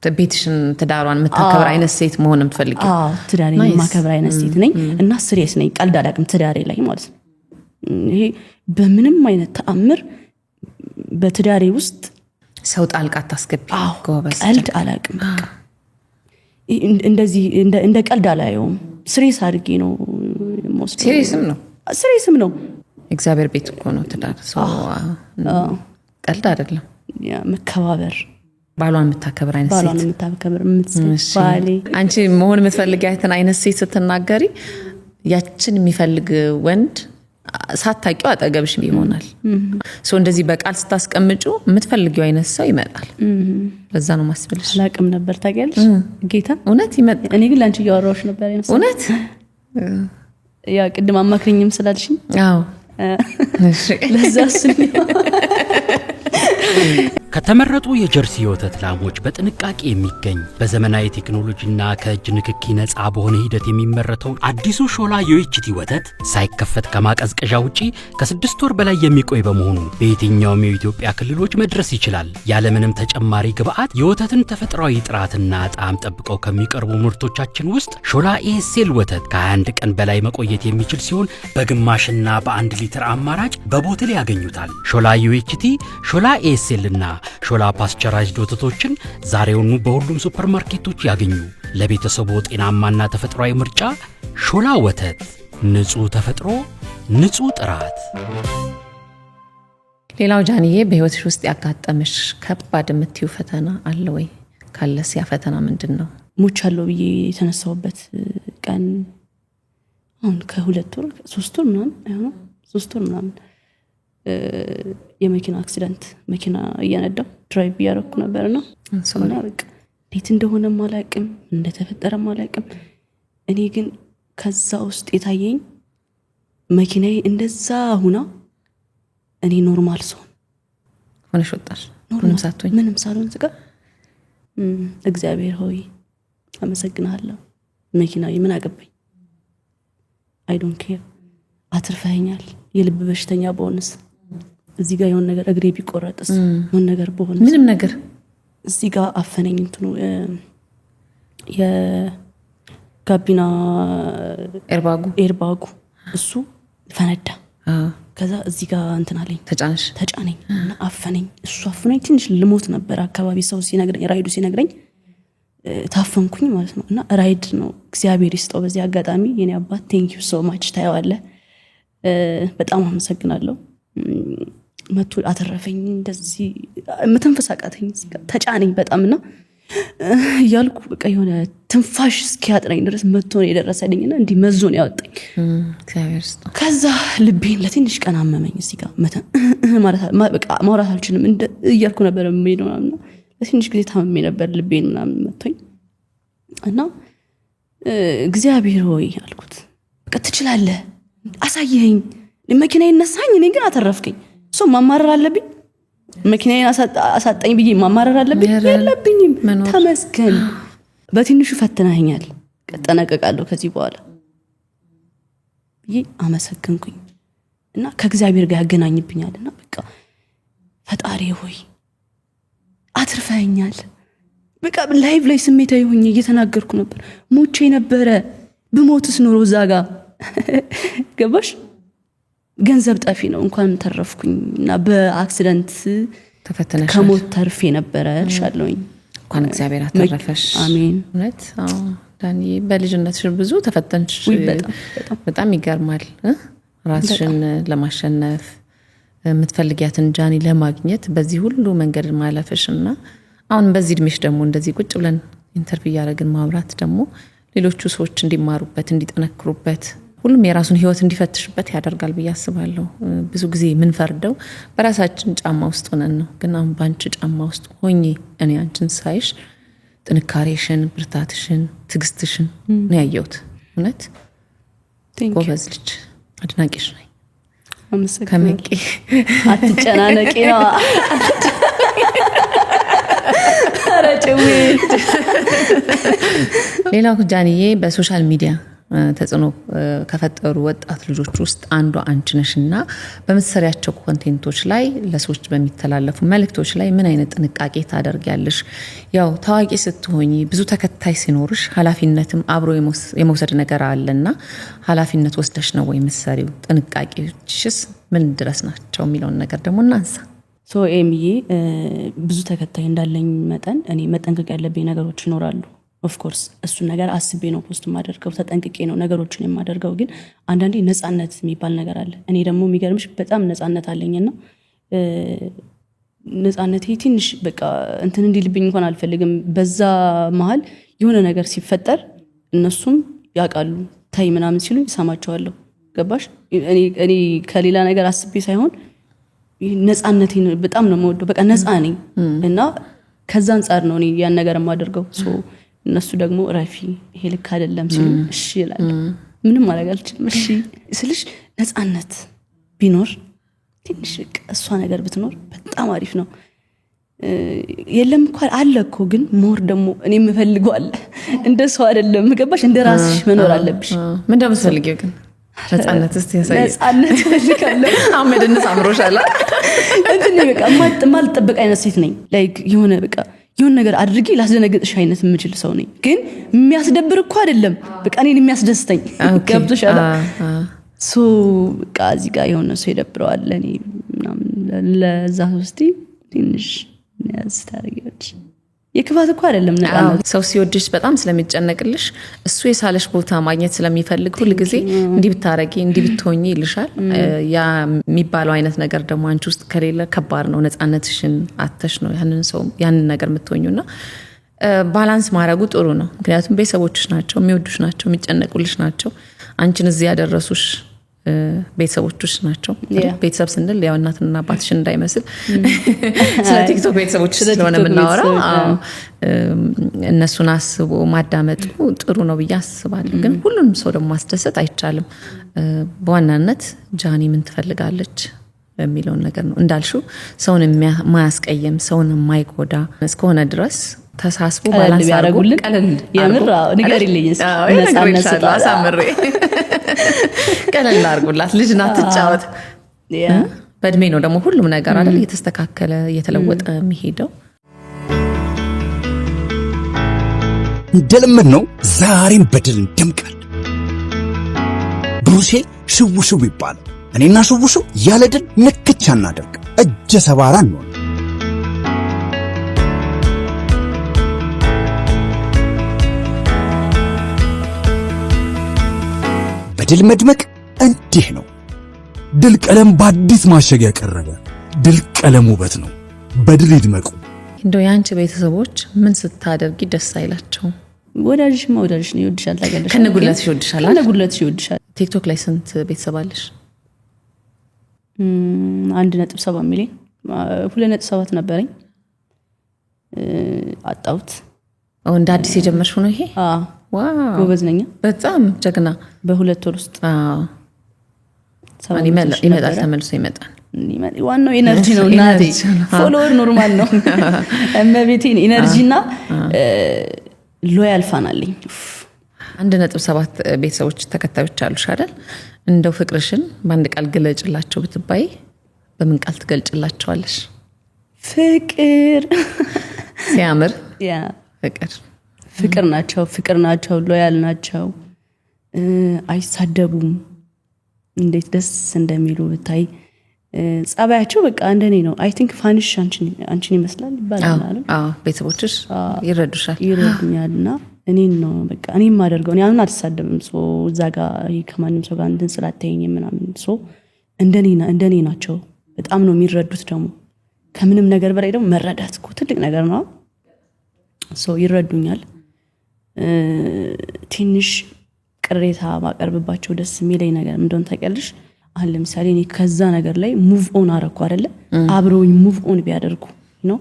ቤትሽን ትዳሯን የምታከብር አይነት ሴት መሆን የምትፈልጊ ትዳሬን የማከብር አይነት ሴት ነኝ እና ስሬስ ነኝ ቀልድ አላውቅም ትዳሬ ላይ ማለት ነው ይሄ በምንም አይነት ተአምር በትዳሬ ውስጥ ሰው ጣልቃ አታስገቢ ጎበዝ ቀልድ አላውቅም እንደዚህ እንደ ቀልድ አላየውም ስሬስ አድርጌ ነው ስሬስም ነው እግዚአብሔር ቤት እኮ ነው ትዳር ሰው ቀልድ አይደለም መከባበር ባሏን የምታከብር አይነት ሴት ባሏን የምታከብር ባሌ አንቺ መሆን የምትፈልጊያትን አይነት ሴት ስትናገሪ ያችን የሚፈልግ ወንድ ሳታውቂው አጠገብሽ ይሆናል ሶ እንደዚህ በቃል ስታስቀምጩ የምትፈልጊው አይነት ሰው ይመጣል ለዛ ነው ማስብልሽ አላቅም ነበር ታውቂያለሽ ጌታ እውነት ይመጣል እኔ ግን ላንቺ እያወራሁሽ ነበር እውነት ያ ቅድም አማክሪኝም ስላልሽኝ አዎ ለዛ ከተመረጡ የጀርሲ የወተት ላሞች በጥንቃቄ የሚገኝ በዘመናዊ ቴክኖሎጂና ከእጅ ንክኪ ነፃ በሆነ ሂደት የሚመረተው አዲሱ ሾላ ዩኤችቲ ወተት ሳይከፈት ከማቀዝቀዣ ውጪ ከ6 ወር በላይ የሚቆይ በመሆኑ በየትኛውም የኢትዮጵያ ክልሎች መድረስ ይችላል። ያለምንም ተጨማሪ ግብአት የወተትን ተፈጥሯዊ ጥራትና ጣዕም ጠብቀው ከሚቀርቡ ምርቶቻችን ውስጥ ሾላ ኤስኤል ወተት ከ21 ቀን በላይ መቆየት የሚችል ሲሆን በግማሽና በ1 ሊትር አማራጭ በቦትል ያገኙታል። ሾላ ዩኤችቲ፣ ሾላ ኤስኤል እና ሾላ ፓስቸራይዝድ ወተቶችን ዛሬውኑ በሁሉም ሱፐርማርኬቶች ያገኙ። ለቤተሰቡ ጤናማና ተፈጥሯዊ ምርጫ ሾላ ወተት፣ ንጹህ ተፈጥሮ፣ ንጹህ ጥራት። ሌላው ጃንዬ በህይወትሽ ውስጥ ያጋጠመሽ ከባድ የምትዩ ፈተና አለ ወይ? ካለስ ያ ፈተና ምንድነው? ሞቻለሁ ብዬ የተነሳውበት ቀን አሁን ከ2 ወር 3 ወር ምናምን አይሆንም 3 ወር ምናምን የመኪና አክሲደንት መኪና እየነዳው ድራይቭ ያረኩ ነበርና እና በቃ እንዴት እንደሆነ ማላቅም እንደተፈጠረ ማላቅም። እኔ ግን ከዛ ውስጥ የታየኝ መኪናዬ እንደዛ ሁና እኔ ኖርማል ሰው ሆነሽ ወጣሽ። ምንም ሳልሆን ዝጋ እግዚአብሔር ሆይ አመሰግናለሁ። መኪናዬ ምን አገባኝ? አይ ዶንት ኬር። አትርፈኛል። የልብ በሽተኛ በሆንስ እዚህ ጋር የሆነ ነገር እግሬ ቢቆረጥስ የሆነ ነገር በሆንስ ምንም ነገር እዚህ ጋር አፈነኝ እንትኑ የጋቢና ኤርባጉ እሱ ፈነዳ። ከዛ እዚህ ጋር እንትን አለኝ ተጫነኝ እና አፈነኝ። እሱ አፈነኝ። ትንሽ ልሞት ነበር አካባቢ ሰው ሲነግረኝ ራይዱ ሲነግረኝ ታፈንኩኝ ማለት ነው። እና ራይድ ነው እግዚአብሔር ይስጠው። በዚህ አጋጣሚ የኔ አባት ቴንክ ዩ ሶ ማች ታያዋለ። በጣም አመሰግናለሁ። መቶ አተረፈኝ። እንደዚህ መተንፈስ አቃተኝ። ተጫነኝ በጣምና እያልኩ በቃ የሆነ ትንፋሽ እስኪያጥረኝ ድረስ መቶ ነው የደረሰልኝና እንዲህ መዞን ያወጣኝ እግዚአብሔር ይስጠው። ከዛ ልቤን ለትንሽ ቀን አመመኝ። እዚህ ጋር በቃ ማውራት አልችልም እያልኩ ነበር የምሄደው ምናምን። ለትንሽ ጊዜ ታመሜ ነበር። ልቤን ምናምን መቶኝ እና እግዚአብሔር ሆይ አልኩት በቃ ትችላለህ፣ አሳየኸኝ። መኪና ይነሳኝ እኔ ግን አተረፍከኝ። ሶ ማማረር አለብኝ? መኪናዬን አሳጣኝ ብዬ ማማረር አለብኝ? የለብኝም። ተመስገን። በትንሹ ፈትነኸኛል፣ እጠነቀቃለሁ ከዚህ በኋላ ብዬ አመሰግንኩኝ እና ከእግዚአብሔር ጋር ያገናኝብኛልና በቃ ፈጣሪ ሆይ አትርፈኸኛል። በቃ ላይቭ ላይ ስሜታዊ ሆኜ እየተናገርኩ ነበር። ሞቼ ነበረ። ብሞትስ ኖሮ እዛ ጋር ገባሽ? ገንዘብ ጠፊ ነው። እንኳን ተረፍኩኝ እና በአክሲደንት ተፈተነሽ ከሞት ተርፌ ነበረ እልሻለሁኝ። እንኳን እግዚአብሔር አተረፈሽ። አሜን። እውነት ዳኒ በልጅነትሽ ብዙ ተፈተንሽ። በጣም ይገርማል። ራስሽን ለማሸነፍ የምትፈልጊያትን ጃኒ ለማግኘት በዚህ ሁሉ መንገድ ማለፍሽና አሁን በዚህ እድሜሽ ደግሞ እንደዚህ ቁጭ ብለን ኢንተርቪው ያደረግን ማብራት ደግሞ ሌሎቹ ሰዎች እንዲማሩበት እንዲጠነክሩበት ሁሉም የራሱን ህይወት እንዲፈትሽበት ያደርጋል ብዬ አስባለሁ። ብዙ ጊዜ ምን ፈርደው በራሳችን ጫማ ውስጥ ሆነን ነው። ግን አሁን ባንቺ ጫማ ውስጥ ሆኜ እኔ አንቺን ሳይሽ ጥንካሬሽን፣ ብርታትሽን፣ ትግስትሽን ነው ያየሁት። እውነት ጎበዝ ልጅ፣ አድናቂሽ ነኝ። ከመቂ አትጨናነቂ ነው አረጨው። ሌላው ጃንዬ በሶሻል ሚዲያ ተጽዕኖ ከፈጠሩ ወጣት ልጆች ውስጥ አንዷ አንቺ ነሽና በመሰሪያቸው ኮንቴንቶች ላይ ለሰዎች በሚተላለፉ መልእክቶች ላይ ምን አይነት ጥንቃቄ ታደርጊያለሽ? ያው ታዋቂ ስትሆኚ ብዙ ተከታይ ሲኖርሽ ኃላፊነትም አብሮ የመውሰድ ነገር አለና ኃላፊነት ወስደሽ ነው ወይ መሰሪው? ጥንቃቄዎችስ ምን ድረስ ናቸው የሚለውን ነገር ደግሞ እናንሳ። ኤምዬ ብዙ ተከታይ እንዳለኝ መጠን እኔ መጠንቀቅ ያለብኝ ነገሮች ይኖራሉ። ኦፍ ኮርስ እሱን ነገር አስቤ ነው ፖስት ማደርገው፣ ተጠንቅቄ ነው ነገሮችን የማደርገው። ግን አንዳንዴ ነፃነት የሚባል ነገር አለ። እኔ ደግሞ የሚገርምሽ በጣም ነፃነት አለኝና ነፃነቴ ትንሽ በቃ እንትን እንዲልብኝ እንኳን አልፈልግም። በዛ መሀል የሆነ ነገር ሲፈጠር እነሱም ያውቃሉ። ታይ ምናምን ሲሉኝ ሰማቸዋለሁ። ገባሽ? እኔ ከሌላ ነገር አስቤ ሳይሆን ነፃነቴን በጣም ነው የምወደው። በቃ ነፃ ነኝ እና ከዛ አንፃር ነው እኔ ያን ነገር የማደርገው። እነሱ ደግሞ ረፊ ይሄ ልክ አይደለም ሲሉ እሺ ይላል። ምንም ማድረግ አልችልም። እሺ ስልሽ ነፃነት ቢኖር ትንሽ እሷ ነገር ብትኖር በጣም አሪፍ ነው። የለም እኮ አለ እኮ ግን ሞር ደግሞ እኔ የምፈልገው አለ እንደ ሰው አይደለም ገባሽ እንደ ራስሽ መኖር አለብሽ ምን እንደምትፈልጊው ግን ነፃነት እስቲ ያሳይ ነፃነት ፈልጋለሁ አመድንስ አምሮሻል እንትን በቃ ማልጠበቅ አይነት ሴት ነኝ ላይክ የሆነ ነገር አድርጌ ላስደነግጥሽ አይነት የምችል ሰው ነኝ ግን የሚያስደብር እኮ አይደለም በቃ እኔን የሚያስደስተኝ ገብቶሻል ሶ በቃ እዚህ ጋር የሆነ ሰው ይደብረዋል ለኔ ምናምን ለዛ ውስጥ ትንሽ ያስታርያች የክፋት እኮ አይደለም ነፃነት ሰው ሲወድሽ በጣም ስለሚጨነቅልሽ እሱ የሳለሽ ቦታ ማግኘት ስለሚፈልግ ሁሉ ጊዜ እንዲህ ብታረጊ እንዲህ ብትሆኚ ይልሻል ያ የሚባለው አይነት ነገር ደግሞ አንቺ ውስጥ ከሌለ ከባድ ነው ነፃነትሽን አተሽ ነው ያንን ነገር የምትሆኚውና ባላንስ ማድረጉ ጥሩ ነው ምክንያቱም ቤተሰቦችሽ ናቸው የሚወዱሽ ናቸው የሚጨነቁልሽ ናቸው አንቺን እዚህ ያደረሱሽ ቤተሰቦችሽ ናቸው ቤተሰብ ስንል ያው እናትና አባትሽ እንዳይመስል ስለ ቲክቶክ ቤተሰቦችሽ ስለሆነ የምናወራው እነሱን አስቦ ማዳመጡ ጥሩ ነው ብዬ አስባለሁ ግን ሁሉንም ሰው ደግሞ ማስደሰት አይቻልም በዋናነት ጃኒ ምን ትፈልጋለች የሚለውን ነገር ነው እንዳልሽው ሰውን የማያስቀየም ሰውን የማይጎዳ እስከሆነ ድረስ ተሳስቦ ባላንስ ያደርጉልን የምር ንገሪልኝ ነፃነት አሳምሬ ቀለል አድርጉላት ልጅ ናት ትጫወት በእድሜ ነው ደግሞ ሁሉም ነገር አይደል እየተስተካከለ እየተለወጠ የሚሄደው እንደለመድ ነው ዛሬም በድል እንደምቃል ብሩሴ ሽውሽው ይባላል እኔና ሽውሽው ያለ ድል ንክቻ እናደርግ እጀ ሰባራ ነው ድል መድመቅ እንዲህ ነው ድል ቀለም በአዲስ ማሸጊያ ቀረበ ድል ቀለም ውበት ነው በድል ይድመቁ እንደው ያንቺ ቤተሰቦች ምን ስታደርጊ ደስ አይላቸው ወዳጅሽ ነው ይወድሻል ታገለሽ ከነጉለትሽ ይወድሻል ከነጉለትሽ ይወድሻል ቲክቶክ ላይ ስንት ቤተሰብ አለሽ 1.7 ሚሊዮን 2.7 ነበረኝ አጣውት እንደ አዲስ የጀመርሽው ነው ይሄ ዋው ጎበዝ ነኝ በጣም ጀግና በሁለት ወር ውስጥ ይመጣል ተመልሶ ይመጣል ዋናው ኢነርጂ ነው እናቴ ፎሎወር ኖርማል ነው እመቤቴን ኢነርጂና ሎያል ፋን አለኝ 1.7 ቤተሰቦች ተከታዮች አሉሽ አይደል እንደው ፍቅርሽን በአንድ ቃል ግለጭላቸው ብትባይ በምን ቃል ትገልጭላቸዋለሽ ፍቅር ሲያምር ያ ፍቅር ናቸው ሎያል ናቸው አይሳደቡም እንዴት ደስ እንደሚሉ ብታይ ጸባያቸው በቃ እንደኔ ነው አይ ቲንክ ፋኒሽ አንቺን ይመስላል ይባላል ቤተሰቦችሽ ይረዱኛልና እኔን ነው በቃ እኔም ማደርገው እኔ አሁን አልሳደብም ሶ እዛ ጋር ከማንም ሰው ጋር እንትን ስላተኝ ምናምን ሶ እንደኔ ናቸው በጣም ነው የሚረዱት ደግሞ ከምንም ነገር በላይ ደግሞ መረዳት እኮ ትልቅ ነገር ነው ሶ ይረዱኛል ትንሽ ቅሬታ ማቀርብባቸው ደስ የሚለኝ ነገር እንደሆነ ታውቂያለሽ አሁን ለምሳሌ እኔ ከዛ ነገር ላይ ሙቭ ኦን አረኩ አይደለ አብረውኝ ሙቭ ኦን ቢያደርጉ ነው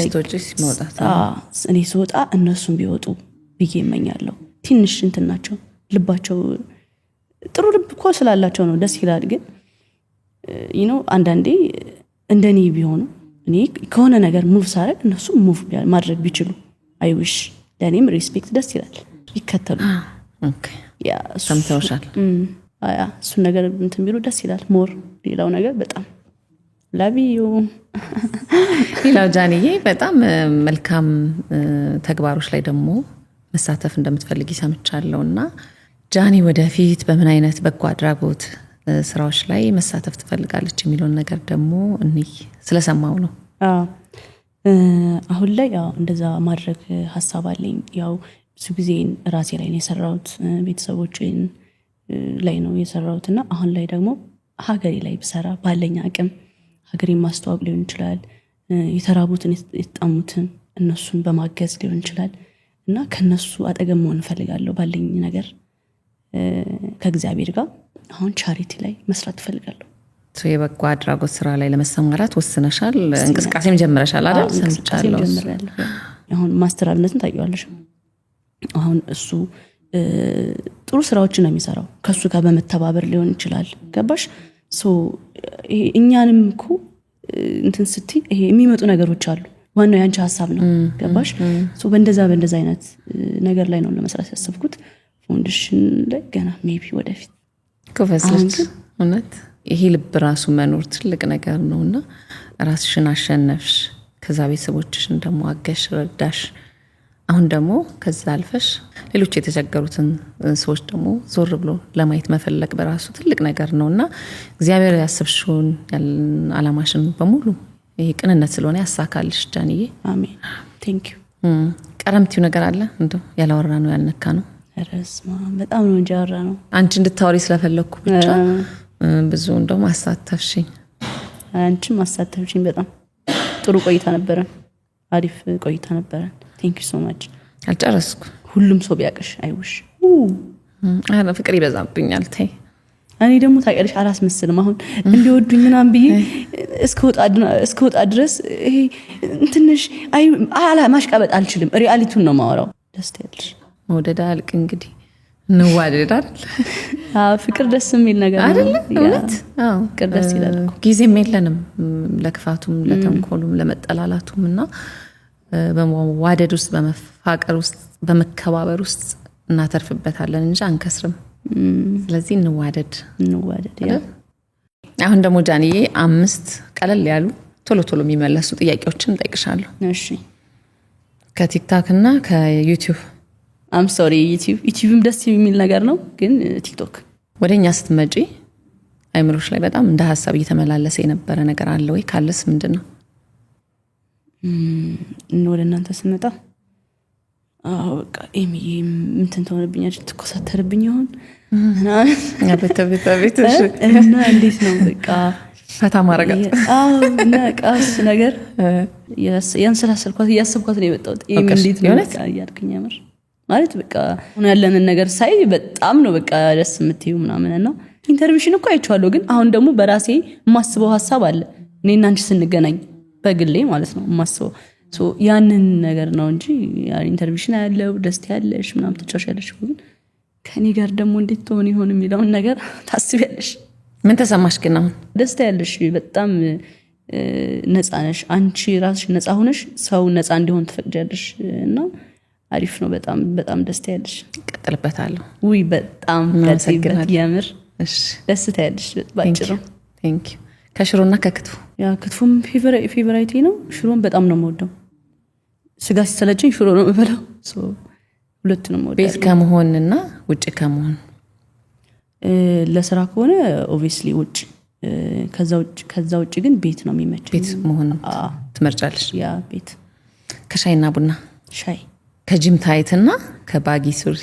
ስቶችስ መውጣት እኔ ስወጣ እነሱም ቢወጡ ብዬ እመኛለሁ ትንሽ እንትን ናቸው ልባቸው ጥሩ ልብ እኮ ስላላቸው ነው ደስ ይላል ግን አንዳንዴ እንደኔ ቢሆኑ እኔ ከሆነ ነገር ሙቭ ሳረግ እነሱ ሙቭ ማድረግ ቢችሉ አይዊሽ ለኔም ሪስፔክት ደስ ይላል ይከተሉ ኦኬ ያ ሰምተውሻል እሱ ነገር እንትን ቢሉ ደስ ይላል ሞር ሌላው ነገር በጣም ላቪዩ ሌላው ጃኒዬ በጣም መልካም ተግባሮች ላይ ደግሞ መሳተፍ እንደምትፈልጊ ሰምቻለሁና ጃኒ ወደፊት በምን አይነት በጎ አድራጎት ስራዎች ላይ መሳተፍ ትፈልጋለች የሚለውን ነገር ደግሞ እንይ ስለሰማው ነው አሁን ላይ ያው እንደዛ ማድረግ ሐሳብ አለኝ ያው ብዙ ጊዜ ራሴ ላይ ነው የሰራሁት ቤተሰቦችን ላይ ነው የሰራሁትና አሁን ላይ ደግሞ ሀገሬ ላይ ብሰራ ባለኝ አቅም ሀገሬን ማስተዋወቅ ሊሆን ይችላል የተራቡትን የተጣሙትን እነሱን በማገዝ ሊሆን ይችላል እና ከነሱ አጠገብ መሆን ፈልጋለሁ ባለኝ ነገር ከእግዚአብሔር ጋር አሁን ቻሪቲ ላይ መስራት ፈልጋለሁ የበጎ አድራጎት ስራ ላይ ለመሰማራት ወስነሻል እንቅስቃሴም ጀምረሻል አይደል ሰምቻለሁ አሁን ማስተር አብነትን ታውቂዋለሽ አሁን እሱ ጥሩ ስራዎችን ነው የሚሰራው ከሱ ጋር በመተባበር ሊሆን ይችላል ገባሽ ሶ እኛንም እኮ እንትን ስትይ ይሄ የሚመጡ ነገሮች አሉ ዋናው ያንቺ ሐሳብ ነው ገባሽ ሶ በእንደዛ አይነት ነገር ላይ ነው ለመስራት ያሰብኩት ፋውንዴሽን ላይ ገና ሜቢ ወደፊት ኮፈስልት እውነት ይሄ ልብ ራሱ መኖር ትልቅ ነገር ነውና ራስሽን አሸነፍሽ ከዛ ቤተሰቦችሽን ደግሞ አገሽ ረዳሽ አሁን ደግሞ ከዛ አልፈሽ ሌሎች የተቸገሩትን ሰዎች ደግሞ ዞር ብሎ ለማየት መፈለግ በራሱ ትልቅ ነገር ነውና እግዚአብሔር ያሰብሽውን አላማሽን በሙሉ ይሄ ቅንነት ስለሆነ ያሳካልሽ ጃንዬ አሜን ቴንክ ዩ ቀረምቲው ነገር አለ እንደው ያላወራ ነው ያልነካ ነው ረስማ በጣም ነው እንጃራ ነው አንቺ እንድታወሪ ስለፈለኩ ብቻ ብዙ እንደው ማሳተፍሽኝ አንቺም ማሳተፍሽኝ በጣም ጥሩ ቆይታ ነበር አሪፍ ቆይታ ነበር ቴንክ ዩ ሶ ማች አልጨረስኩ ሁሉም ሰው ቢያቀሽ አይውሽ አና ፍቅር ይበዛብኛል ታይ እኔ ደግሞ ታውቂያለሽ አላስመስልም አሁን እንዲወዱኝ ምናምን ብዬ እስከወጣ ድረስ ይሄ እንትንሽ አላ ማሽቃበጥ አልችልም ሪያሊቲውን ነው ማወራው ደስ ያለሽ መውደድ አልቅ እንግዲህ እንዋደድ አይደል ፍቅር ደስ የሚል ነገር አይደል እውነት አዎ ፍቅር ደስ ይላል ጊዜም የለንም ለክፋቱም ለተንኮሉም ለመጠላላቱምና በመዋደድ ውስጥ በመፋቀር ውስጥ በመከባበር ውስጥ እናተርፍበታለን እንጂ አንከስርም ስለዚህ እንዋደድ ያ አሁን ደግሞ ጃንዬ 5 ቀለል ያሉ ቶሎ የሚመለሱ ጥያቄዎችን ጠይቅሻለሁ እሺ ከቲክቶክ እና ከዩቲዩብ I'm sorry ዩቲዩብም ደስ የሚል ነገር ነው ግን ቲክቶክ ወደኛ ስትመጪ አይምሮሽ ላይ በጣም እንደ ሐሳብ እየተመላለሰ የነበረ ነገር አለ ወይ ካለስ ምንድነው ወደ እናንተ ስመጣ በቃ ኤሚዬ እንትን ተሆነብኛል ትኮሳተርብኝ ይሆን እና በተቤትሽ እና እንዴት ነው በቃ ፈታ ማረጋት እና ቃስ ነገር ያንሰላሰልኳት ያሰብኳት ነው የመጣው ኤሚ እንዴት ነው ያልከኝ ያመር ማለት በቃ ሆነ ያለንን ነገር ሳይ በጣም ነው በቃ ደስ የምትዩ ምናምንና ኢንተርቪሽን እኮ አይቻለሁ ግን አሁን ደግሞ በራሴ ማስበው ሐሳብ አለ እኔና አንቺ ስንገናኝ በግሌ ማለት ነው ማስበው ሶ ያንን ነገር ነው እንጂ ኢንተርቪሽን ያለው ደስ ያለሽ ምናምን ተጫውሻለሽ ግን ከኔ ጋር ደግሞ እንዴት ትሆን ይሆን የሚለው ነገር ታስቢያለሽ ምን ተሰማሽ ግን አሁን ደስ ያለሽ በጣም ነፃ ነሽ አንቺ ራስሽ ነፃ ሆነሽ ሰው ነፃ እንዲሆን ትፈቅጃለሽ እና አሪፍ ነው በጣም ደስ ያለሽ ቀጥልበታለሁ ውይ በጣም ቀጥይበት ያምር እሺ ደስ ታያለሽ ባጭሩ ቴንክ ዩ ከሽሮና ከክትፎ ያ ክትፎም ፌቨራይቴ ነው ሽሮም በጣም ነው የምወደው ስጋ ሲሰለችኝ ሽሮ ነው የምበላው ሶ ሁለቱንም ወደ ቤት ከመሆንና ውጭ ከመሆን ለስራ ከሆነ ኦብቪስሊ ውጭ ከዛ ውጭ ግን ቤት ነው የሚመቸኝ ቤት መሆን ትመርጫለሽ ያ ቤት ከሻይና ቡና ሻይ ከጂም ታይትና ከባጊ ሱሪ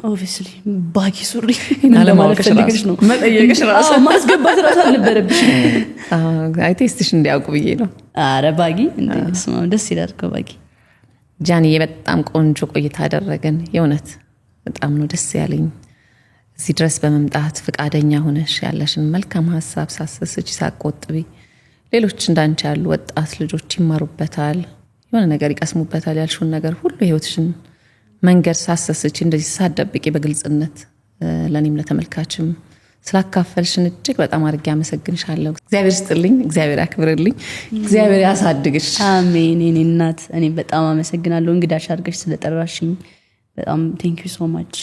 ኦብቪስሊ ባጊ ሱሪ ለማለት ፈልገሽ ነው መጠየቅሽ ራስ ማስገባት ራስ አልነበረብሽ አይ ቴስትሽ እንዲያውቁ ብዬ ነው አረ ባጊ እንደስማ ደስ ይላል ከባጊ ጃንዬ በጣም ቆንጆ ቆይታ አደረገን የእውነት በጣም ነው ደስ ያለኝ እዚህ ድረስ በመምጣት ፍቃደኛ ሆነሽ ያለሽን መልካም ሐሳብ ሳሰስች ሳቆጥቢ ሌሎች እንዳንቺ ያሉ ወጣት ልጆች ይማሩበታል የሆነ ነገር ይቀስሙበታል ያልሽውን ነገር ሁሉ ህይወትሽን መንገድ ሳሰስች እንደዚህ ሳደብቂ በግልጽነት ለኔም ለተመልካችም ስላካፈልሽን እጅግ በጣም አድርጌ አመሰግንሻለሁ እግዚአብሔር ይስጥልኝ እግዚአብሔር ያክብርልኝ እግዚአብሔር ያሳድግሽ አሜን እኔ እናት እኔ በጣም አመሰግናለሁ እንግዳሽ አድርገሽ ስለጠራሽኝ በጣም ቴንክ ዩ ሶ ማች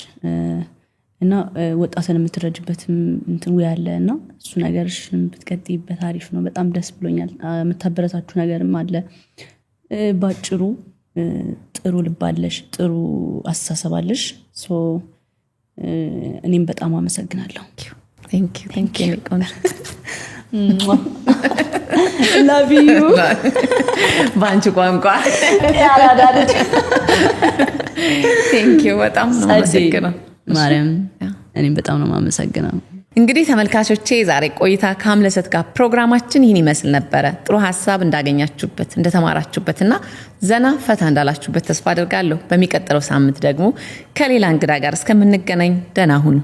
እና ወጣትን የምትረጅበትም እንትን ያለና እሱ ነገርሽን ብትቀጥይበት አሪፍ ነው በጣም ደስ ብሎኛል የምታበረታችሁ ነገርም አለ ባጭሩ ጥሩ ልባለሽ ጥሩ አስተሳሰባለሽ ሶ እኔም በጣም አመሰግናለሁ ቴንክ ዩ love you ባንቺ ቋንቋ ያላዳለች ቴንክ ዩ በጣም ነው አመሰግናለሁ ማርያም እኔም በጣም ነው ማመሰግናለሁ እንግዲህ ተመልካቾቼ ዛሬ ቆይታ ከአምለሰት ጋር ፕሮግራማችን ይህን ይመስል ነበረ ጥሩ ሐሳብ እንዳገኛችሁበት እንደተማራችሁበትና ዘና ፈታ እንዳላችሁበት ተስፋ አደርጋለሁ በሚቀጥለው ሳምንት ደግሞ ከሌላ እንግዳ ጋር እስከምንገናኝ ደህና ሁኑ